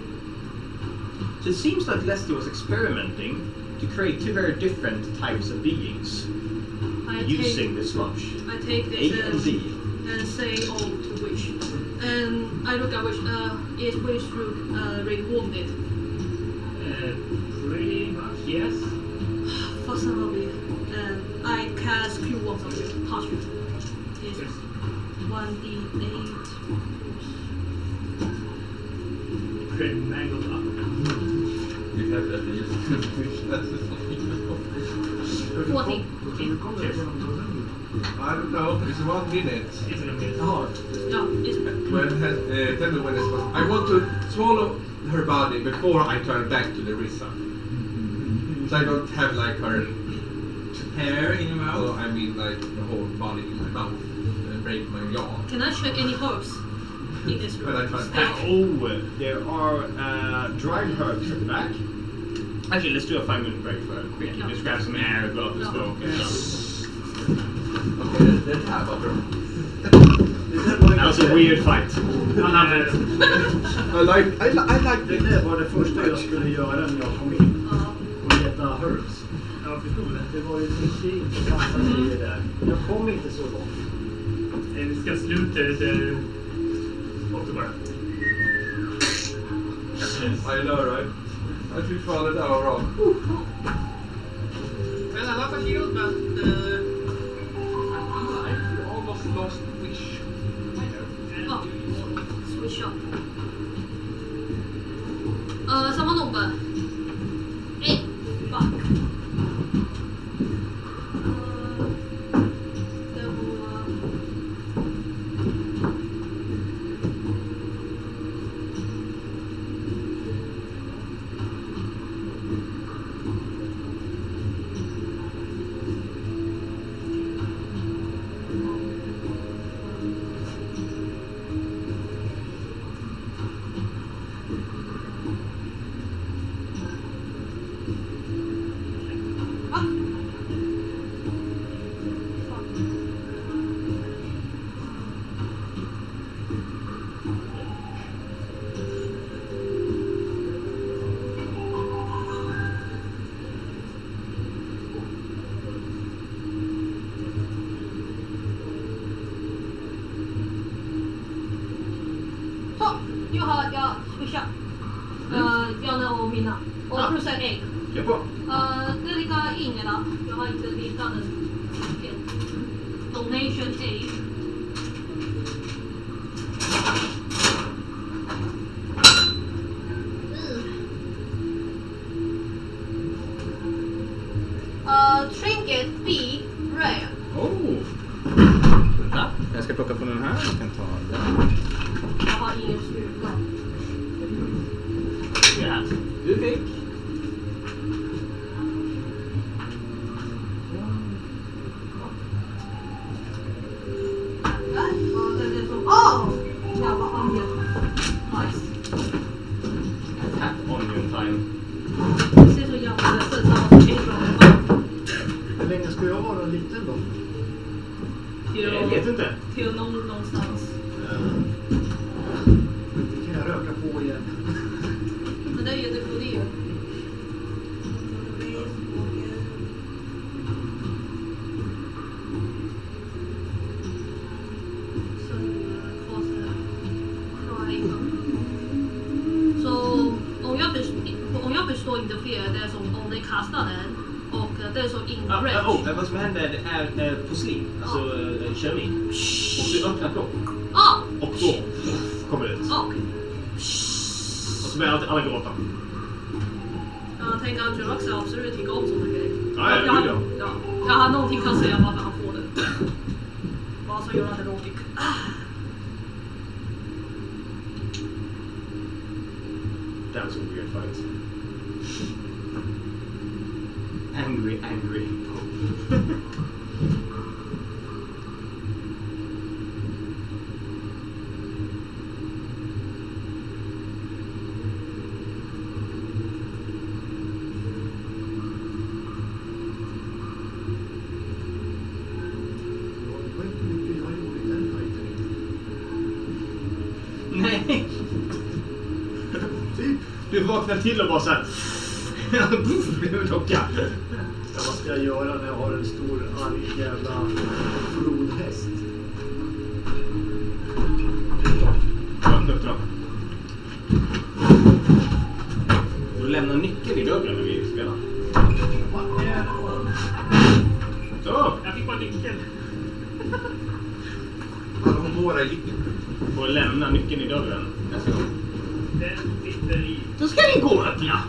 So it seems like Leslie was experimenting to create 2 very different types of beings using this sludge. I take A this and D. and say all to Wish. And I look at Wish. Is Wish really wounded? Pretty much, yes. For some of it. And I cast Q once on it. Touch it. It's Yes. 1d8. Pretty mangled up. You have at least 14. Yes. I don't know, it's 1 minute. It's in a minute. Jaha. Yeah, it's Tell me when it's possible. I want to swallow her body before I turn back to Larissa. So I don't have like her hair in your mouth. I mean like the whole body in my mouth and break my jaw. Can I check any herbs in this room? But I turn back. Oh, there are dried herbs at the back. Actually, let's do a 5-minute break for quick. Yeah. Just grab some air, go out and Yeah. smoke and stuff. Okay, let's have a room. That was a weird fight. I like Det där var det första jag skulle göra när jag kom in. Ja. Och leta herbs. Jag förstod det. Det var ju mycket intressanta grejer där. Jag kom inte så långt. Vi ska sluta det. Och så bara. I know, right? I should follow that wrong. Well, a lot of healed, but You almost lost wish. Ja, switch up. Samma nummer. 1, back. Det var... Jag switchar. Jag når mina. Och crusade 8. Kör på. Det ligger ingen där. Jag har inte hittat den. Donation 8. Trinket B, rare. Oh! Vänta, jag ska plocka från den här. Jag kan ta den. Jag har ingen styrka. Ja, du fick. Vad är det som... Åh! Jävla onion. Nice. Tap onion time. Det ser så jävla ledsen ut. Hur länge ska jag vara liten då? Jag vet inte. Till någonstans. Det kan jag röka på igen. Men det är ju det på det. Så om jag förstår inte fel, det är som om ni kastar den och det är som inbränt. Vad som händer är porslin, alltså keramik. Och du öppnar plock. Och då kommer det ut. Okej. Och så börjar alla gråta. Jag tänker att Jurax är absolut tycker om sådana grejer. Ja. Jag har någonting kan säga varför han får det. Vad som gör att det låter. That was a weird fight. Angry. Det var inte mycket jag gjorde i den fighten. Nej. Typ. Du vaknar till och bara såhär. Blev en docka. Ja, vad ska jag göra när jag har en stor arg jävla flodhäst? Öppna upp den. Du lämnar nyckeln i dörren när vi spelar. Så. Jag fick bara nyckeln. Alla har några gick. Och lämna nyckeln i dörren. Den sitter i... Då ska vi gå och öppna.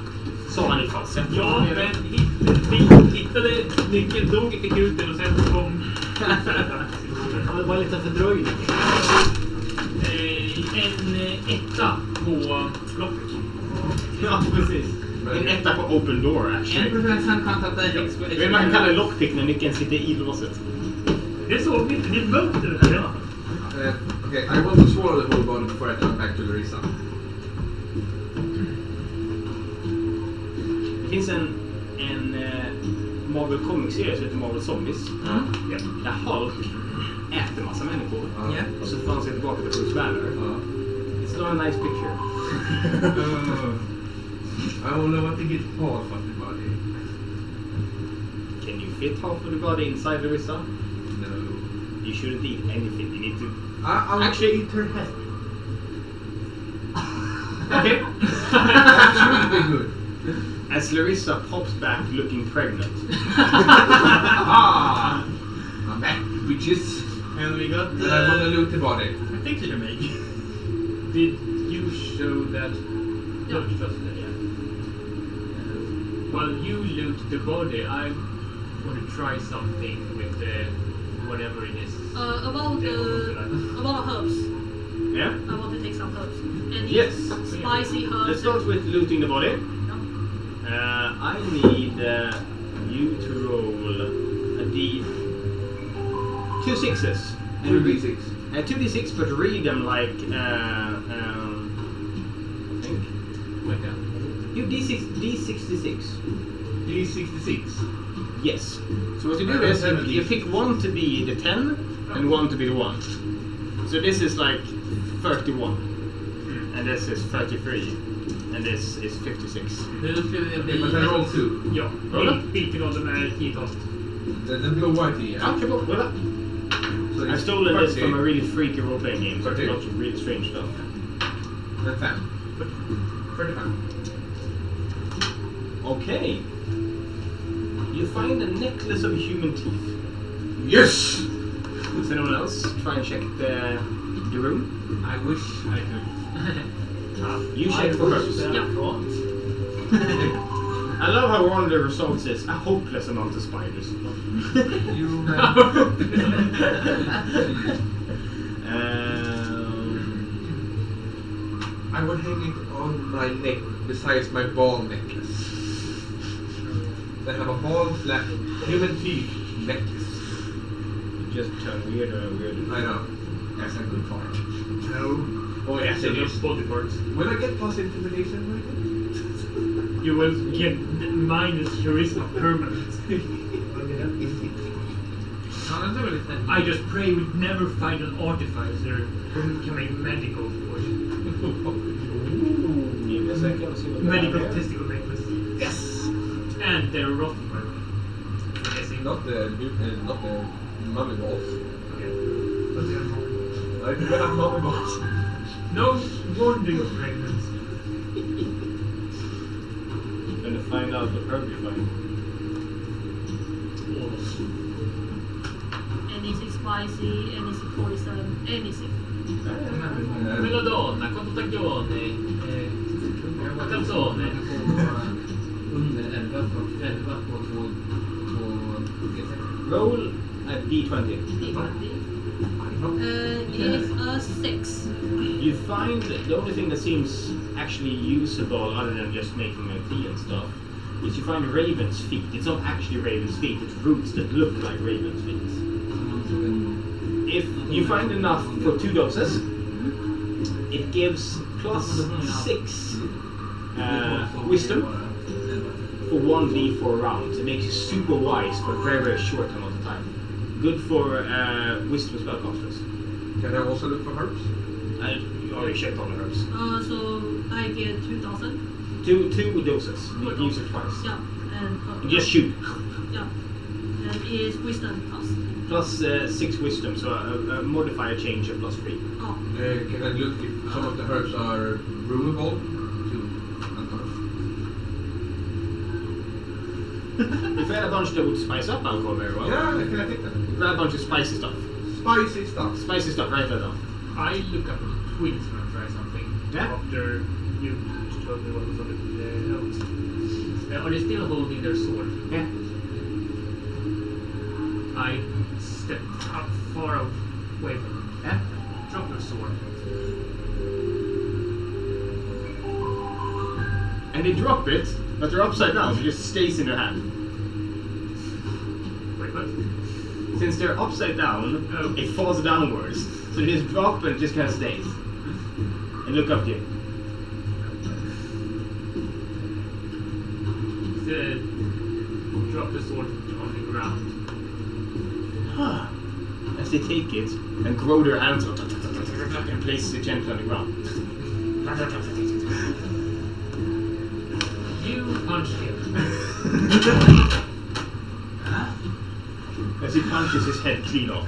Sa han i falsett. Ja, men vi hittade nyckeln, drog i kuten och sen kom... Ja, det var lite fördröjning. En etta på locket. Ja, precis. En etta på open door, actually. 1% chans att det är Men man kan kalla det lockpick när nyckeln sitter i låset. Det såg vi inte, det är mörkt ute. Okay, I want to swallow the whole body before I turn back to Larissa. Det finns en Marvel Comics-serie som heter Marvel Zombies. Ja. Där Hulk äter massa människor. Ja. Och så får han sig tillbaka till Bruce Banner. It's not a nice picture. I don't know what to get half of the body. Can you fit half of the body inside Larissa? No. You shouldn't eat anything. You need to... I'll Actually- eat her head. Okay. That should be good. As Larissa pops back looking pregnant. Ah! I'm back, bitches. And we got And I want to loot the body. a picture to make. Did you show that? Ja. While you loot the body, I want to try something with whatever it is. About herbs. Yeah? I want to take some herbs. And Yes. spicy herbs. Let's start with looting the body. I need you to roll a D... 2 6s. And 2d6. 2d6, but read them like... I think. Like that. You D66. D66. Yes. So what you do is you pick one to be the 10 and one to be the 1. So this is like 31. And this is 33. And this is 56. Hur skulle det Okay, but I bli? roll 2. Ja, vilken av dem är 10-talet? The blue white here. Okay, well, well, So I've it's stolen this 30. from a really freaky role-playing game, so it's 30. lots of really strange stuff. That's 10. 45. Okay. You find a necklace of human teeth. Yes! Does anyone else try and check the room? I wish I could. You check for herbs. I love how one of the results is a hopeless amount of spiders. You I would hang it on my neck besides my ball necklace. I have a ball flat human teeth necklace. You just turn weirder and weirder. I know. That's a good part. No. Oh yes, it is. Body parts. Will I get plus intimidation right You will get minus charisma permanent. Ja, det var lite... I just pray we never find an artificer who can make medical for you. Give me a second och se vad det Medical här är. testicle necklace. Yes! And they're rotten, by the way. I'm guessing. Not the mummy balls. Okay. But they're not. I do have mummy balls. No wonder you're pregnant. Gonna find out what herb you find. Anything spicy, anything poison, anything. Melodona, Contagone, Calzone. Under 11 på 2 Roll a d20. It's a 6. You find the only thing that seems actually usable other than just making a tea and stuff is you find raven's feet. It's not actually raven's feet, it's roots that look like raven's feet. If you find enough for 2 doses, it gives plus 6 wisdom for 1d4 rounds. It makes you super wise for a very, very short amount of time. Good for wisdom spellcasters. Can I also look for herbs? You already checked all the herbs. So I get 2,000. 2 doses. You can use it twice. Yeah, and You just shoot. yeah, and it's wisdom plus. Plus 6 wisdom, so a modifier change of plus 3. Oh, Can I look if some of the herbs are brewable to unearth? If you had a bunch that would spice up alcohol very well, Yeah, can I take that? grab a bunch of spicy stuff. Spicy stuff. Spicy stuff, write that down. I look up at the twins when I try something. Yeah? After you told me what was on the notes. Are they still holding their sword? Yeah. I step up far away from them. Yeah? Drop their sword. And they drop it, but they're upside down, so it just stays in their hand. Wait, what? Since they're upside down, Oh. it falls downwards. So they just drop and it just kind of stays. And look up here. Drop the sword on the ground. As they take it and grow their hands up and place it gently on the ground. You punch him. As he punches his head clean off.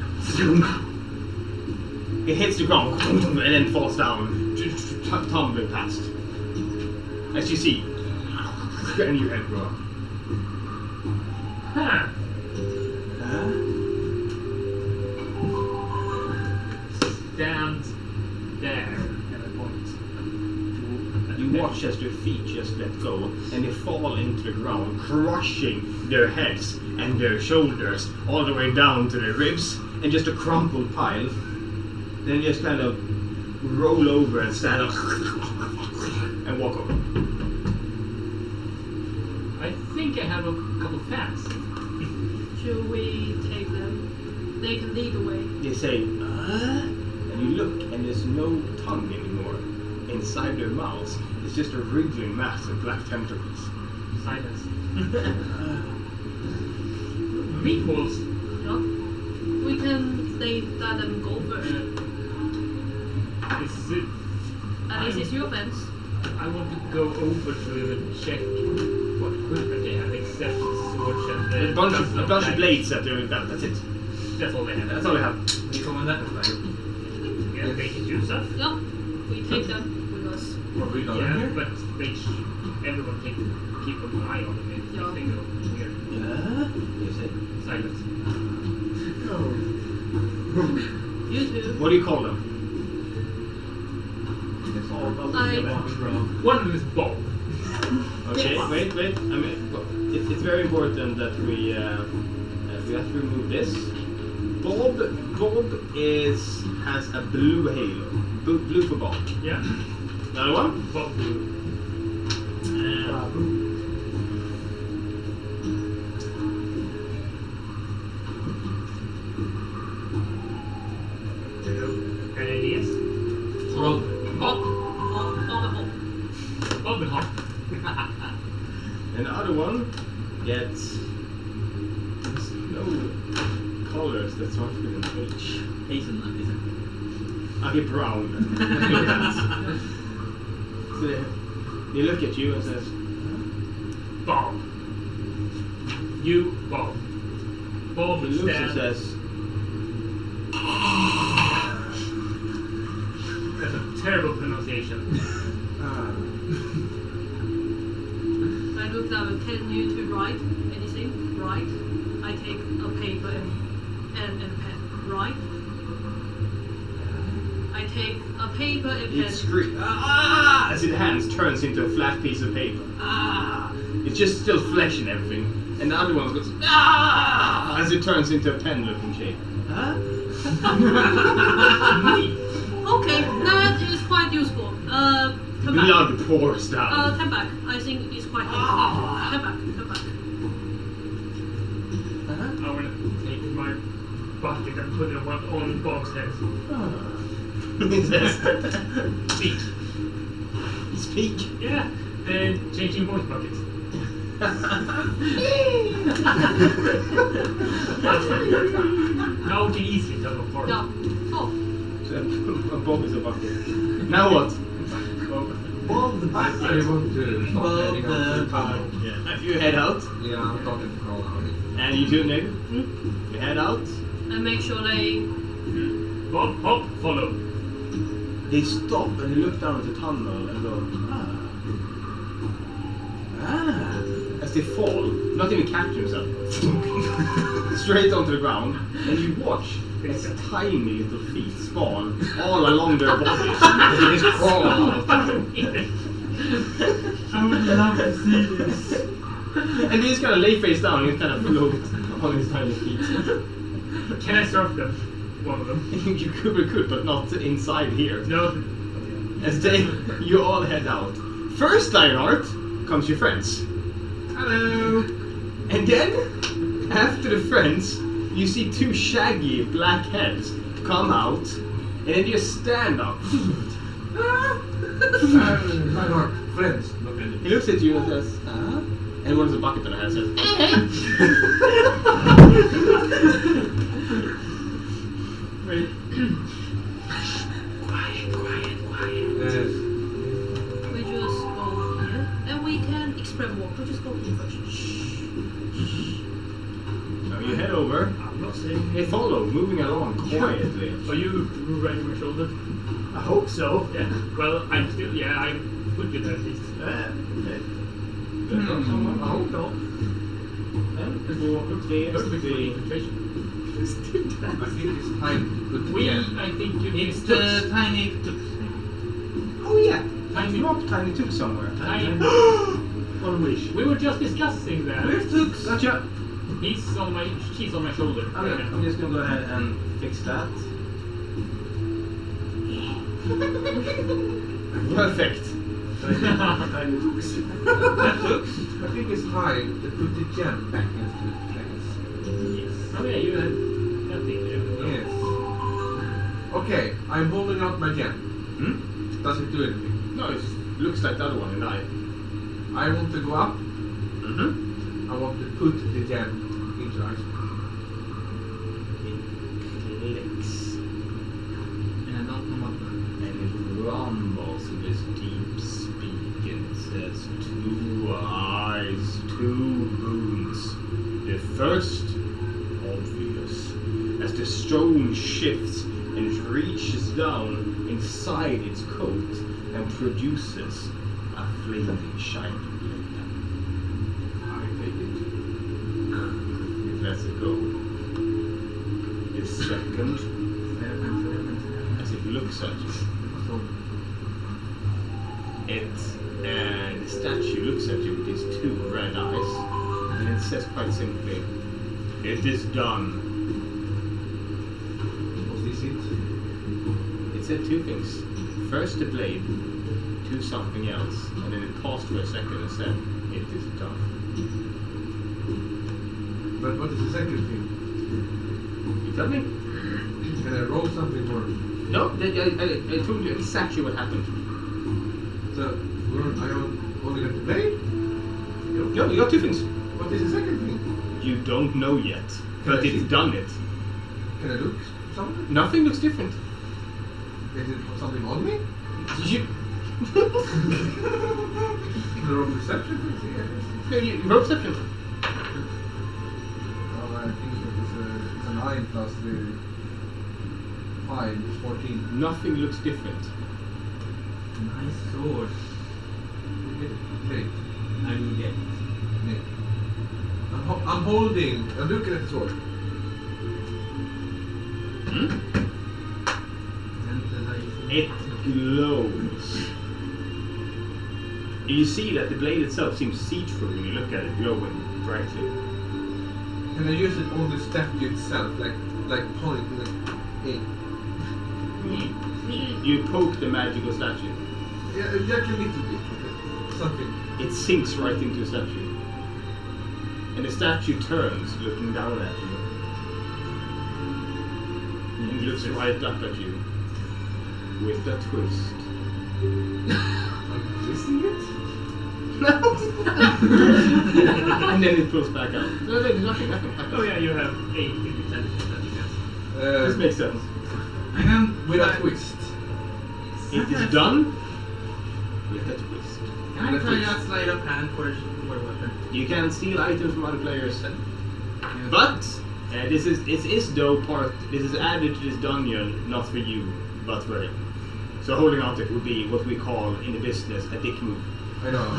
It hits the ground and then falls down, tumbling past. As you see, a new head grow up. Huh. Stand there and I point. You watch as their feet just let go and they fall into the ground, crushing their heads and their shoulders all the way down to their ribs, and just a crumpled pile. Then just kind of roll over and stand up and walk over. I think I have a couple fans. should we take them? They can lead the way. They say, and you look and there's no tongue anymore. Inside their mouths, it's just a wriggling mass of black tentacles. Silence. Meatballs. Yeah. We can let them go first. This is it. And this is your fence. I want to go over to check what equipment they have except swords and A bunch of blades at their belt, that's it. That's all they have. That's all they have. Vi kommer där på vägen. Yeah, they can do stuff. Yeah. We take them with us. What we done Yeah, here? but everyone can keep an eye on them if Yeah. they go here. Yeah? You say. Silence. You too. What do you call them? One of them is Bob. Okay, Yes. wait. I mean, it's very important that we have to remove this. Bob has a blue halo. Blue for Bob. Yeah. Another one? Bob Blue. Any ideas? Bob. Bob. Bob. Bob and Hop. And the other one gets no colors that start with an H. Hazelnut, is it? Okay, brown. So they look at you and says, Bob. You, Bob. Bob he looks and stands. says, That's a terrible pronunciation. I look down. Can you to write anything? Write. I take a paper and pen. Write. I take a paper and it pen. screams as its hands turns into a flat piece of paper. It's just still flesh and everything. And the other one goes as it turns into a pen-looking shape. Okay, that is quite useful. Come back. Blood pours down. Come back. I think it's quite helpful. Come back. I want to take my bucket and put it on Bob's head. He says, Speak. speak. Yeah, then changing voice buckets. Now we can easily tell apart. Yeah. So, A Bob is a bucket. Now what? Bob the bucket. I want to start Bob heading out to the the tunnel. You head out, Yeah, I'm talking to Carl now. and you do Nick. You head out. and make sure they. Bob, hop, follow. They stop and they look down at the tunnel and go, as they fall, not even catch themselves, straight onto the ground, and you watch as tiny little feet spawn all along their bodies. They just crawl out of them. I would love to see this. And they just kind of lay face down and kind of float on his tiny feet. Can I surf them? One of them. You could, but not inside here. No. As you all head out. First, Lionheart, comes your friends. Hello. And then, after the friends, you see two shaggy black heads come out, and then you stand up. Lionheart, friends. Not any. He looks at you and says, and one of the bucket on the head says, Right. Quiet. We just go here, and we can explain more. We just go here first. So you head over. I'm not saying. They follow, moving along quietly. Are you right on my shoulder? I hope so. Yeah. Well, I'm still. Yeah, I put you there at least. Okay. I hope not. Perfect Perfect for infiltration. I think it's time to put the gem. I think you It's the tiny Oh yeah. Tiny- Drop Tiny Took somewhere. On wish. We were just discussing that. Where's Tooks? Gotcha. She's on my shoulder. Okay, I'm just gonna go ahead and fix that. Perfect. Tiny Tooks. That looks. I think it's time to put the gem back into place. Yes. Oh yeah, you had nothing to do. Yes. Okay, I'm holding out my gem. Does it do anything? No, it looks like the other one, and I. I want to go up. Mm-hmm. I want to put the gem into the ice. Clicks. and I don't know what. And it rumbles in this deep speak and it says, 2 eyes, 2 moons. The first, obvious, as the stone shifts and it reaches down inside its coat and produces a flaming shiny blade. I take it. It lets it go. The second, as it looks at you, the statue looks at you with its 2 red eyes, and it says quite simply, "It is done." Was this it? It said 2 things. First the blade, 2 something else, and then it paused for a second and said, "It is done." But what is the second thing? You tell me? Can I roll something or? No, I told you exactly what happened. So, I only got the blade? No, you got 2 things. What is the second thing? You don't know yet, but it's done it. Can I look something? Nothing looks different. Is it something on me? You, The wrong perception? no, you roll perception. Well, I think it's a 9 plus the 5 is 14. Nothing looks different. Nice sword. Okay. I will get it. Yeah. I'm looking at the sword. Hmm? It glows. You see that the blade itself seems see-through when you look at it glowing brightly. Can I use it on the statue itself? Like point, like, hey. You poke the magical statue. Yeah, just a little bit. Something. It sinks right into the statue. And the statue turns, looking down at you. And looks right up at you. With a twist. I'm twisting it? And then it pulls back out. No, nothing happens. Oh yeah, you have 8 intelligence, I guess. This makes sense. I'm gonna With a try- twist. It is done with a twist. Can I try out sleight of hand for a weapon? You can steal items from other players, Yeah. but this is though part. This is added to this dungeon, not for you, but for him. So holding on to it would be what we call in the business a dick move. I know.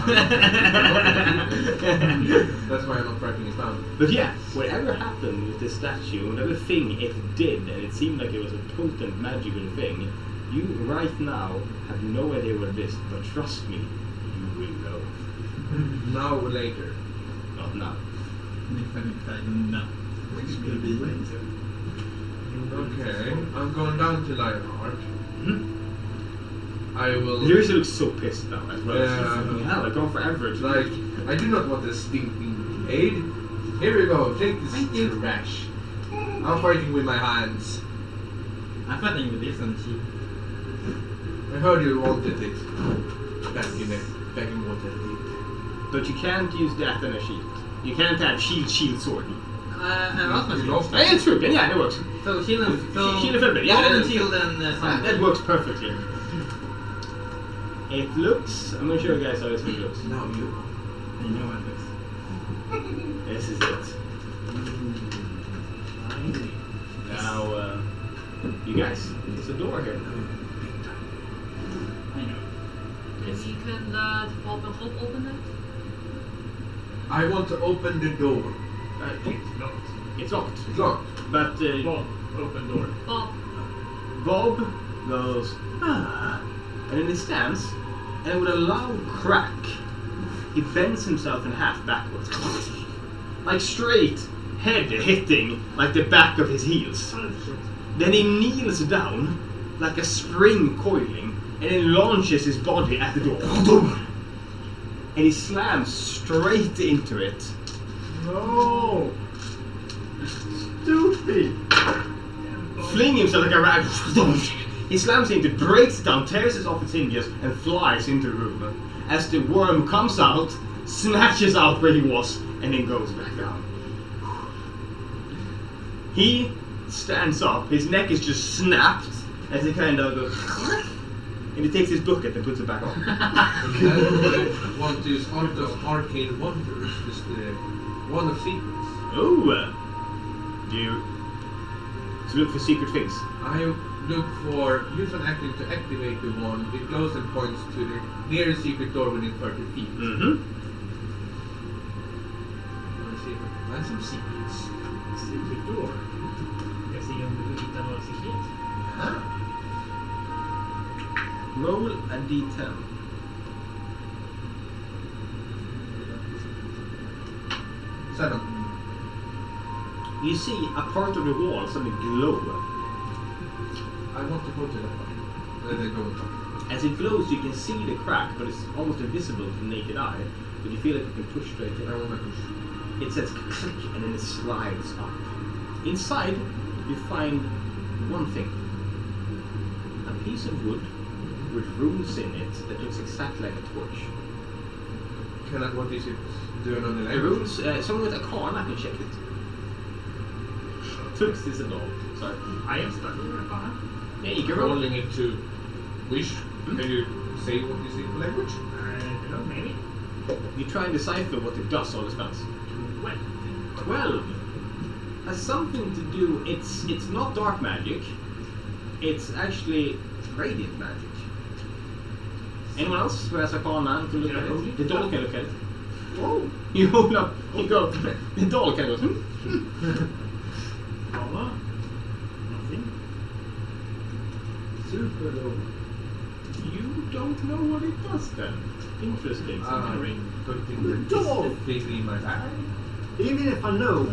That's why I'm not writing it down. But yeah, whatever happened with this statue, whatever thing it did, and it seemed like it was a potent magical thing, you right now have no idea what it is, but trust me, you will know. Now or later. Not now. If I don't know. Which will be later. Okay, I'm going down to Lionheart. I will. Lyrissa looks so pissed now as well. Yeah. Fucking hell, I've gone forever to Like, I do not want this stinking aid. Here we go, take this Thank you. trash. I'm fighting with my hands. I'm fighting with this on the sheet. I heard you wanted it back in water. But you can't use that on a shield. You can't have shield, sword. I lost my You shield. lost Yeah, it's true, then yeah, it works. So shield and Shield and flip, yeah, and that- shield and That works perfectly. It looks, I'm gonna show you guys how this thing looks. Now you. I know what it This is it. Now, you guys, there's a door here. is. I know. And you can Bob and Hope open it. I want to open the door. It's locked. It's locked. It's locked. But Bob, open door. Bob, Bob goes, ah, and then he stands, and with a loud crack, he bends himself in half backwards. Like straight, head hitting like the back of his heels. Then he kneels down, like a spring coiling, and then launches his body at the door. And he slams straight into it. No! Stupid! Flinging himself like a rag. He slams into it, breaks it down, tears it off its hinges, and flies into the room. As the worm comes out, snatches out where he was, and then goes back down. He stands up, his neck is just snapped, as he kind of goes, and he takes his bucket and puts it back on. And then I want to use Arthur's Arcane Wonders, just the one of secrets. Oh! Do you to look for secret things? I look for use an action to activate the wand. It glows and points to the nearest secret door within 30 feet. Mm-hmm. Let's see if I can find some secrets. Secret door. Jag ser om du hittar några sekret. Ah. Roll a d10. 7. You see a part of the wall suddenly glow. I want to go to that one. Let it go on top. As it glows, you can see the crack, but it's almost invisible to the naked eye. But you feel like you can push straight in. I want to push. It says click, and then it slides up. Inside, you find one thing. A piece of wood with runes in it that looks exactly like a torch. Can I, what is it doing on the The language? runes, someone with a con, I can check it. Tux is a doll. Sorry. I am stuck in Arcana. Yeah, you can roll. Rolling it to wish. Can you say what you see in language? I don't know, maybe. You try and decipher what it does, all the spells. 12 has something to do. It's not dark magic. It's actually radiant magic. Anyone else who has Arcana to look at it? The doll can look at it. Whoa! You hold up. You go. The doll can go. Armor? Nothing. Super low. You don't know what it does then. Interesting. Putting the Dog! thing in my bag. Even if I know,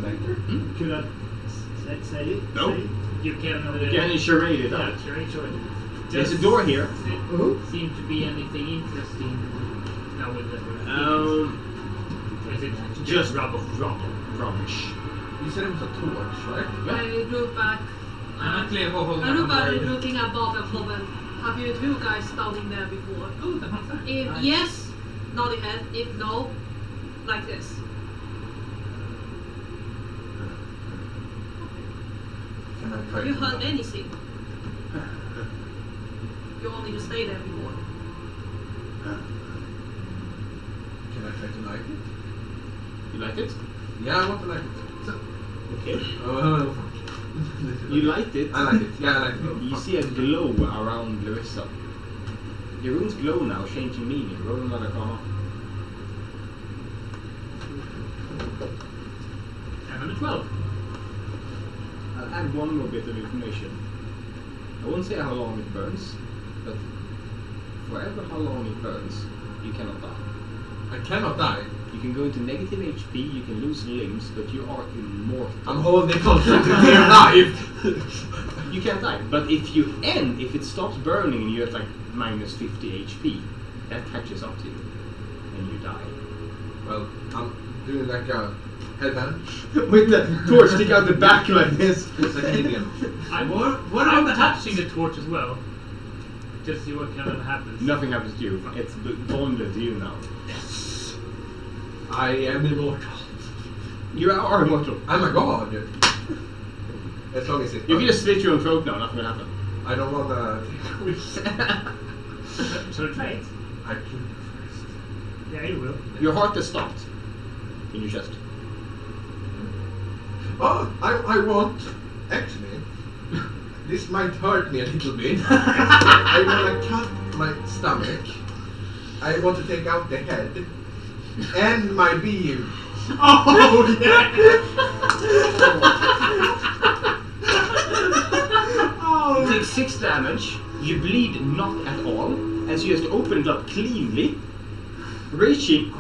could I say it? No. Say it? You can. You can charade it out. Yeah, charade. There's a door here. Seem to be anything interesting now with the. Or is it Just rubble? rubbish. You said it was a torch, right? I look back. I'm actually holding I up look my back blade. looking at Bob and Bob. Have you two guys standing there before? Oh, the hunt's there. If Nice. yes, nodding head. If no, like this. Can I try Have you to heard knock? anything? You only just stay there before. Can I try to like it? You like it? Yeah, I want to like it. So, Okay. oh, You liked it. I like it. Yeah, I like it. You see a glow around Larissa. The runes glow now, changing meaning. Roll another Arcana. And number 12. I'll add one more bit of information. I won't say how long it burns, but forever how long it burns, you cannot die. I cannot die. You can go into negative HP, you can lose limbs, but you are immortal. I'm holding closer to dear life. You can't die, but if it stops burning and you're at like minus 50 HP, that catches up to you, and you die. Well, I'm doing like a headband. With the torch stick out the back like this. It's like Indian. I'm about the touching the torch as well. Just see what kind of happens. Nothing happens to you. It's bonded to you now. I am immortal. You are immortal. I'm a god. As long as it. You can just slit your own throat now, nothing will happen. I don't wanna take a risk. Shall we try it? I can first. Yeah, you will. Your heart has stopped in your chest. Oh, I want. Actually, this might hurt me a little bit. I wanna cut my stomach. I want to take out the head and my beam. Oh, yeah! You take 6 damage, you bleed not at all, as you just open it up cleanly, reach in,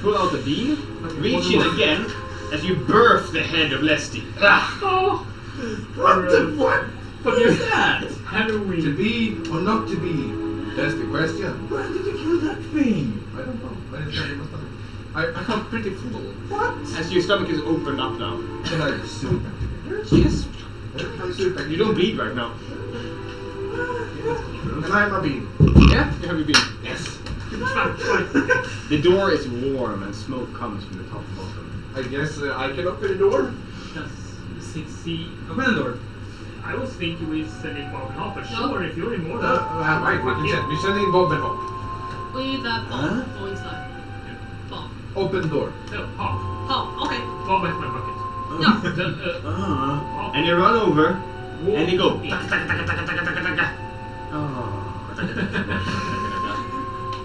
pull out the beam, reach in again, as you birth the head of Lesty. Oh! What the fuck? What is that? Halloween. To be or not to be? That's the question. Where did you kill that thing? I don't know. I didn't tell you my stomach. I felt pretty full. What? As your stomach is opened up now. Can I soup back together? Yes. I'm soup back You don't bleed right now. And I'm a bean. Yeah, you have your beam. Yes. The door is warm and smoke comes from the top and bottom. I guess I can open the door. Does 6C. Open the door. I was thinking we send in Bob and Hop, but No. sure, if you're immortal. Right, we can send. We're sending Bob and Hop. We let Bob Huh? go inside. Bob. Open door. No, Hop. Oh, okay. Bob has my bucket. No. Then, Hop. And you run over, Walk and you go. in.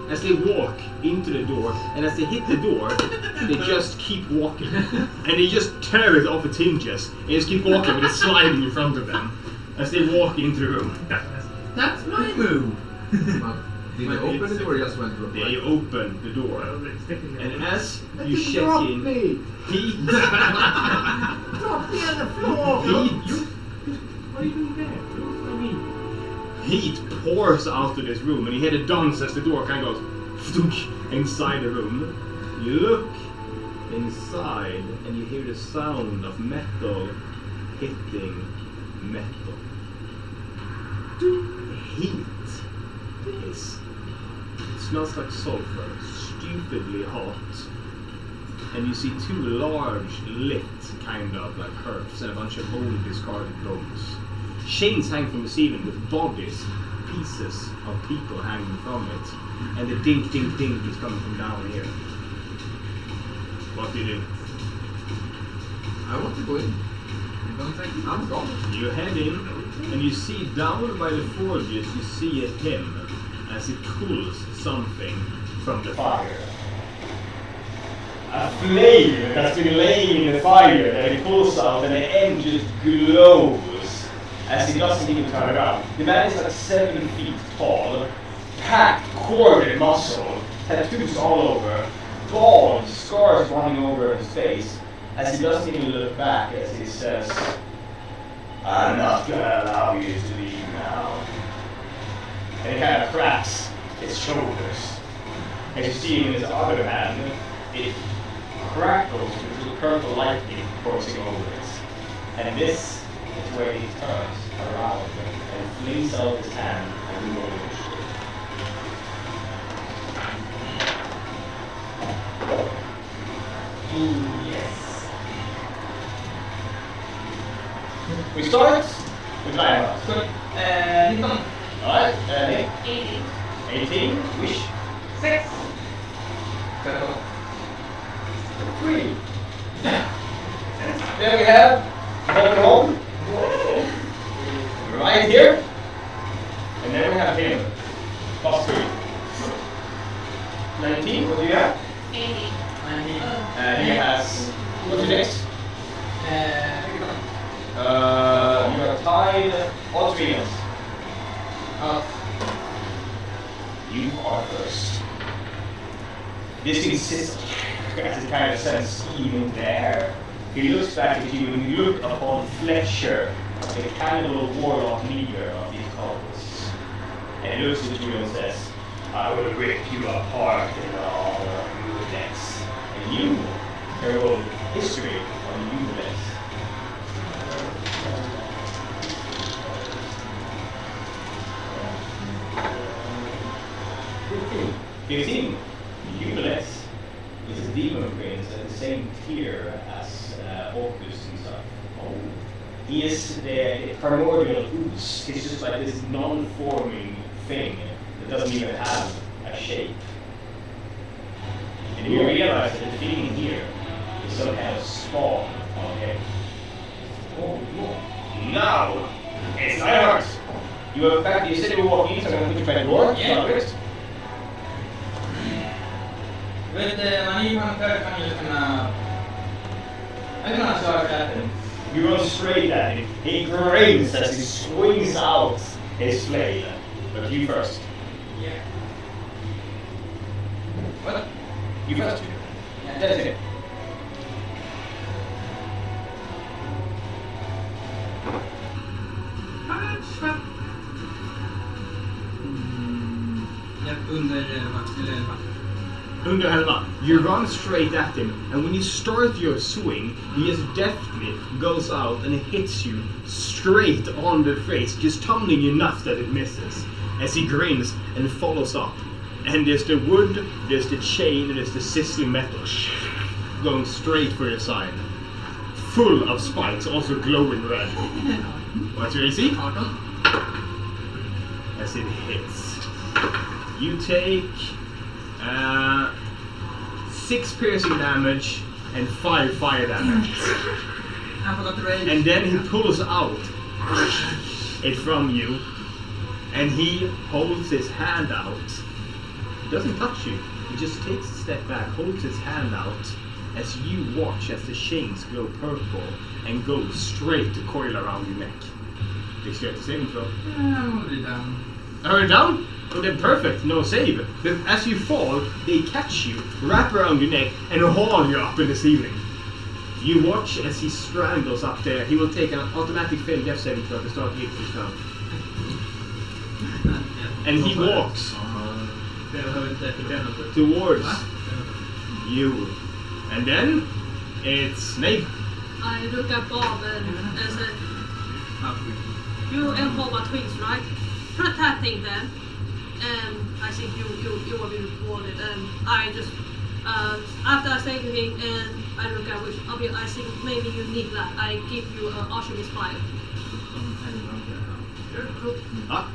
As they walk into the door, and as they hit the door, they just keep walking. And they just tear it off its hinges, and just keep walking with it sliding in front of them. As they walk into the room. That's my move. Did you open the door or just went through? They open the door. Well, it's technically. And as you You check dropped in, me! heat, Drop me on the floor! heat, What are you doing there? What do you mean? heat pours out of this room, and you hear the dance as the door kind of goes thunk inside the room. You look inside, and you hear the sound of metal hitting metal. The heat is. It smells like sulfur, stupidly hot. and you see two large, lit, kind of like hearths and a bunch of old discarded bones. Chains hang from the ceiling with bodies, pieces of people hanging from it, and the dink, dink, dink is coming from down here. What do you do? I want to go in. I'm gone. You head in, and you see down by the forges, you see him as he pulls something from the fire. A flame that's been laying in the fire that he pulls out, and the end just glows as he doesn't even turn around. The man is like 7 feet tall, packed, corded muscle, tattoos all over, bald, scars running over his face, as he doesn't even look back as he says, "I'm not gonna allow you to leave now." And he kind of cracks his shoulders. And you see in his other hand, it crackles with little purple lightning coursing over it. And this is where he turns around and flings out his hand and moves. Yes. We start with Lionel. Good. Alright, 18. Wish. 6. 7. 3. Then we have Pokemon right here. And then we have him. Plus 3. 19. What do you have? 19. And he has. What's your next? You are tied all 3 else. You are first. This thing sits as it kind of sends steam in the air. He looks back at you and you look upon Fletcher, the cannibal warlock leader of these cults. And he looks at you and says, "I will rip you apart in all of Ulex." And you, your own history on Ulex. 15. Ulex is a demon prince at the same tier as Orcus and stuff. He is the primordial ooze. He's just like this non-forming thing that doesn't even have a shape. And you realize that the thing here is some kind of spawn on him. Oh, now it's Lionheart. You have back. You said you were walking in, so I'm going to put you by the door. Yeah. With my new hunter, kan jag kunna... Jag kan köra den. You run straight at him. He grins as he swings out his flail. But you first. Yeah. What? You first. Yeah. That's it. Under 11. You run straight at him, and when you start your swing, he just deftly goes out and hits you straight on the face, just tumbling enough that it misses, as he grins and follows up. And there's the wood, there's the chain, and there's the sizzling metal going straight for your side. Full of spikes, also glowing red. What's your AC? As it hits. You take 6 piercing damage and 5 fire damage. I forgot to raise. And then he pulls out it from you, and he holds his hand out. He doesn't touch you. He just takes a step back, holds his hand out, as you watch as the chains glow purple and go straight to coil around your neck. Dexterity saving throw. I'm already down. Are you down? Oh, then perfect, no save. But as you fall, they catch you, wrap around your neck, and haul you up in the ceiling. You watch as he strangles up there. He will take an automatic failed death saving throw to start each turn. And he walks towards you. And then it's Snape. I look at Bob and said, "You and Bob are twins, right? Protecting them, and I think you will be rewarded." And I After I say to him and I look at which object I think maybe you need that, I give you an Archivist file.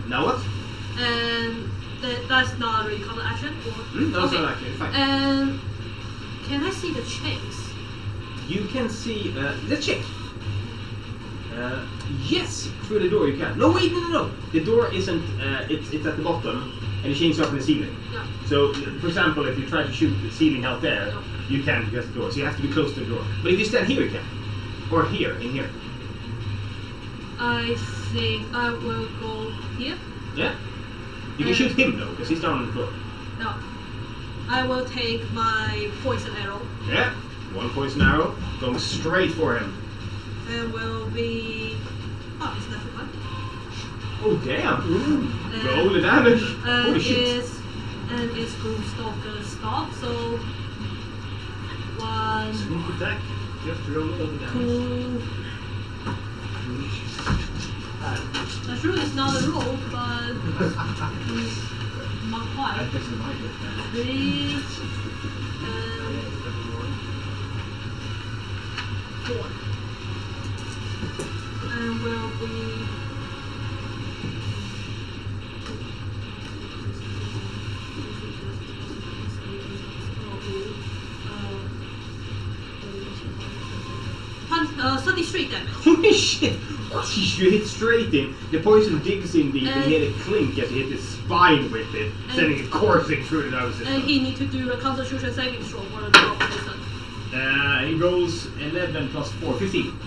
Now what? And that's not really counter action? Or? No, it's Okay. not actually. Fine. And can I see the chains? You can see. Let's check. Yes, through the door you can. No, wait, no. The door isn't. It's at the bottom, and the chains are up in the ceiling. Yeah. So, for example, if you try to shoot the ceiling out there, Yeah. you can't against the door. So you have to be close to the door. But if you stand here, you can. Or here, in here. I think I will go here. Yeah. You can shoot him though, because he's down on the floor. No. I will take my poison arrow. Yeah. One poison arrow, going straight for him. And will be. Oh, it's level 1. Oh damn! Roll the damage. Holy shit! And it's Gloomstalker staff, so 1, Sneak attack. Just roll all the damage. 2. I'm sure it's not a roll, but not quite. 3 and 4. And will be. Uh, 33 damage. Holy shit! You hit straight in. The poison digs in deep and you hear it clink as you hit his spine with it, sending it coursing through the nose. And he need to do a Constitution saving throw for the drop poison. He rolls 11 plus 4, 15.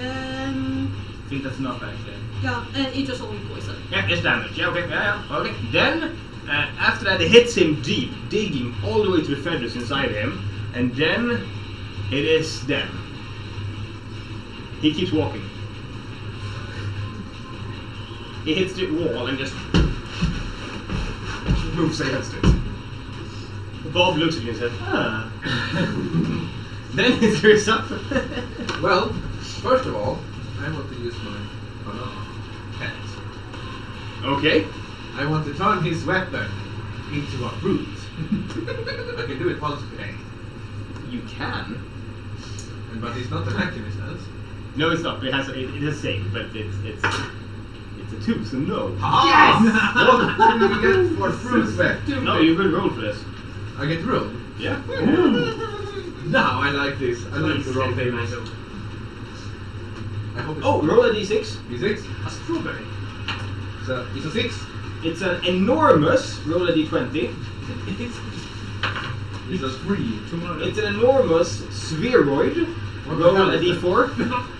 And I think that's enough actually. yeah, and it just only poison. Yeah, it's damage. Yeah, okay, okay. Then, after that, it hits him deep, digging all the way to the feathers inside him, and then it is them. He keeps walking. He hits the wall and just moves against it. Bob looks at you and says, ah. Then it's Rissa. Well, first of all, I want to use my pet. Okay. I want to turn his weapon into a brute. I can do it once per day. You can. But it's not an activist, has? No, it's not. It has a save, but it's a 2, so no. Yes! What do we get for fruit sweat? No, you could roll for this. I get roll. Yeah. Now I like this. I like the roll tables. I hope it's Roll a d6. D6. A strawberry. So it's a 6. It's an enormous. Roll a d20. It's a 3. It's an enormous spheroid. What the Roll hell a is that? d4.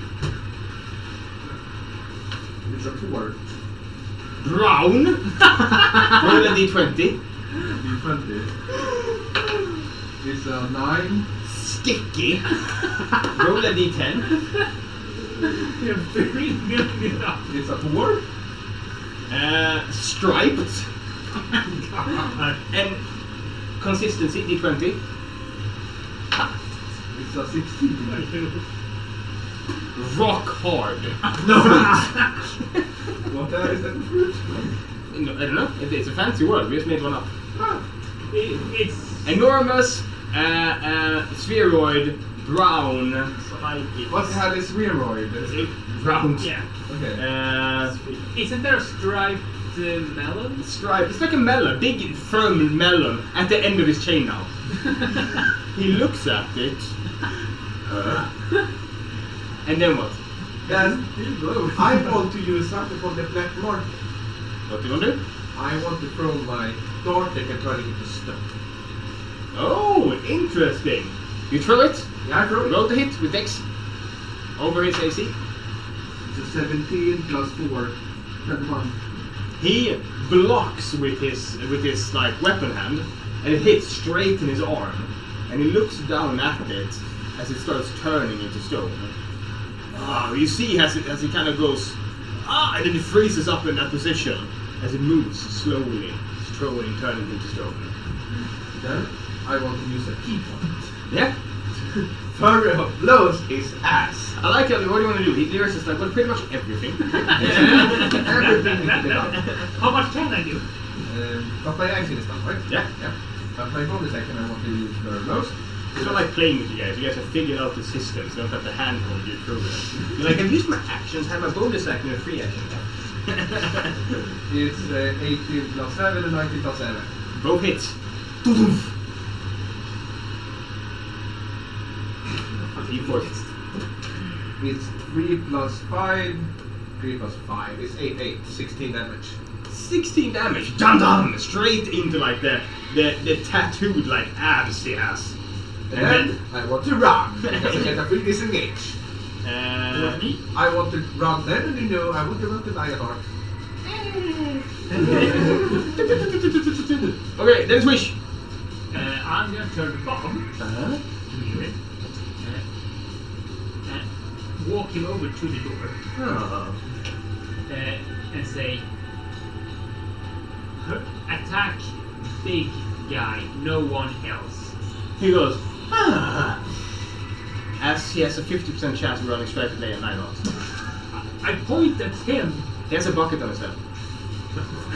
It's a 4. Brown. Roll a d20. D20. It's a 9. Sticky. Roll a d10. You're very good up. It's a 4. Striped. And consistency d20. It's a 16. Rock hard. No! What is that fruit? No, I don't know. It's a fancy word. We just made one up. It's Enormous, spheroid, brown. What had a spheroid? Round. yeah. Okay. Isn't there a striped melon? Stripe. It's like a melon, big firm melon at the end of his chain now. He looks at it. And then what? Then I want to use something from the black market. What do you want to do? I want to throw my dart deck and turn it into stone. Oh, interesting. You throw it. Yeah, I throw it. Roll the hit with Dex. Over his AC. It's a 17 plus 4. 21. He blocks with his like weapon hand, and it hits straight in his arm. And he looks down at it as it starts turning into stone. You see as it kind of goes, and then it freezes up in that position as it moves slowly, turning into stone. Then I want to use a key point. Yeah. Furry blows his ass. I like it. What do you want to do? Lyris is like, well, pretty much everything. Everything needs to be done. How much can I do? But by action is done, right? Yeah. Yeah. But my bonus action I want to use the most. It's not like playing with you guys. You guys have figured out the systems. You don't have to handhold you through it. You're like, I've used my actions, have my bonus action and free action. It's 18 plus 7 and 19 plus 7. Both hits. It's 3 plus 5. 3 plus 5 is 8. 16 damage. 16 damage. Dun dun! Straight into like the tattooed like abs he has. And then I want to run because I get a free disengage. I want to run then, and you know I want to run to DnR. Okay, then switch. I'm gonna turn the bomb Uh-huh. to near it. Walk him over to the door Oh. and say, attack big guy, no one else. He goes, ah. As he has a 50% chance of running straight to lay at 9 knots. I point at him. He has a bucket on his head.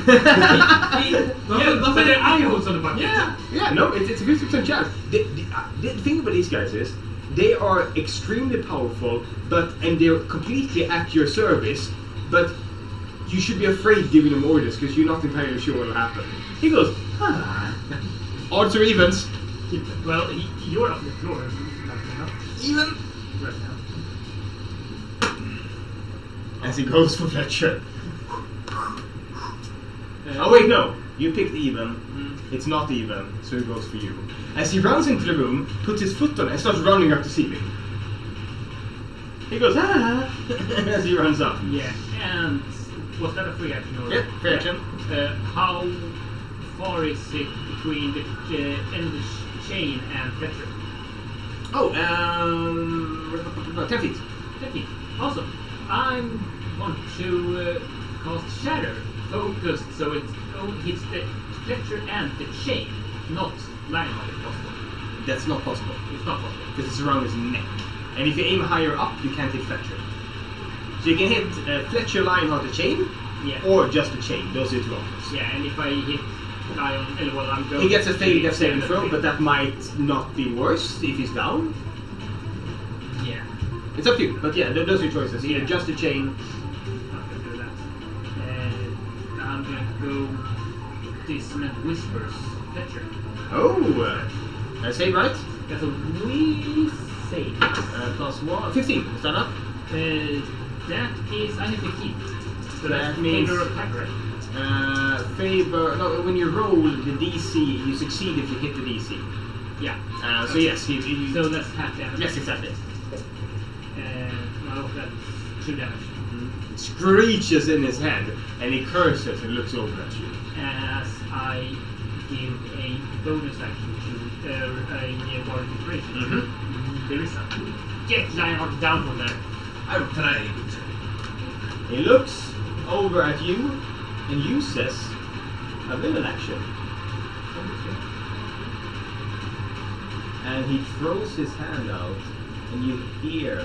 Yeah, but there are eye holes on the bucket. Yeah, no, it's a 50% chance. The thing about these guys is, they are extremely powerful, and they're completely at your service, but you should be afraid giving them orders because you're not entirely sure what will happen. He goes, ah. Odds or evens? Well, you're up the floor. Even. Right now. As he goes for Fletcher. Oh wait, no. You picked even. It's not even, so it goes for you. As he runs into the room, puts his foot on it, and starts running up the ceiling. He goes, ah! As he runs up. Yeah, and was that a free action? Or? Yeah, free action. How far is it between the end of the chain and Fletcher? Oh, 10 feet. 10 feet. Awesome. I want to cast Shatter, focused, so it hits the Fletcher and the chain, not Lionheart if possible. That's not possible. It's not possible. Because it's around his neck. And if you aim higher up, you can't hit Fletcher. So you can hit Fletcher, Lionheart, the chain, Yeah. or just the chain. Those are the two options. Yeah, and if I hit Lion, well, I'm going. He gets a failed death saving throw, but but that might not be worse if he's down. yeah, It's up to you, but yeah, those are your choices. Either just the chain. I'm gonna do that. I'm gonna go Dissonant Whispers, Fletcher. Oh, save right. That's a wee save. Plus 1, 15. Is that up? That is, I have 15. So That that's means- favor attack, right? Favor. No, when you roll the DC, you succeed if you hit the DC. Yeah. So yes, he So that's half damage. yes, exactly. No, that's 2 damage. It screeches in his head, and he curses and looks over at you. As I give a bonus action to a Bardic Inspiration. There is some. Get Lionheart down from there. I'm trying. He looks over at you and uses a villain action. And he throws his hand out, and you hear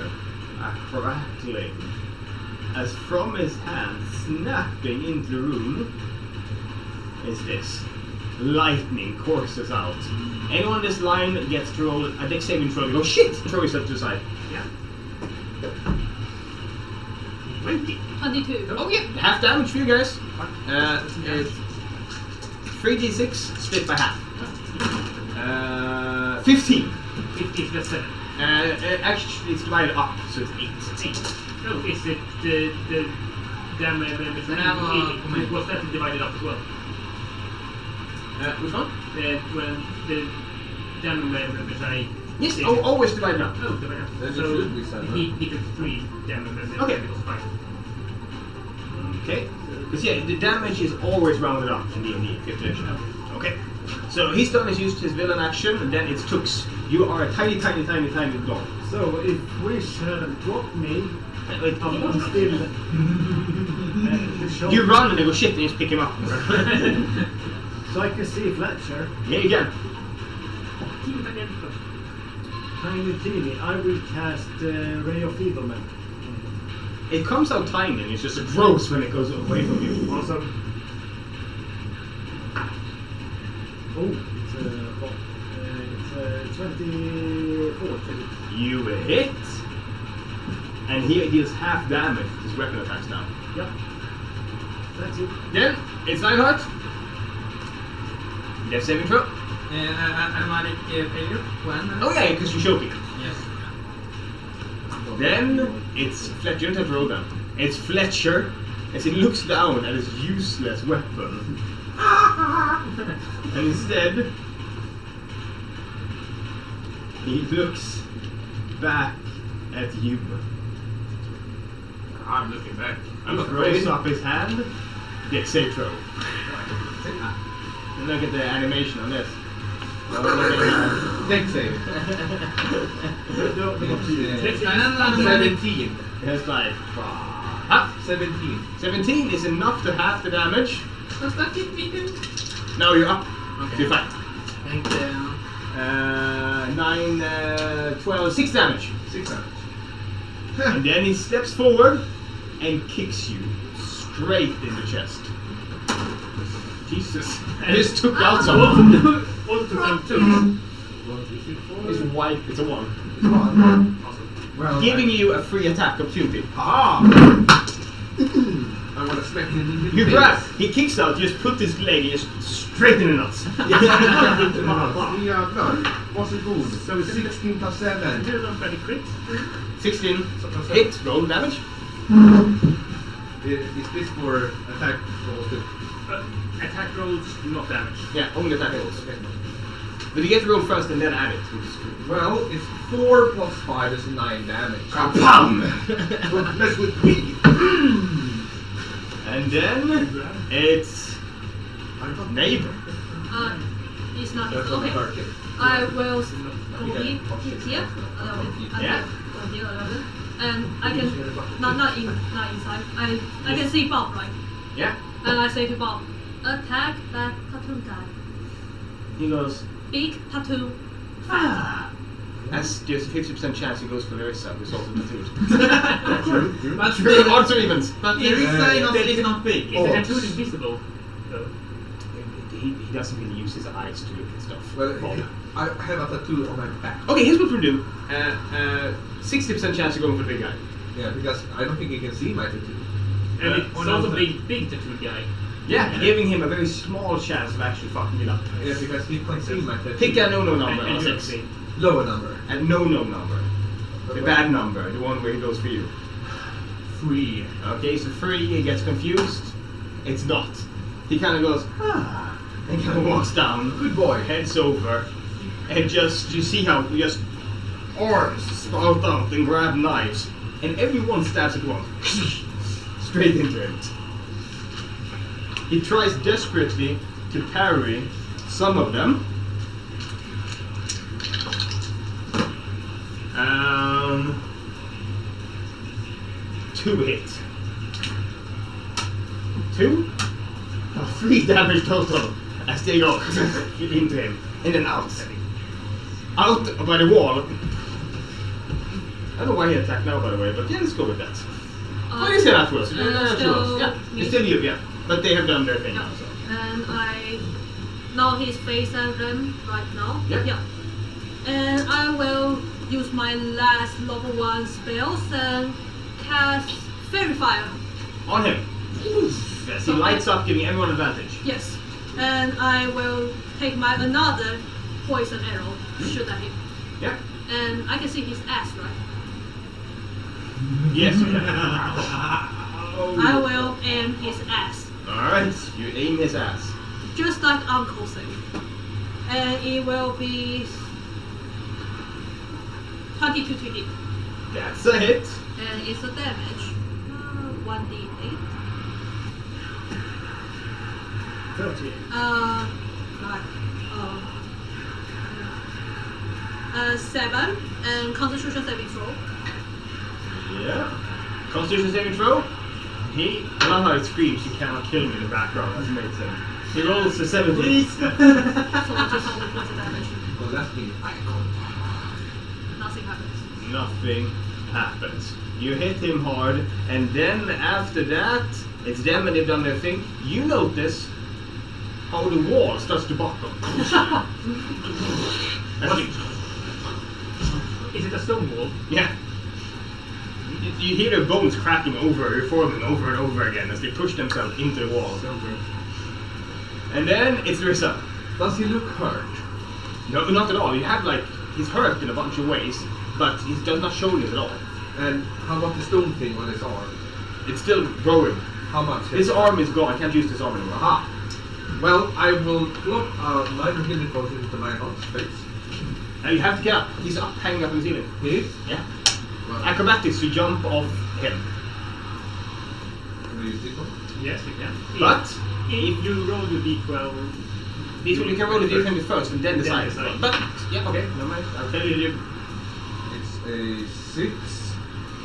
a crackling as from his hand, snapping into the room, is this. Lightning courses out. Anyone in this line gets to roll a dex saving throw. You go, shit! Throw yourself to the side. Yeah. 20. 22. Oh yeah, half damage for you guys. It's 3d6 split by half. 15. 15 plus 7. Actually, it's divided up, so it's 8. 8. No, is it the damage? Was that divided up as well? Which one? When the damage I. Yes, always divided up. Oh, divided up. Then it So should be 7. he took 3 damage. Okay. It was 5. Okay. Because yeah, the damage is always rounded up in D&D 5th edition. Okay. So he's done his used his villain action, and then it's Tux. You are a tiny dog. So if Wish hadn't dropped me, Wait, I'm still. you run and they go shit, and you just pick him up. So I can see Fletcher. Yeah, you can. Teeny. I will cast Ray of Evilment. It comes out tiny, and it's just gross when it goes away from you. Awesome. Oh, it's 24. You hit, and he deals half damage with his weapon attacks now. Yep. That's it. Then it's Lionheart. Death saving throw. Automatic failure. When? Oh yeah, because you're choking. Yes. Then it's Fletcher. You don't have to roll them. It's Fletcher as he looks down at his useless weapon. And instead, he looks back at you. I'm looking back. He throws up his hand. Death save throw. And look at the animation on this. Deck save. 17. It's like, 17. 17 is enough to half the damage. Does that hit me too? Now you're up. Okay. You fight. Thank you. 9, 12, 6 damage. 6 damage. And then he steps forward and kicks you straight in the chest. Jesus. And this took out someone. Also took them 2. 1, 2, 3, 4. It's white, it's a 1. Awesome. Well, Giving you a free attack opportunity. Ah! I want to smack him in the You face. grab, he kicks out, just put his leg just straight in the nuts. Ja, varsågod. So 16 plus 7. Do them very quick. 16 hit, roll damage. Is this for attack rolls too? Attack rolls, not damage. Yeah, only attack rolls. Okay. But you get to roll first and then add it, which is cool. Well, it's 4 plus 5 is 9 damage. Kapam! Don't mess with me! And then it's neighbor. It's not That's okay. not okay. I will go here, Yeah. and I can not inside. I can see Bob, right? Yeah. And I say to Bob, attack that tattoo guy. He goes, Big tattoo. ah. As there's a 50% chance he goes for Larissa, who's also tattooed. But True, odds or evens. But Larissa is not big. Is the tattoo invisible? Though? He doesn't really use his eyes to look at stuff. Well, I have a tattoo on my back. Okay, here's what we'll do. 60% chance you're going for the big guy. Yeah, because I don't think you can see my tattoo. And it's also big tattoo guy. Yeah, giving him a very small chance of actually fucking it up. Yeah, because you can't see my tattoo. Pick a no-no number And on you're 6. big. Lower number. A no-no number. The bad number, the one where he goes for you. 3. Okay, so 3, he gets confused. It's not. He kind of goes, ah, and kind of walks down. Good boy. Heads over, and just, you see how just arms spout out and grab knives, and everyone stabs at once. Straight into it. He tries desperately to parry some of them. 2 hits. 2? 3 damage total as they go into him. In and out. Out by the wall. I don't know why he attacked now, by the way, but yeah, let's go with that. What is it afterwards? So Yeah, it's still you, yeah. But they have done their thing now, so. And I know his face and them right now. Yeah. And I will use my last level 1 spells and cast Fairy Fire. On him. Yes, he lights up, giving everyone advantage. Yes. And I will take my another poison arrow, shoot at him. Yeah. And I can see his ass, right? Yes, you can. I will aim his ass. Alright, you aim his ass. Just like Uncle said. And it will be 22 to hit. That's a hit. And it's a damage. 1d8. 30. Right. 7 and Constitution saving throw. Yeah. Constitution saving throw. I love how it screams, you cannot kill me in the background. That's amazing. He rolls a 17. So just only points of damage. Well, that's me. Nothing happens. Nothing happens. You hit him hard, and then after that, it's them and they've done their thing. You notice how the wall starts to buckle. Is it a stone wall? Yeah. You hear their bones cracking reforming over and over again as they push themselves into the wall. And then it's Rissa. Does he look hurt? No, not at all. You have like, he's hurt in a bunch of ways, but he does not show it at all. And how about the stone thing on his arm? It's still growing. How much? His arm is gone. I can't use this arm anymore. Aha! Well, I will plop a minor healing potion into my heart's face. And you have to get up. He's up, hanging up in the ceiling. He is? Yeah. Well, Acrobatics to jump off him. can we use this one? Yes, you can. But If you roll your d12, these one you can roll the d20 first and then decide. decide. But yeah, okay, never mind. I'll tell you. It's a 6.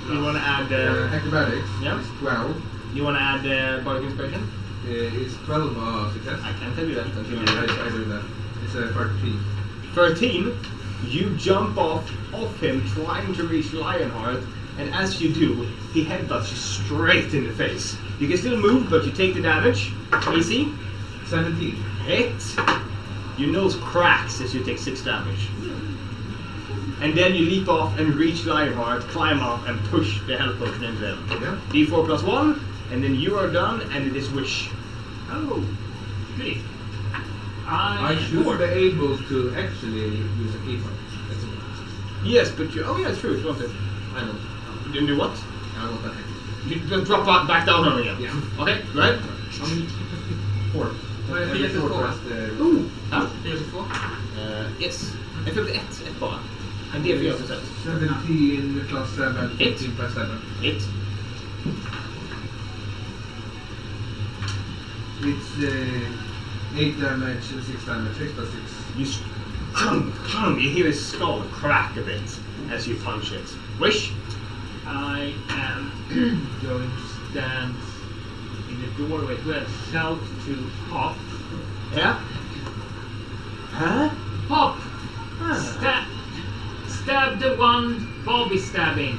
You want to add? Acrobatics. Yeah. It's 12. You want to add bardic inspiration? It's 12 success. I can tell you that until you Yeah, decide. I do that. It's a 13. 13. You jump off him, trying to reach Lionheart, and as you do, he headbutts you straight in the face. You can still move, but you take the damage. AC. 17. Hit. Your nose cracks as you take 6 damage. And then you leap off and reach Lionheart, climb up, and push the health potion into them. Yeah. D4 plus 1, and then you are done, and it is Wish. oh, goody. I should be able to actually use a keypad. That's it. Yes, but you. Oh, yeah, it's true. If you want to. I know. You didn't do what? I want that. You just drop back down on him again. Yeah. Okay, right? 4. Vad är det för två? Ooh. Ja. Det är för två. Yes. Jag tror det är ett bara. En D4 procent. 17 plus 7, 15 plus 7. Hit. It's 8 damage and 6 damage. 6 plus 6. You clunk. You hear his skull crack a bit as you punch it. Wish. I am going to stand in the doorway to shout to Hop. Yeah. Huh? Hop! Ah. Stab the one Bob is stabbing.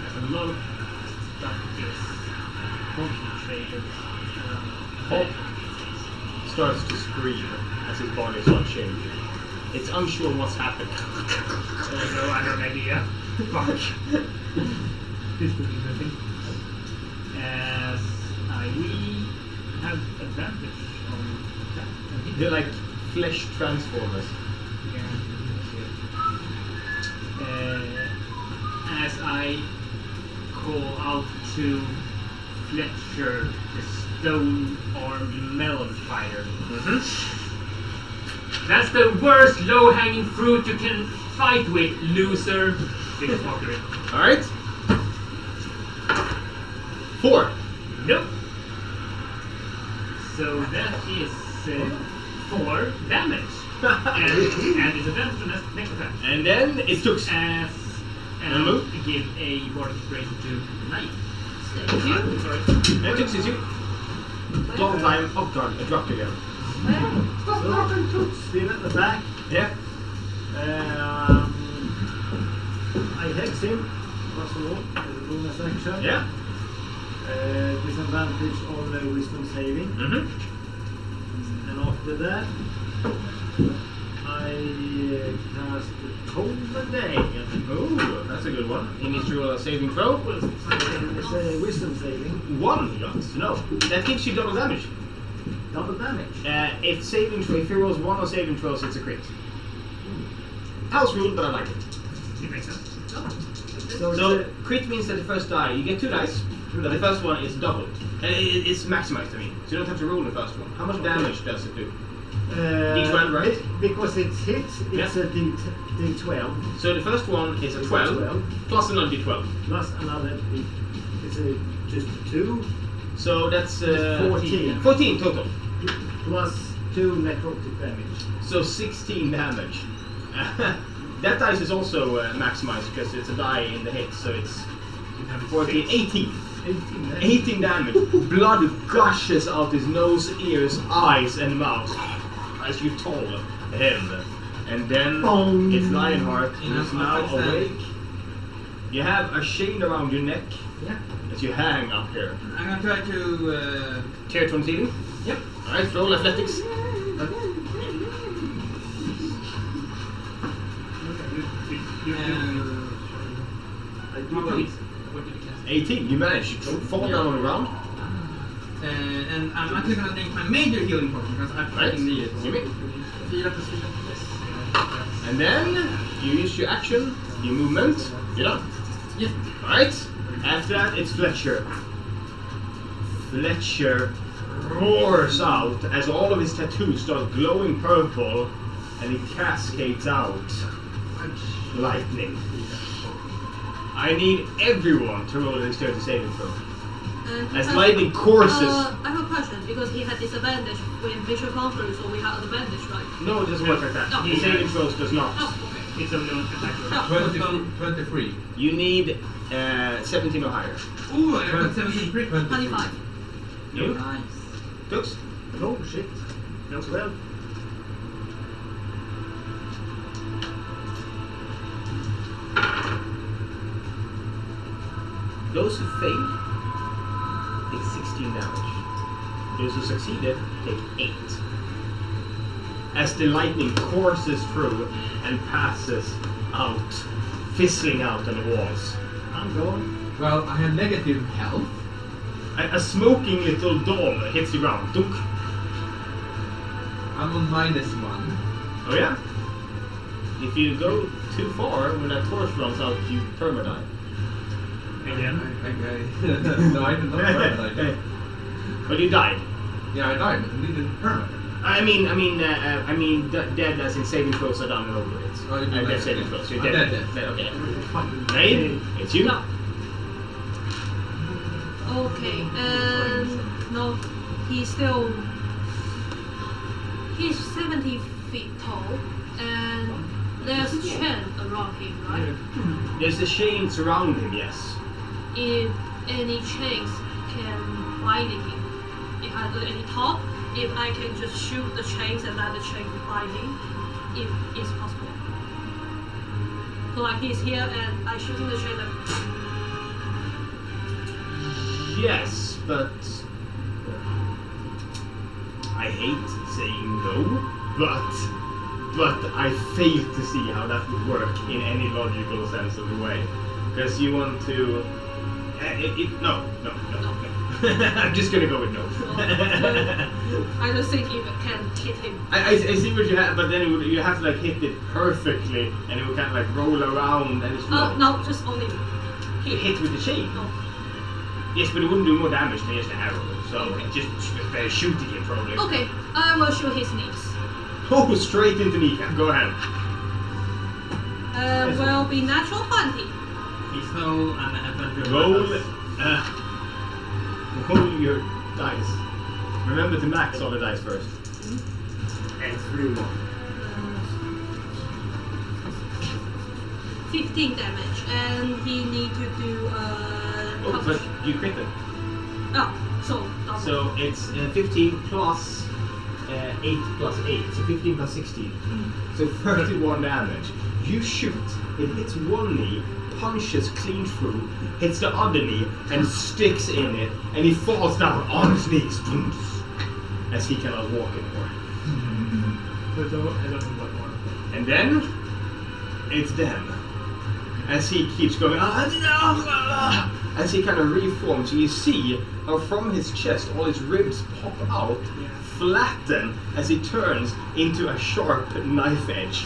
As a lot of stuff is concentrated. Hop starts to scream as his body starts changing. It's unsure what's happened. No, I have no idea. Fuck. This could be interesting. As we have advantage on that. They're like flesh transformers. As I call out to Fletcher, the stone-armed melon fighter. That's the worst low-hanging fruit you can fight with, loser. Big fucker. Alright. 4. Nope. So that is 4 damage. and it's advantage on the next attack. And then it took. As Move. give a bardic inspiration to Knight. Thank you. Sorry. And it took you. Long time. Oh god, it dropped again. Still at the back. Yeah. I hex him, first of all, as a bonus action. Yeah. Disadvantage on the wisdom saving. And after that, I cast Cold and Day. Oh, that's a good one. He needs to roll a saving throw. It's a wisdom saving. 1 he got. No. That gives you double damage. Double damage. If he rolls 1 on saving throws, it's a crit. House rule, but I like it. It makes sense. So crit means that the first die, you get 2 dice, but the first one is doubled. And it's maximized, I mean. So you don't have to roll the first one. How much damage does it do? D12, right? Because it's hit, it's Yeah. a D12 So the first one is a 12, plus another D12. plus another, it's a just 2 So that's 14. 14 total. plus 2 necrotic damage. So 16 damage. That dice is also maximized because it's a die in the hit, so it's 14, 18. 18 damage. 18 damage. Blood gushes out his nose, ears, eyes, and mouth as you toll him. And then Bong. it's Lionheart, who is now Enough. awake. You have a chain around your neck. Yeah. A that you hang up here. I'm gonna try to. Tear it from the ceiling? Yep. Alright, roll athletics. What did you cast? 18, you managed. You fall down on the ground. And I'm actually gonna drink my major healing potion because I Right. fucking need it. Give me. 4 plus 4. Yes. And then you use your action, your movement, you're done. Yep. Alright? After that, it's Fletcher. Fletcher roars out as all of his tattoos start glowing purple and he cascades out lightning. I need everyone to roll a dexterity saving throw. As lightning courses. I have a question because he had disadvantage with visual control, so we have advantage, right? No, it doesn't work like that. No. The saving throws does not. Oh, okay. It's only on attack roll. 23. You need 17 or higher. Ooh, I got 17 crit. 25. You? Nice. Dux? Oh shit. No. 12. Those who failed take 16 damage. Those who succeeded take 8. As the lightning courses through and passes out, fizzling out on the walls. I'm going. Well, I have negative health. A smoking little doll hits the ground. Dunk. I'm on -1. Oh yeah? If you go too far, when that torch runs out, you perma-die. Again. No, I did not perma-die. But you died. Yeah, I died, but I didn't perma-die. Dead as in saving throws are done and over it. Oh, you mean Dead like- saving throws. You're I'm dead. dead. Okay. Fucking Nate, it's you. No. Okay, no, he's 70 feet tall, and there's a chain around him, right? There's a chain surrounding him, yes. If any chains can bind him, if I do any top, if I can just shoot the chains and let the chain bind him, if it's possible. So like he's here and I shooting the chain and Yes, but I hate saying no, but I fail to see how that would work in any logical sense of the way. Because you want to... no. I'm just gonna go with no. I just think if it can hit him. I see what you have, but then you have to like hit it perfectly, and it would kind of like roll around, and it's No, just only hit with the chain. No. Yes, but it wouldn't do more damage than just an arrow, so Okay. just shooting it probably. Okay, I will shoot his knees. Oh, straight into kneecap. Go ahead. Will be natural 20. He's so an adventure. Roll your dice. Remember to max all the dice first. and 3 more. 15 damage, and he need to do Oh, but you crit it. Oh, so double. So it's 15 plus 8 plus 8, so 15 plus 16. So 31 damage. You shoot, it hits one knee, punches clean through, hits the other knee, and sticks in it, and he falls down on his knees. As he cannot walk anymore. So I don't know what more. And then, it's them. As he keeps going, as he kind of reforms, you see how from his chest all his ribs pop out, flatten as he turns into a sharp knife edge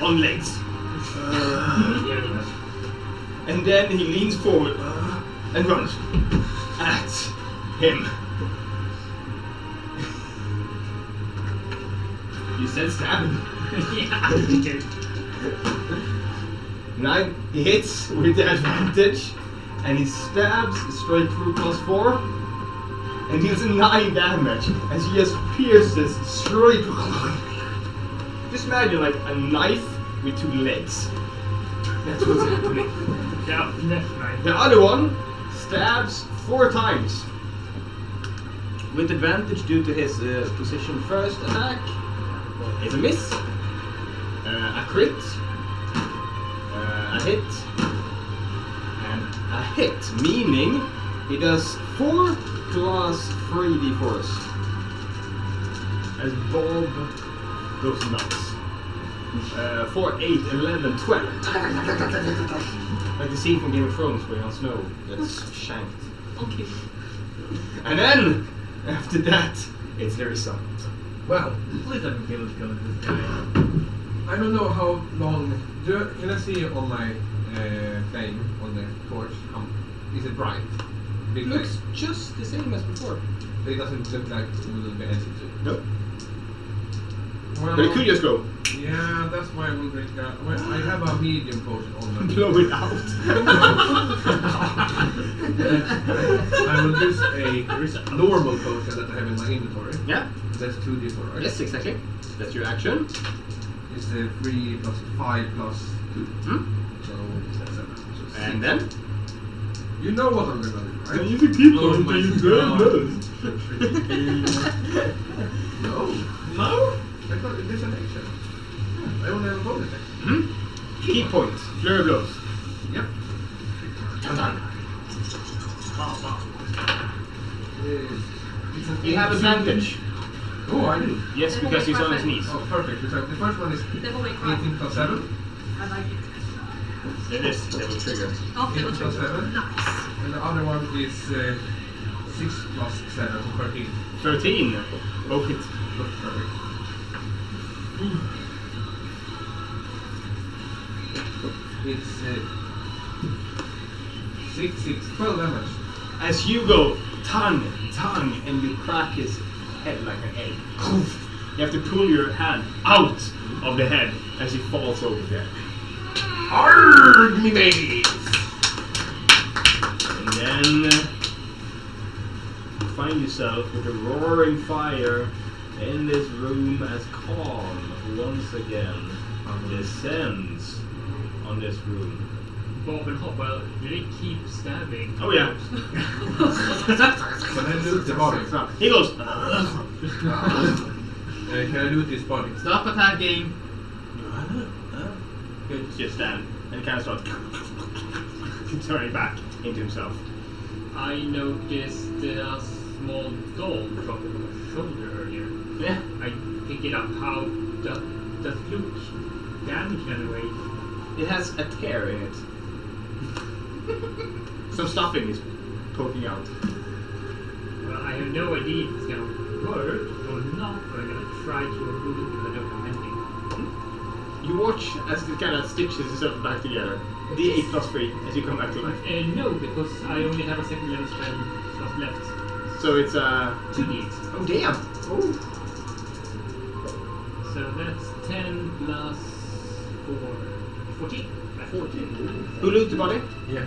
on legs. And then he leans forward and runs at him. You said stab him. Yeah. 9, he hits with the advantage, and he stabs straight through +4, and deals 9 damage as he just pierces straight. Just imagine like a knife with 2 legs. That's what's happening. Yeah, left, right. The other one stabs 4 times. With advantage due to his position first attack. It's a miss, a crit, a hit, and a hit, meaning he does 4 plus 3d4s. As Bob goes nuts. 4, 8, 11, 12. Like the scene from Game of Thrones where Jon Snow gets shanked. Okay. And then, after that, it's the result. Well, At least I can kill this guy. I don't know how long. Can I see on my flame on the torch? Is it bright? Big Looks flame. just the same as before. It doesn't look like it will be anything to. Nope. Well, But it could just go. Yeah, that's why I will drink. Well, I have a medium potion on my. Blow it out. I will use a normal potion that I have in my inventory. Yeah. That's 2d4, right? Yes, exactly. That's your action. It's 3 plus 5 plus 2. Hmm? So that's 7. So And 6. then? You know what I'm gonna do, right? You can keep Oh my God. No. No? I thought it is an action. I only have a bonus action. Hmm? Key point. Flurry of blows. Yep. Done. It's an You have 18. advantage. Oh, I do. Yes, because he's on his knees. Oh, perfect. So the first one is Devil May Cry. 18 plus 7. I like it. It is. They will trigger. Oh, 18 Devil May plus Cry. 7. Nice. And the other one is 6 plus 7, so 13. 13. Both hit. Perfect. It's 6, 12 damage. As you go tongue, and you crack his head like an egg. You have to pull your hand out of the head as he falls over there. Arrgh, me babies! And then you find yourself with a roaring fire in this room as calm once again descends on this room. Bob and Hopper, do they keep stabbing? Oh yeah. Can I loot the body? He goes. Can I loot this body? Stop attacking. Good. Just stand and kind of start turning back into himself. I noticed a small doll drop on my shoulder earlier. Yeah. I pick it up. How does it look damaged in a way? It has a tear in it. Some stuffing is poking out. Well, I have no idea if it's gonna work or not, but I'm gonna try to remove it because I don't have anything. You watch as it kind of stitches itself back together. D8 plus 3 as you come back to life. No, because I only have a second level spell slot left. So it's 2d8. oh damn. Oh. So that's 10 plus 4, 14. 14. Who loot the body? Yeah.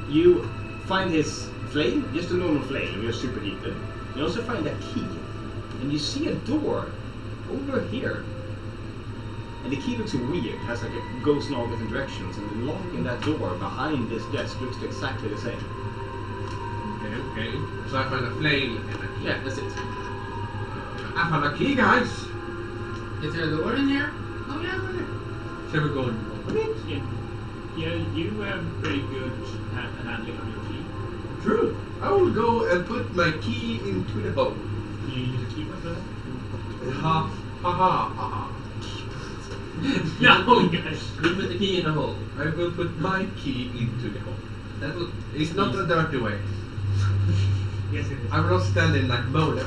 You find his flame, just a normal flame, you're superheated. You also find a key, and you see a door over here. And the key looks weird, it has like it goes in all different directions, and the lock in that door behind this desk looks exactly the same. Okay. So I find a flame and a key. Yeah, that's it. I found a key, guys! Is there a door in here? Oh yeah, over there. Shall we go and open it? Yeah, you have pretty good handling on your key. True. I will go and put my key into the hole. You use a keypad for that? Ha ha ha ha. No, guys. You put the key in the hole. I will put my key into the hole. That will. It's not a dirty way. Yes, it is. I will not stand in like moaning.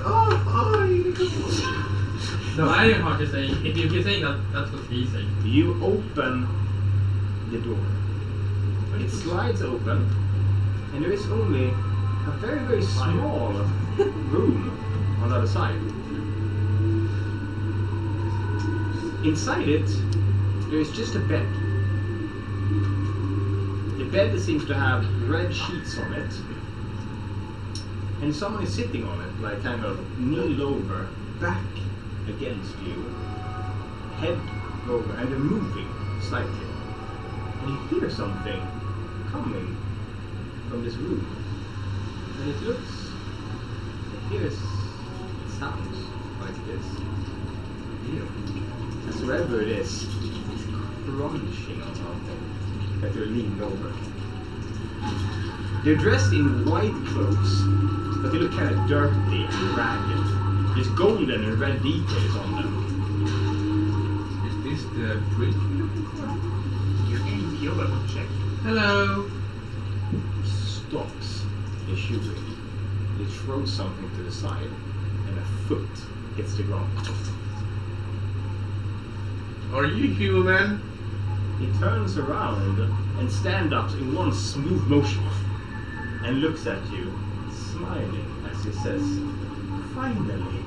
No, I am hard to say. If you're saying that, that's what he's saying. You open the door. It slides open, and there is only a very, very small room on the other side. Inside it, there is just a bed. The bed seems to have red sheets on it, and someone is sitting on it, like kind of kneeled over, back against you, head over, and they're moving slightly. And you hear something coming from this room. And it sounds like this. And so wherever it is, it's crunching on something that you're leaning over. They're dressed in white clothes, but they look kind of dirty and ragged. There's golden and red details on them. Is this the priest we're looking for? You can be over to check. Hello. Stops issuing. He throws something to the side, and a foot hits the ground. Are you human? He turns around and stands up in one smooth motion and looks at you, smiling as he says, "Finally."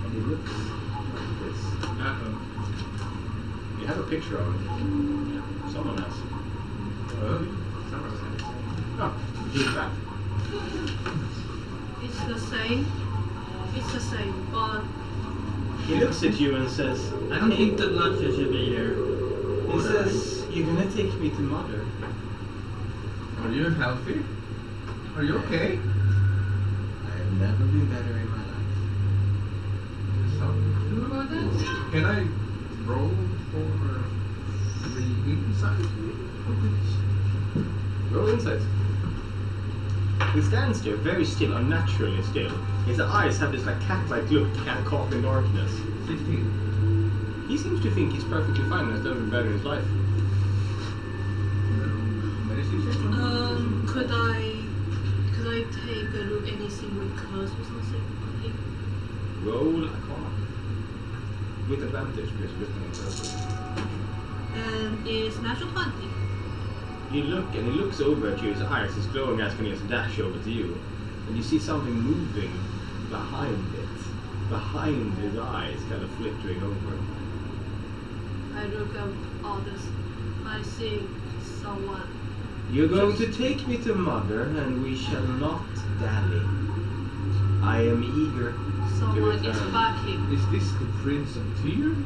And he looks like this. You have a picture of it. Yeah, someone has. Oh, he's back. It's the same. It's the same, but He looks at you and says, I don't think the bloodshed should be here. He says, "You're gonna take me to Mother." Are you healthy? Are you okay? I have never been better in my life. Something to do about that? Can I roll for the insight? Roll insight. He stands there very still, unnaturally still. His eyes have this like cat-like look, kind of caught in darkness. 16. He seems to think he's perfectly fine and has never been better in his life. could I take a look anything with curse or something on him? Roll a card. With advantage because you're looking at purple. And it's natural 20. You look and he looks over at you, his eyes, his glowing eyes can just dash over to you. And you see something moving behind it. Behind his eyes, kind of flickering over. I look at others. I see someone. You're going to take me to Mother, and we shall not dally. I am eager Someone to is return. backing. Is this the Prince of Tyr?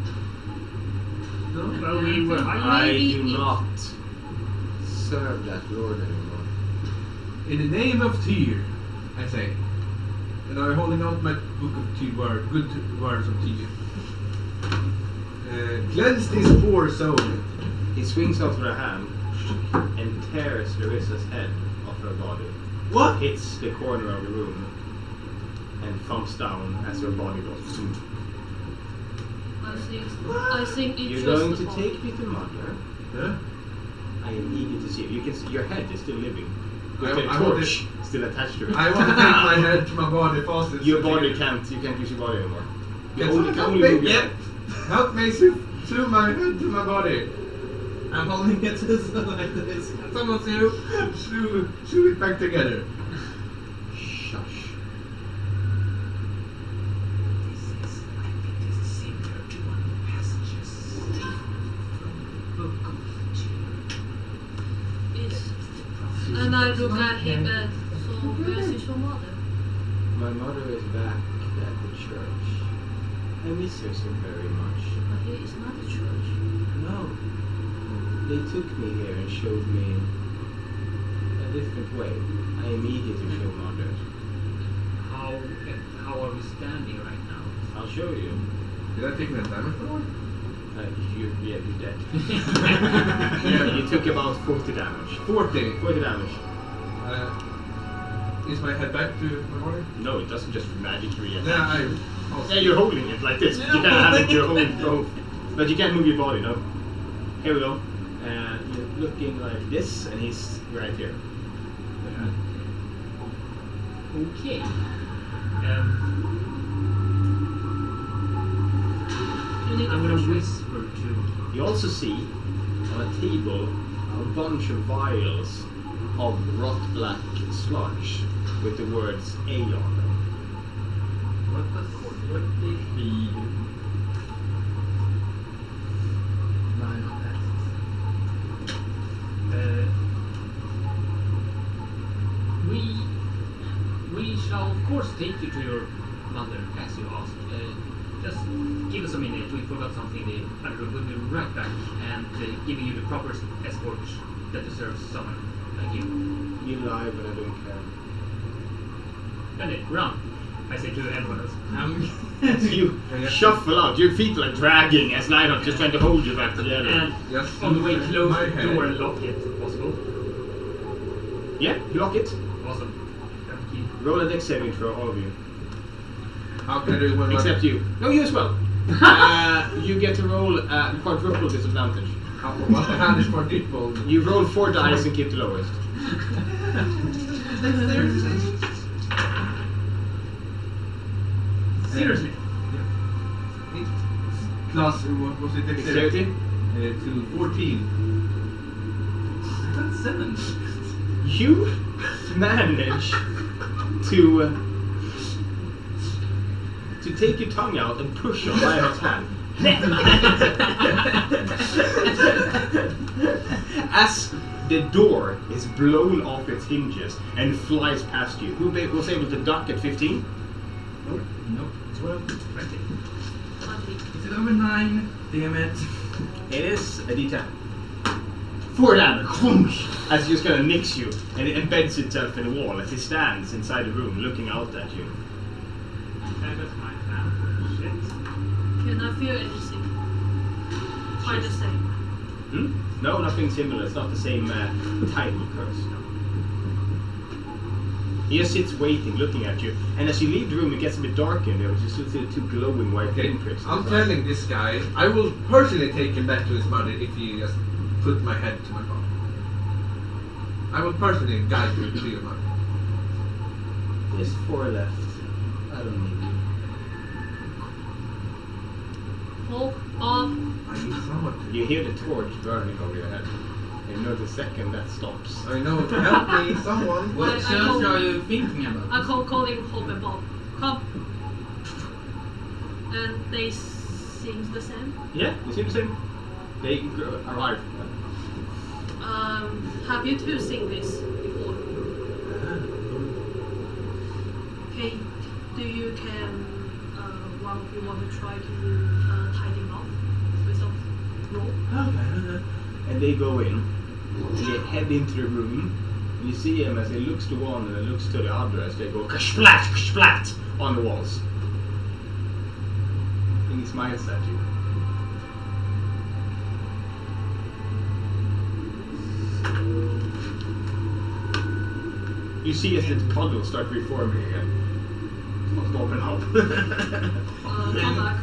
No? Well, we were I Maybe do it- not serve that lord anymore. In the name of Tyr, I say. And I'm holding out my book of Tyr good words of Tyr. Cleanse this poor soul. He swings out with a hand and tears Larissa's head off her body. What? Hits the corner of the room and thumps down as her body goes. I think it's You're just going to the take me to Mother. Huh? I am eager to see you. You can see your head is still living. With I a want torch still attached to it. I want to take my head to my body fastest. Your body can't. You can't use your body anymore. You Can only, someone can help only me? move your Yep. head. Help me through my head to my body. I'm holding it to the side like this. Someone Sew it back together. Shush. This is, I think this is similar to one of the passages from the book of Tyr. It's, and I look at him and so where is your mother? My mother is back at the church. I miss her so very much. But here is not a church. No. They took me here and showed me a different way. I am eager to show Mother. How are we standing right now? I'll show you. Did I take that damage for one? You're dead. Yeah, you took about 40 damage. 40. 40 damage. Is my head back to my body? No, it doesn't just magically reattach. Yeah, Yeah, you're holding it like this. You can't have it, you're holding both. But you can't move your body, no? Here we go. You're looking like this, and he's right here. Okay. You need I'm a gonna push. whisper to. You also see on a table a bunch of vials of rot black sludge with the words A on them. What they feed? Line on that. We shall of course take you to your mother as you asked. Just give us a minute. We forgot something. We'll be right back and giving you the proper escort that deserves someone like you. You lie, but I don't care. And then run. I say to everyone else. You shuffle out. Your feet are dragging as Lionel just trying to hold you back together. And Yes. on the way, close My the head. door and lock it if possible. Yeah, you lock it. Awesome. Got the key. Roll a dex saving throw, all of you. How can I do it when Except you. No, you as well. You get to roll quadruple disadvantage. What the hand is for people? You roll 4 dice and keep the lowest. Seriously. Plus, what was it? Dexterity? To 14. That's 7. You manage to take your tongue out and push on Lionel's hand. As the door is blown off its hinges and flies past you. Who was able to duck at 15? Nope. 12, 20. 20. Is it over 9? Damn it. It is a D10. 4 damage, as it just kind of nicks you, and it embeds itself in the wall as it stands inside the room looking out at you. That was my plan. Shit. Can I feel anything? Quite the same. No, nothing similar. It's not the same tidal curse. He just sits waiting, looking at you, and as you leave the room, it gets a bit dark in there, which is just 2 glowing white pinpricks. I'm telling this guy, I will personally take him back to his mother if he just put my head to my father. I will personally guide you to your mother. There's 4 left. I don't need you. Hold off. I need someone to... You hear the torch burning over your head. And you know the second that stops. I know, help me, someone. What I church call- are you thinking about? I call him Hope and Bob. Come. And they seem the same. Yeah, they seem the same. They arrive. Have you two seen this before? Okay, do you one of you want to try to tie them off with some rope? And they go in, and they head into the room, and you see him as he looks to one and he looks to the other as they go splat on the walls. And he smiles at you. You see as the puddles start reforming again. Start open up. Come back.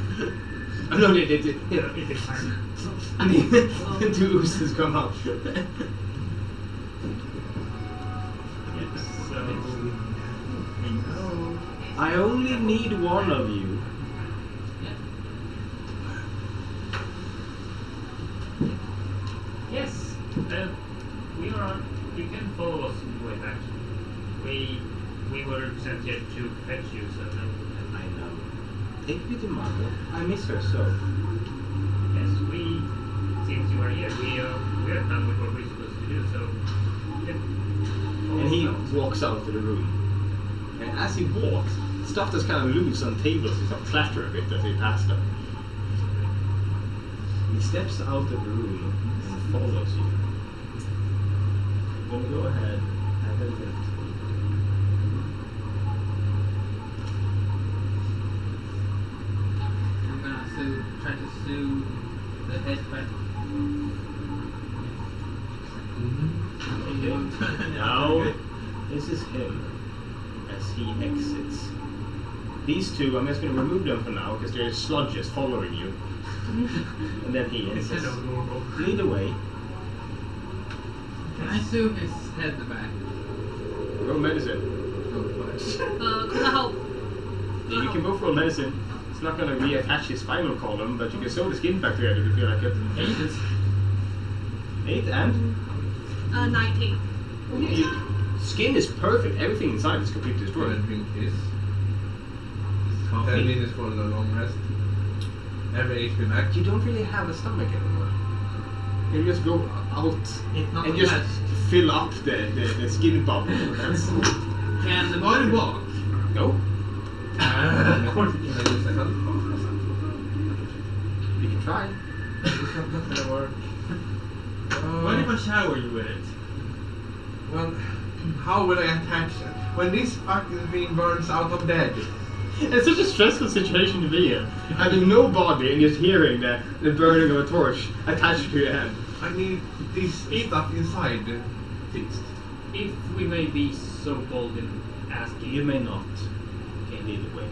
Oh, no, they did. It takes time. And the 2 oozes come out. So, I only need one of you. yes, we are on. You can follow us way back. We were sent here to fetch you, so no. I know. Take me to Mother. I miss her so. Yes, since you are here, we are done with what we're supposed to do, so you can follow And he us. walks out of the room. And as he walks, stuff that's kind of loose on tables is like clatter a bit as he passed them. He steps out of the room and follows you. I'm gonna go ahead and then lift. I'm gonna try to sew the head back. Now, this is him as he exits. These 2, I'm just going to remove them for now because they're sludges following you. And then he Instead exits. of normal. Lead away. Can I sew his head back? Roll medicine. Could I help? Yeah, you can go for roll medicine. It's not going to reattach his spinal column, but you can sew the skin back together if you feel like it. 8 and? 19. Skin is perfect. Everything inside is completely destroyed. And drink this. 10 Coffee. minutes for the long rest. Every HP back. You don't really have a stomach anymore. You just go out It's not and just attached. fill up the skin bubble. That's Can the body walk? no. Of course you can use a health bar or something. You can try. It's not gonna work. What if I shower you with it? Well, how will I attach it? When this fucking thing burns out, I'm dead. It's such a stressful situation to be in. Having no body and just hearing the burning of a torch attached to your head. I need this stuff inside fixed. If we may be so bold in asking, You may not. Can't either way.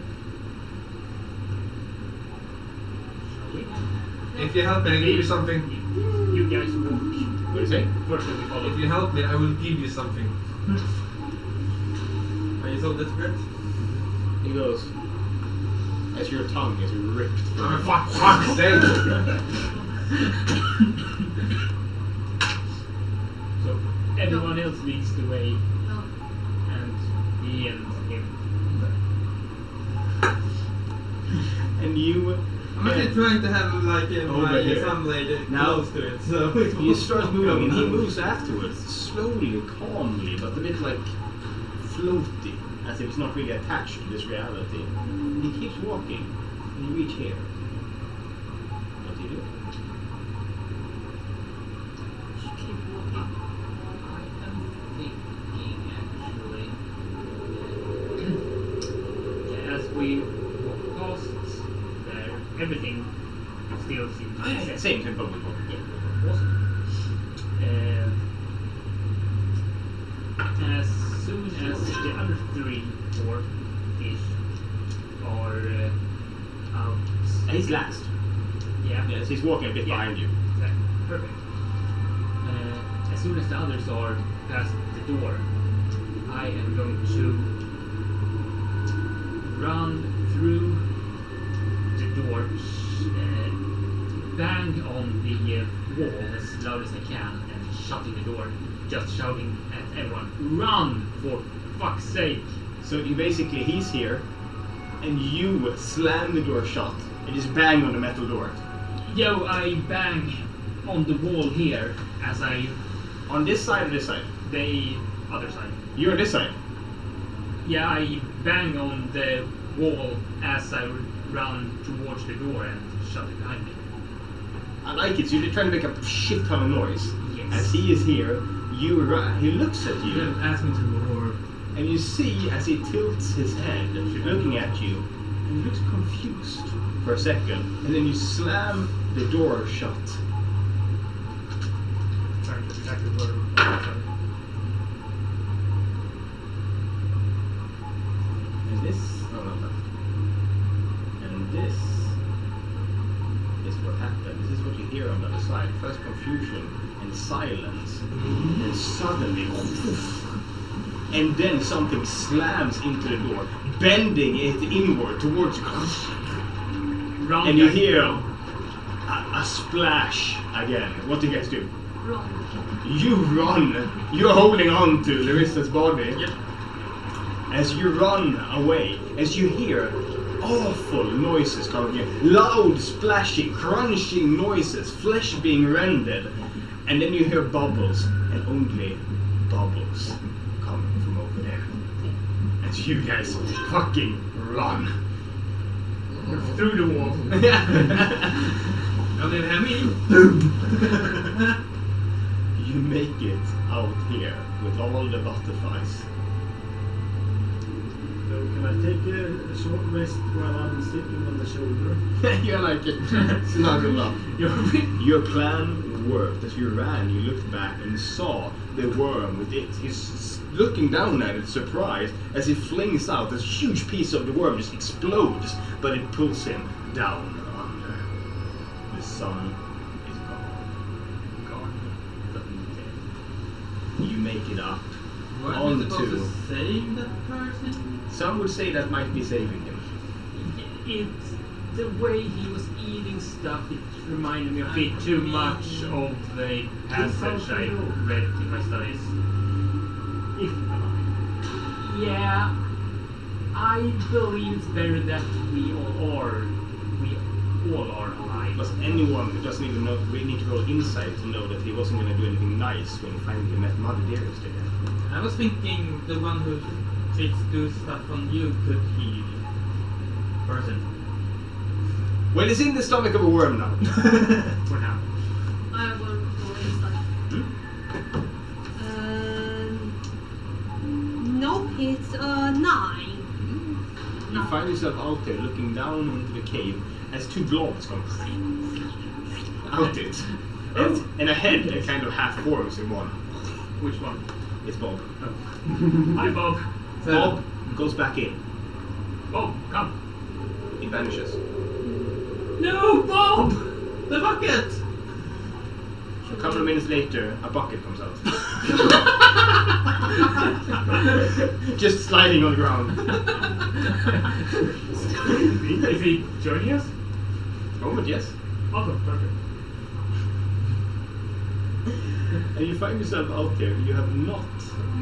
shall we? If you help me, I give you something. You guys walk. What do you say? First we follow. If you help me, I will give you something. Are you so desperate? He goes, as your tongue is ripped Oh, from fuck's sake! So everyone else leads the way, No. and he and him. And you I'm actually trying to have like Over my here. sunblade Now- close to it, so it You won't start come moving, and he down. moves afterwards, slowly, calmly, but a bit like floaty, as if it's not really attached to this reality. And he keeps walking, and you reach here. What do you do? Just keep walking. I am thinking actually. As we walk past there, everything still seems to be set. Same tempo we walk. Awesome. As soon as the other 3 or ish are out. He's last. Yeah. Yes, he's walking a bit Yeah. behind you. Exactly. Perfect. As soon as the others are past the door, I am going to run through the door, bang on the wall as loud as I can, and shutting the door, just shouting at everyone, "Run, for fuck's sake!" So you basically, he's here, and you slam the door shut, and just bang on the metal door. Yo, I bang on the wall here as I, On this side or this side? the other side. You're on this side. Yeah, I bang on the wall as I run towards the door and shut it behind me. I like it, so you're trying to make a shit ton of noise. Yes. As he is here, you run, he looks at you, Ask me to roar. and you see as he tilts his head, looking at you, and he looks confused for a second, and then you slam the door shut. Trying to exactly where. And this, oh no, no. And this is what happened. This is what you hear on the other side. First confusion and silence, and suddenly, and then something slams into the door, bending it inward towards you. Round And you guy. hear a splash again. What do you guys do? Run. You run. You're holding on to Larissa's body. Yep. As you run away, as you hear awful noises coming in, loud splashing, crunching noises, flesh being rendered, and then you hear bubbles, and only bubbles coming from over there. As you guys fucking run. Through the wall. Now they have me. You make it out here with all the butterflies. So can I take a short rest while I'm sitting on the shoulder? You're like snuggled up. Your plan worked. As you ran, you looked back and saw the worm with it. He's looking down at it, surprised, as he flings out this huge piece of the worm, just explodes, but it pulls him down under. The sun is gone. You make it up. What are On we supposed to- to save that person? Some would say that might be saving him. It's the way he was eating stuff. It reminded me a bit too much of the passage I read in my studies. If Yeah, I believe it's better that we all are alive. Plus anyone who doesn't even know, we need to roll insight to know that he wasn't going to do anything nice when he finally met Mother Dearest again. I was thinking the one who takes do stuff on you could heal person. Well, it's in the stomach of a worm now. For now. I will roll inside. Nope, it's 9. You find yourself out there looking down into the cave as two blobs come out it. And a head that kind of half forms in one. Which one? It's Bob. Hi, Bob. Bob goes back in. Bob, come. He vanishes. No, Bob! The bucket! A couple of minutes later, a bucket comes out. Just sliding on the ground. Is he joining us? Moment, yes. Awesome, perfect. And you find yourself out there. You have not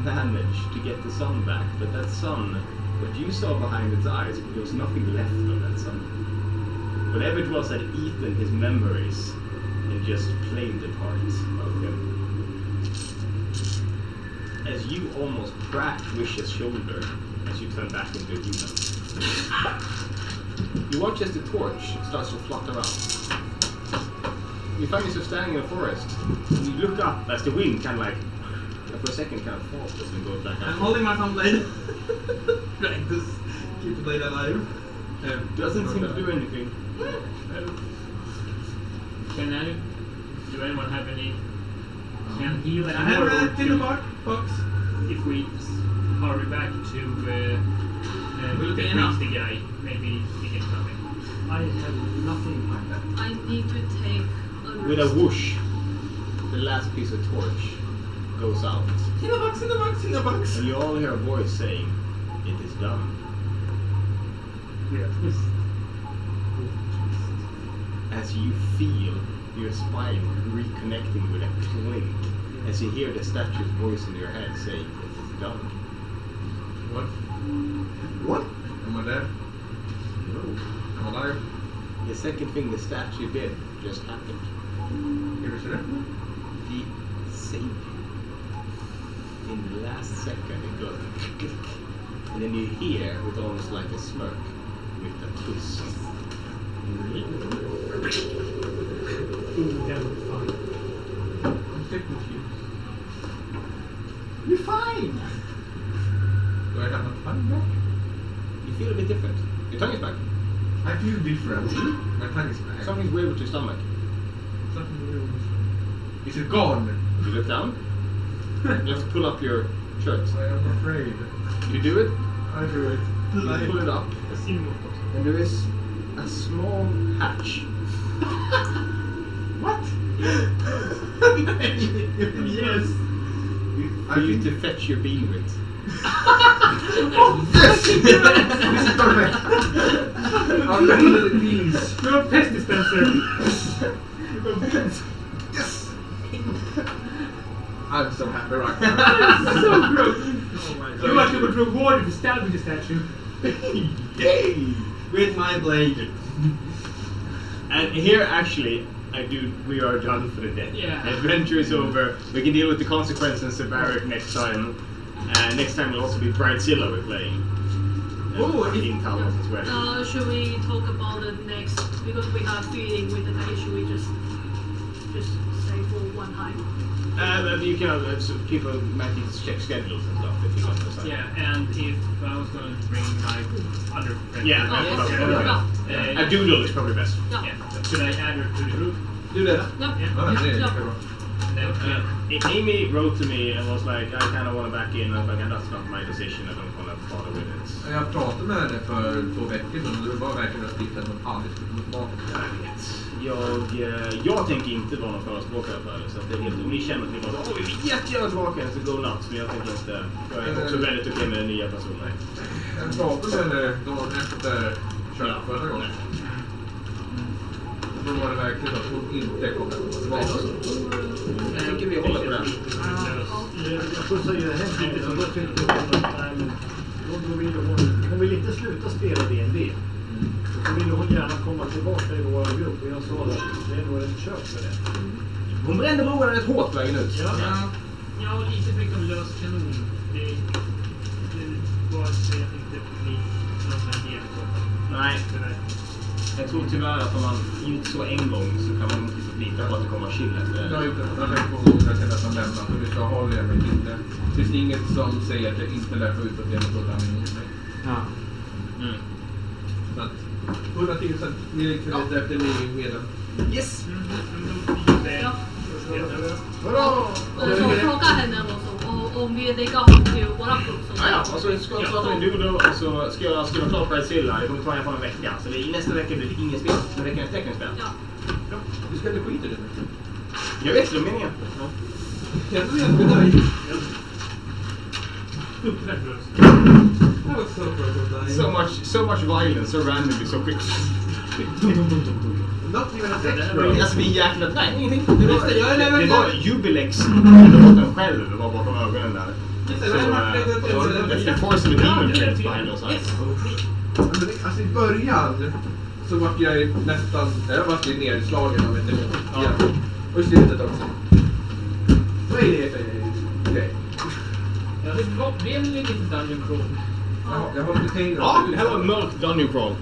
managed to get the sun back, but that sun, what you saw behind its eyes, there was nothing left of that sun. Whatever it was had eaten his memories and just claimed a part of him. As you almost crack Wish's shoulder as you turn back into a human. You watch as the torch starts to flutter around. You find yourself standing in a forest. And you look up as the wind kind of like, for a second, kind of falls and goes back up. I'm holding my thumb blade. Trying to keep the blade alive. Doesn't seem to do anything. Can do anyone have any can heal I anymore? have or a tin box. if we hurry back to Will it be freeze enough? the guy, maybe he gets something. I have nothing like that. I need to take a With a rest. whoosh, the last piece of torch goes out. In the box, in the box, in the box. And you all hear a voice saying, "It is done." Yeah, twist. As you feel your spine reconnecting with a clink, as you hear the statue's voice in your head saying, "It is done." What? What? Am I dead? No. Am I alive? The second thing the statue did just happened. Give it to them. He saved you. In the last second, it goes click, and then you hear with almost like a smirk, with a twist. Ooh, that would be fun. I'm sick with you. You're fine! Do I have my tongue back? You feel a bit different. Your tongue is back. I feel different. My tongue is back. Something's weird with your stomach. Something weird. Is it gone? You look down. You have to pull up your shirt. I am afraid. You do it. I do it. You pull it up, A cinema. and there is a small hatch. What? Yes. For you to fetch your bean with. Yes! This is perfect. I'll let the beans. You're a pest dispenser. Yes! I'm so happy right now. So gross. Oh my You actually got rewarded for stabbing the statue. Yay! With my blade. And here, actually, we are done for the day. Yeah. The adventure is over. We can deal with the consequences of Barrack next time. And next time will also be Bridezilla we're playing. Oh, in Talbot's as well. Should we talk about it next? Because we have feeling with the day. Should we just say for one time? You can so people might need to check schedules and stuff if you want to decide. Yeah, and if I was going to bring my other friend. Yeah, Oh, that's yes. probably Yeah. better. A doodle is probably best. Yeah. Yeah. Should I add her to the group? Do that. Yeah. Yeah. Oh, det är Ja. bra. And then, Amy wrote to me and was like, I kind of want to back in. I was like, that's not my decision. I don't want to bother with it. Jag pratade med henne för 2 veckor sedan och det var verkligen att titta på aldrig skulle komma tillbaka. Jag tänker inte vara någon förespråkare för det. Så att det är helt, om ni känner att ni bara, vi vill jättegärna tillbaka så go nuts. Men jag tänker inte, jag är också väldigt okej med den nya personen. Jag pratade med henne dagen efter kört förra gången. Då var det verkligen att hon inte kommer att komma tillbaka. Jag tycker vi håller på den. Jag pussar ju hem lite så då tyckte hon att hon vill inte sluta spela D&D. Så ville hon gärna komma tillbaka i vår grupp och jag sa att det är nog ett köp för det. Hon brände broarna rätt hårt vägen ut. ja, lite för mycket om lös kanon. Det var att jag inte blir någon sån här del i så fall. Nej. Tyvärr. Jag tror tyvärr att om man gjort så en gång så kan man inte lita på att det kommer chill efter Jag har det. inte tänkt på hon jag känner att han lämnar för vi ska hålla jag mig inte. Det finns inget som säger att jag inte lär få ut att jag har fått mot mig. Ja. Mm. Så att 110% ni liksom lite efter ni medel. Yes! Ja. Hurra! Och så fråga henne också. om vi lägger upp till våra kurs. Ja, och så ska jag starta min dodo och så ska jag skriva klart Brazilla. Det kommer ta i alla fall en vecka. Så det är, nästa vecka blir det inget spel, men veckan är teckenspel. Ja. Ja, du ska inte skita i det. Jag vet det, meningen. Ja. Jag är helt nöjd. I was so close to dying. So much violence, so randomly, so quick. Not even a sex Alltså vi jäkla... Nej, ingenting. Det Det var Jubilex. Låten själv var bakom ögonen där. That's the force of a demon trick behind us. Alltså i början så vart jag nästan... Jag vart ju nedslagen av ett demon. Ja. Och i slutet också. Vad är det för grej? Ja, det är lite dungeon crawl. Jag har lite pengar. Ja, det här var mörk dungeon crawl.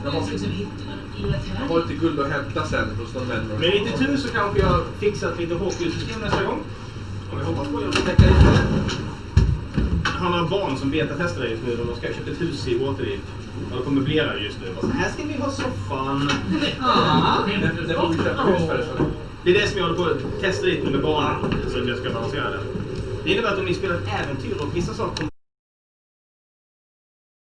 Jag har lite guld att hämta sen hos de vännerna. Med lite tur så kanske jag fixar ett lite HQ-system nästa gång. Om jag hoppas på. Jag får täcka lite. Jag har några barn som betatestar det just nu. De ska köpa ett hus i Waterdeep. De kommer möblera just nu. Så här ska vi ha soffan. Det är det som jag håller på att testa lite med barnen. Så att jag ska balansera det. Det innebär att om ni spelar ett äventyr och vissa saker